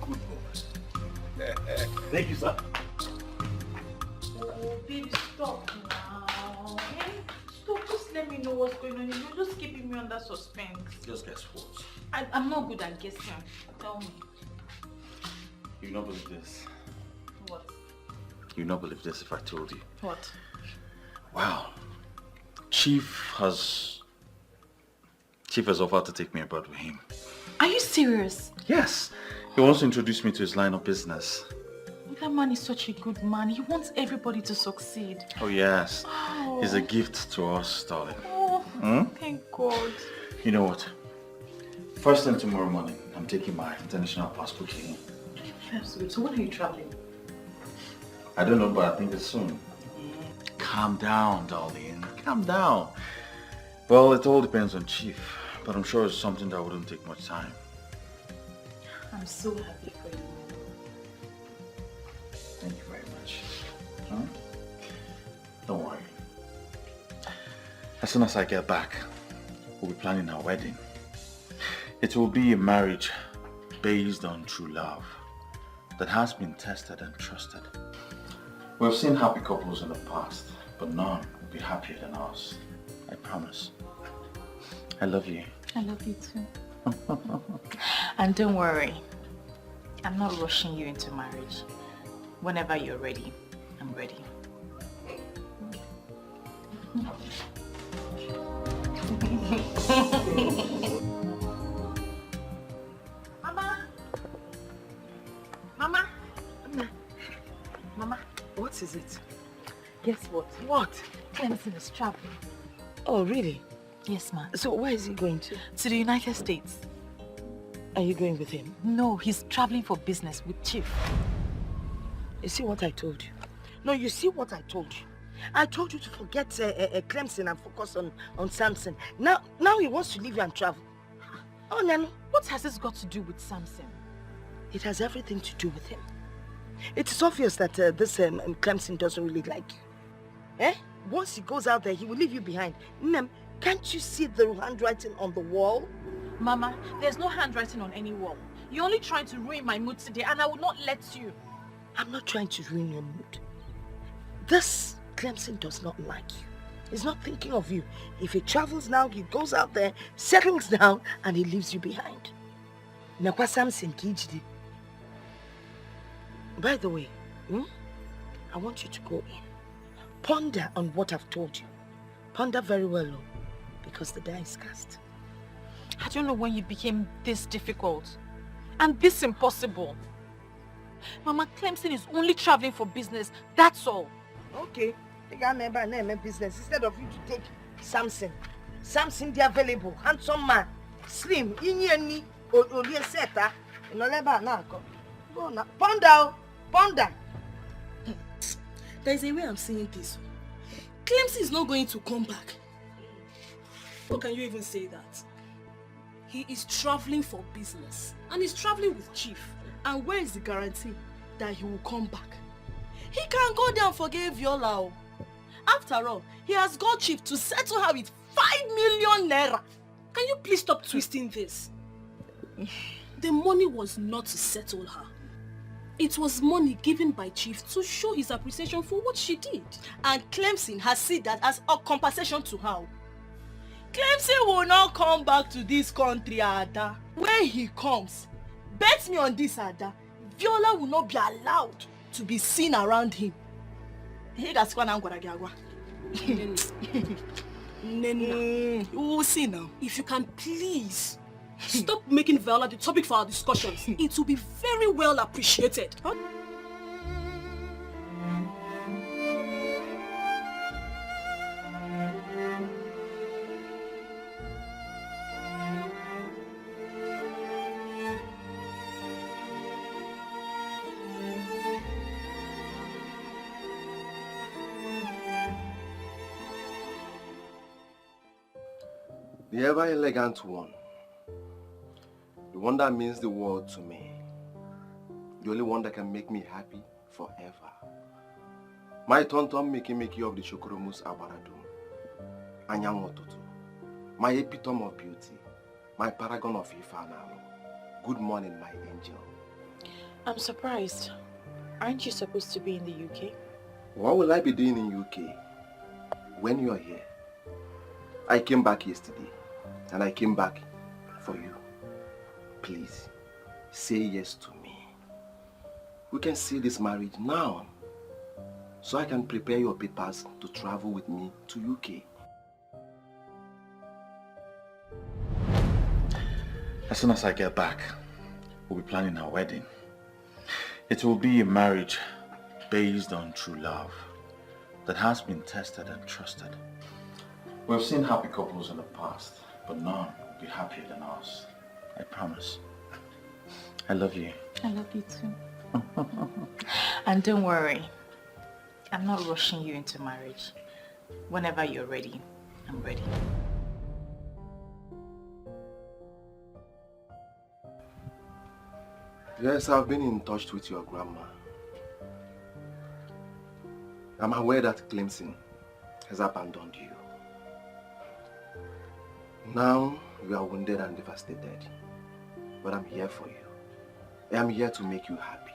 Good boy. Thank you, sir. Oh, baby, stop now. Okay? Stop, just let me know what's going on. You're just keeping me under suspense. Just guess what? I'm not good at guessing. Tell me. You not believe this. What? You not believe this if I told you. What? Wow. Chief has offered to take me abroad with him. Are you serious? Yes. He wants to introduce me to his line of business. That man is such a good man. He wants everybody to succeed. Oh yes. Oh. He's a gift to us, darling. Oh, thank God. You know what? First thing tomorrow morning, I'm taking my international passport here. That's good. So when are you traveling? I don't know, but I think it's soon. Calm down, darling. Calm down. Well, it all depends on Chief, but I'm sure it's something that wouldn't take much time. I'm so happy for you. Thank you very much. Huh? Don't worry. As soon as I get back, we'll be planning our wedding. It will be a marriage based on true love that has been tested and trusted. We've seen happy couples in the past, but none will be happier than us. I promise. I love you. I love you too. And don't worry, I'm not rushing you into marriage. Whenever you're ready, I'm ready. Mama! Mama, what is it? Guess what? What? Clemson is traveling. Oh, really? Yes, ma'am. So where is he going to? To the United States. Are you going with him? No, he's traveling for business with Chief. You see what I told you? No, you see what I told you? I told you to forget Clemson and focus on Samson. Now he wants to leave you and travel. Oh, Nano. What has this got to do with Samson? It has everything to do with him. It is obvious that this Clemson doesn't really like you. Eh? Once he goes out there, he will leave you behind. Nem, can't you see the handwriting on the wall? Mama, there's no handwriting on any wall. You're only trying to ruin my mood today, and I will not let you. I'm not trying to ruin your mood. This Clemson does not like you. He's not thinking of you. If he travels now, he goes out there, settles down, and he leaves you behind. Nakwa Samson Kijidi. By the way, I want you to go in. Ponder on what I've told you. Ponder very well, because the die is cast. I don't know when you became this difficult and this impossible. Mama, Clemson is only traveling for business, that's all. Okay, take a member name business instead of you to take Samson. Samson, the available, handsome man, slim, inyeni, olie seta, inoleba na go. Go na, ponder. There is a way I'm saying this. Clemson is not going to come back. How can you even say that? He is traveling for business and he's traveling with Chief. And where is the guarantee that he will come back? He can go there and forgive Viola. After all, he has got Chief to settle her with 5 million naira. Can you please stop twisting this? The money was not to settle her. It was money given by Chief to show his appreciation for what she did. And Clemson has seen that as a compensation to her. Clemson will not come back to this country, Ada. When he comes, bet me on this, Ada, Viola will not be allowed to be seen around him. We will see now. If you can please stop making Viola the topic for our discussions, it will be very well appreciated. The ever elegant one, the one that means the world to me, the only one that can make me happy forever. My tonton Miki of the Shokoromus Abaradum, Anyamototo, my epitome of beauty, my paragon of Ifanamo. Good morning, my angel. I'm surprised. Aren't you supposed to be in the UK? What will I be doing in UK when you're here? I came back yesterday. And I came back for you. Please, say yes to me. We can see this marriage now. So I can prepare your papers to travel with me to UK. As soon as I get back, we'll be planning our wedding. It will be a marriage based on true love that has been tested and trusted. We've seen happy couples in the past, but none will be happier than us. I promise. I love you. I love you too. And don't worry, I'm not rushing you into marriage. Whenever you're ready, I'm ready. Yes, I've been in touch with your grandma. I'm aware that Clemson has abandoned you. Now, you are wounded and devastated, but I'm here for you. I am here to make you happy.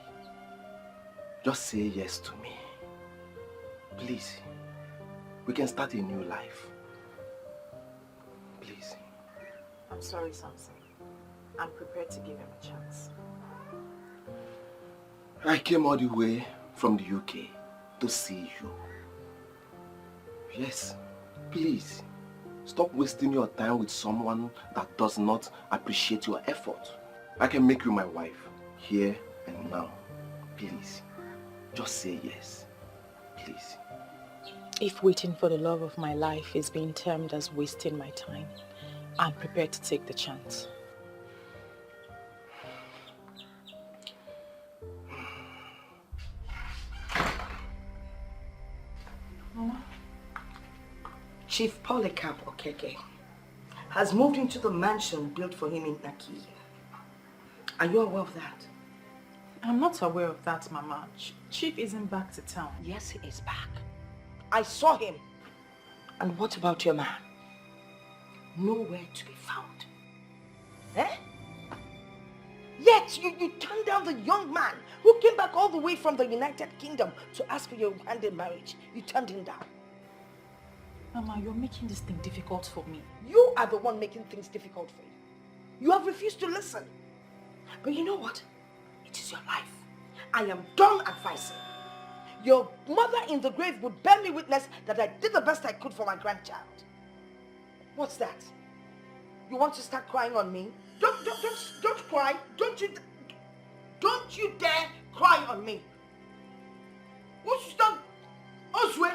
Just say yes to me. Please, we can start a new life. Please. I'm sorry, Samson. I'm prepared to give him a chance. I came all the way from the UK to see you. Yes, please. Stop wasting your time with someone that does not appreciate your effort. I can make you my wife, here and now. Please, just say yes. Please. If waiting for the love of my life is being termed as wasting my time, I'm prepared to take the chance. Chief Polycarp Okeke has moved into the mansion built for him in Naija. Are you aware of that? I'm not aware of that, Mama. Chief isn't back to town. Yes, he is back. I saw him. And what about your man? Nowhere to be found. Eh? Yet you turned down the young man who came back all the way from the United Kingdom to ask for your hand in marriage. You turned him down. Mama, you're making this thing difficult for me. You are the one making things difficult for you. You have refused to listen. But you know what? It is your life. I am done advising. Your mother in the grave would bear me witness that I did the best I could for my grandchild. What's that? You want to start crying on me? Don't cry. Don't you dare cry on me. What's you done? Oswe?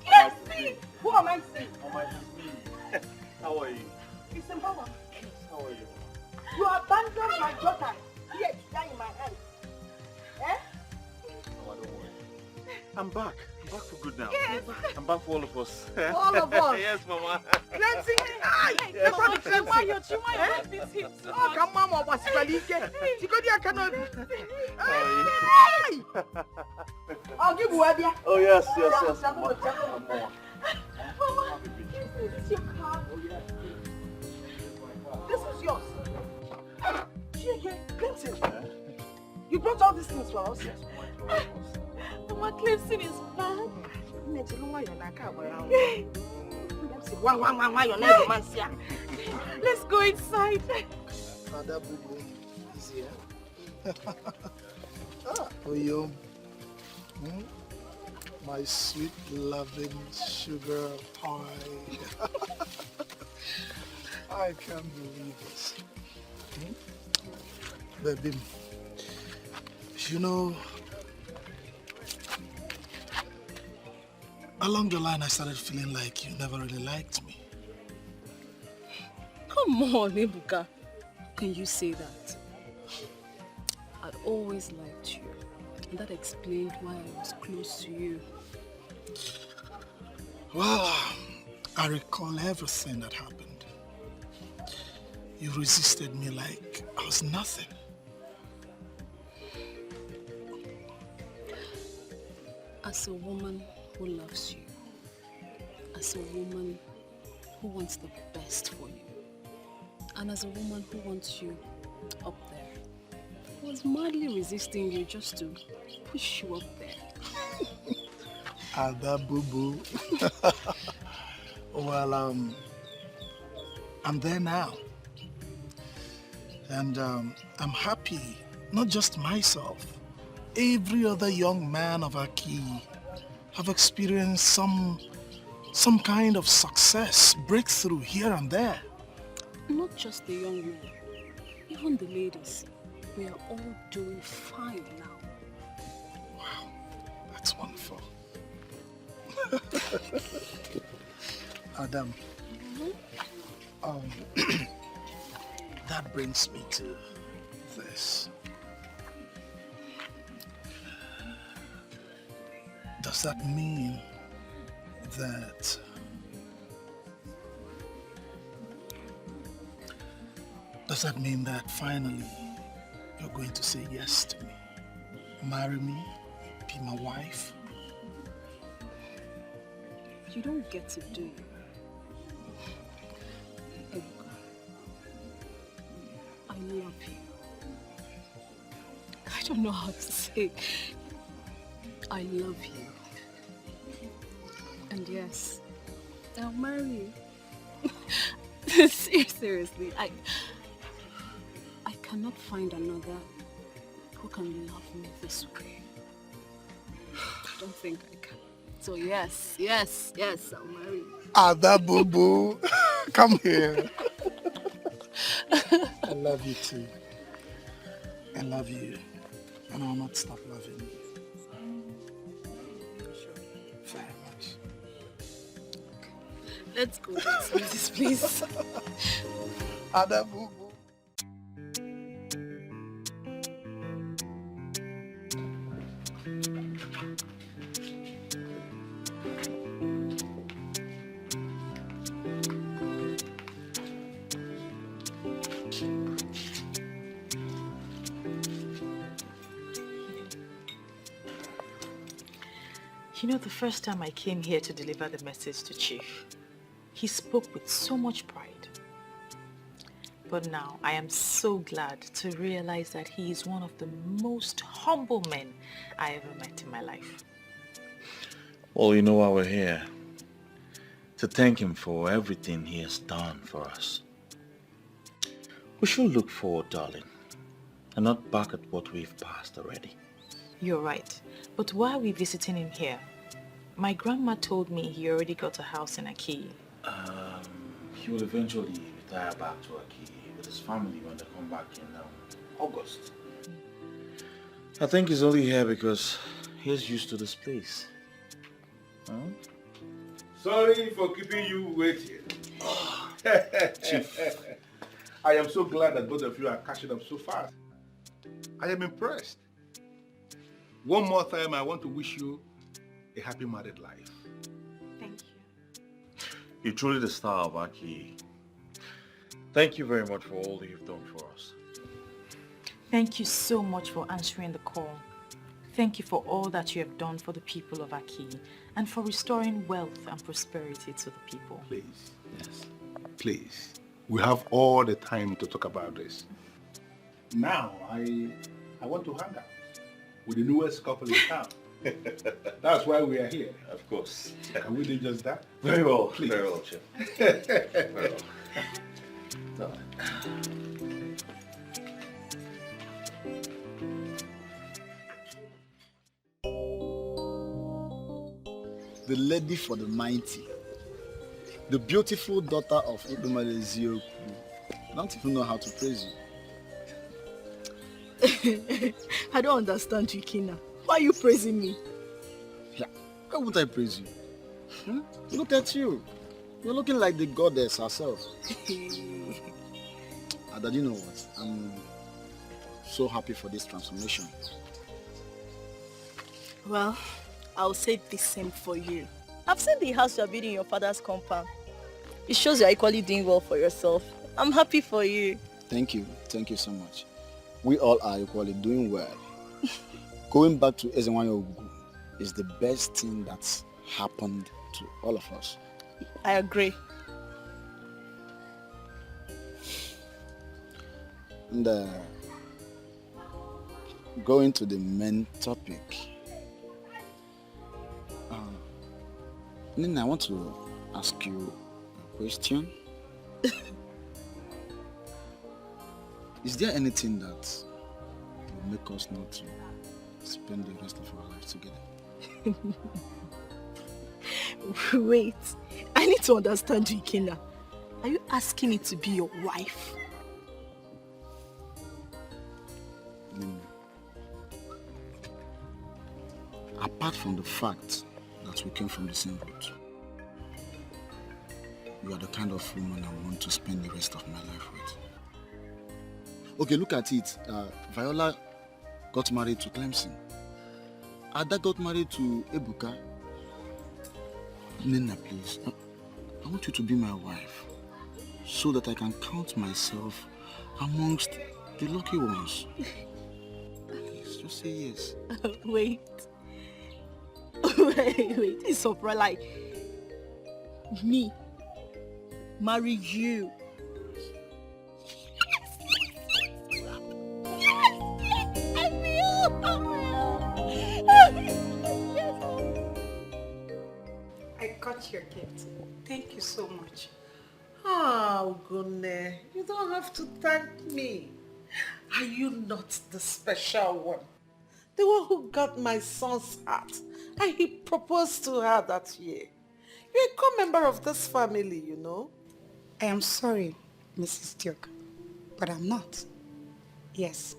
Yes, me! Who am I seeing? Oh my, it's me. How are you? It's Mama. How are you? You abandoned my daughter here to die in my hands. Eh? Oh, don't worry. I'm back. I'm back for good now. Yes. I'm back for all of us. All of us? Yes, Mama. Clemson! Yes, Mama, Mama. Oh, come on, Mama. Chikodia cannot. I'll give you a Oh, yes, yes. Mama, this is your car. This is yours. Clemson, you brought all these things for us? Yes, Mama, Clemson is back. Let's go inside. Father Bubu is here. Oyom. My sweet, loving sugar pie. I can't believe this. Baby, you know, along the line I started feeling like you never really liked me. Come on, Ebuka. Can you say that? I'd always liked you. And that explained why I was close to you. Well, I recall everything that happened. You resisted me like I was nothing. As a woman who loves you, as a woman who wants the best for you, and as a woman who wants you up there, I was madly resisting you just to push you up there. Ada Boo-Boo. Well, I'm there now. And I'm happy, not just myself. Every other young man of Aki have experienced some kind of success, breakthrough here and there. Not just the young men, even the ladies. We are all doing fine now. Wow, that's wonderful. Adam, that brings me to this. Does that mean that finally you're going to say yes to me? Marry me? Be my wife? You don't get to do it. I love you. I don't know how to say. I love you. And yes, I'll marry you. Seriously, I cannot find another who can love me this way. I don't think I can. So yes, I'll marry you. Ada Boo-Boo, come here. I love you too. I love you. And I'll not stop loving you. Very much. Let's go to this place. Ada Boo-Boo. You know, the first time I came here to deliver the message to Chief, he spoke with so much pride. But now I am so glad to realize that he is one of the most humble men I ever met in my life. Well, you know why we're here. To thank him for everything he has done for us. We should look forward, darling, and not back at what we've passed already. You're right. But why are we visiting him here? My grandma told me he already got a house in Aki. He will eventually retire back to Aki with his family when they come back in August. I think he's only here because he's used to this place. Huh? Sorry for keeping you waiting. Chief. I am so glad that both of you are catching up so fast. I am impressed. One more time, I want to wish you a happy married life. Thank you. You're truly the star of our key. Thank you very much for all that you've done for us. Thank you so much for answering the call. Thank you for all that you have done for the people of Aki and for restoring wealth and prosperity to the people. Please. Yes. Please. We have all the time to talk about this. Now, I want to hang out with the newest couple in town. That's why we are here. Of course. Can we do just that? Very well. Please. Very well, Chef. Very well. The lady for the mighty, the beautiful daughter of Udumale Zioku. I don't even know how to praise you. I don't understand you, Kina. Why are you praising me? Yeah, why would I praise you? Look at you. You're looking like the goddess herself. Ada, you know what? I'm so happy for this transformation. Well, I'll say the same for you. I've seen the house you're building in your father's compound. It shows you're equally doing well for yourself. I'm happy for you. Thank you. Thank you so much. We all are equally doing well. Going back to Ezenwanyo Ogugu is the best thing that's happened to all of us. I agree. And going to the main topic. Nina, I want to ask you a question. Is there anything that will make us not to spend the rest of our lives together? Wait, I need to understand you, Kina. Are you asking me to be your wife? Nina, apart from the fact that we came from the same root, you are the kind of woman I want to spend the rest of my life with. Okay, look at it. Viola got married to Clemson. Ada got married to Ebuka. Nina, please, I want you to be my wife so that I can count myself amongst the lucky ones. Please, just say yes. Wait. Wait, it's so like me marry you. I got your gift. Thank you so much. Oh, Gune, you don't have to thank me. Are you not the special one? The one who got my son's heart and he proposed to her that year. You're a co-member of this family, you know. I am sorry, Mrs. Duke, but I'm not. Yes,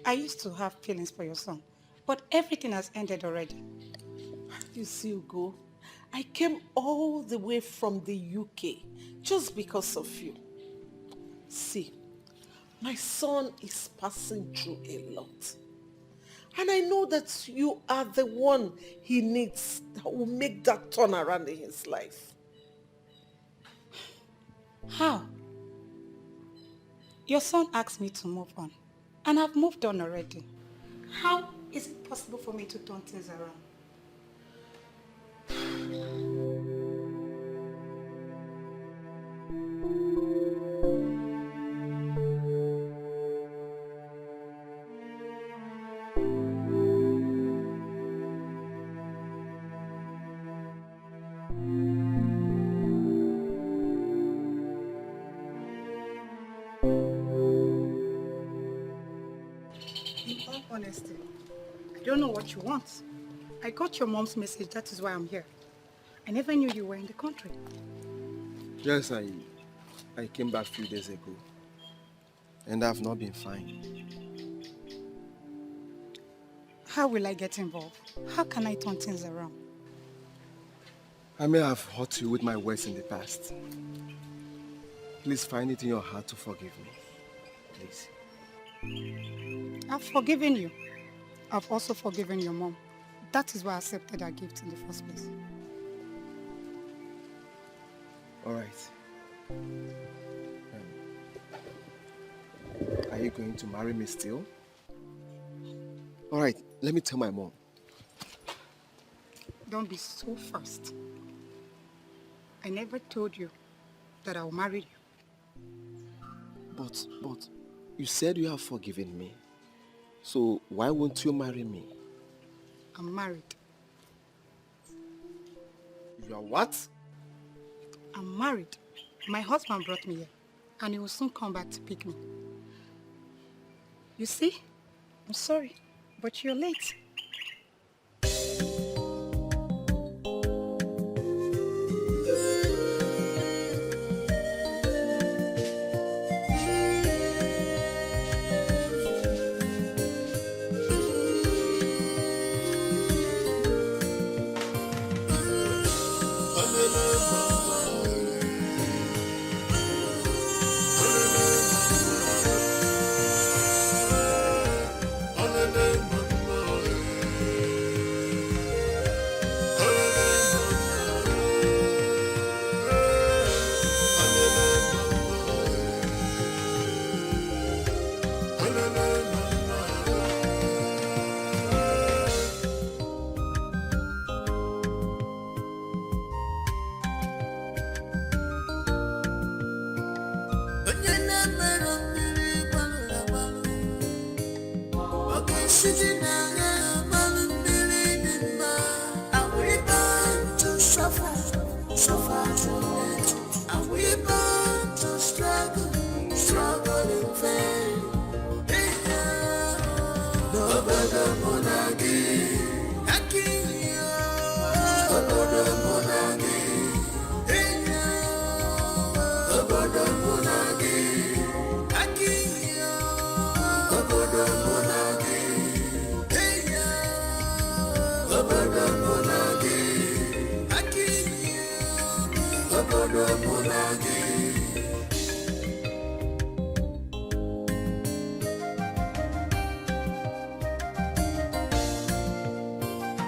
I used to have feelings for your son, but everything has ended already. You see, Ugo, I came all the way from the UK just because of you. See, my son is passing through a lot. And I know that you are the one he needs that will make that turn around in his life. How? Your son asked me to move on, and I've moved on already. How is it possible for me to turn things around? Honesty, I don't know what you want. I got your mom's message, that is why I'm here. I never knew you were in the country. Yes, I came back a few days ago. And I've not been fine. How will I get involved? How can I turn things around? I may have hurt you with my words in the past. Please find it in your heart to forgive me. Please. I've forgiven you. I've also forgiven your mom. That is why I accepted her gift in the first place. All right. Are you going to marry me still? All right, let me tell my mom. Don't be so fast. I never told you that I'll marry you. But, you said you have forgiven me. So why won't you marry me? I'm married. You are what? I'm married. My husband brought me here, and he will soon come back to pick me. You see, I'm sorry, but you're late.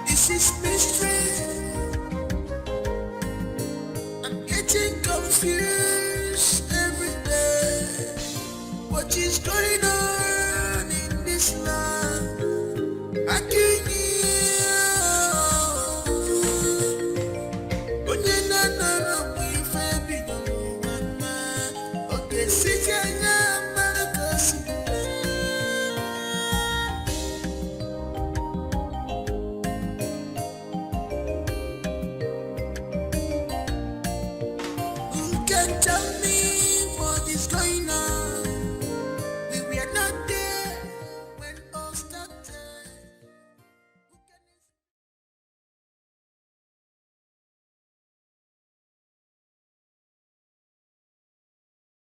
This is mystery. I'm getting confused every day. What is going on in this life?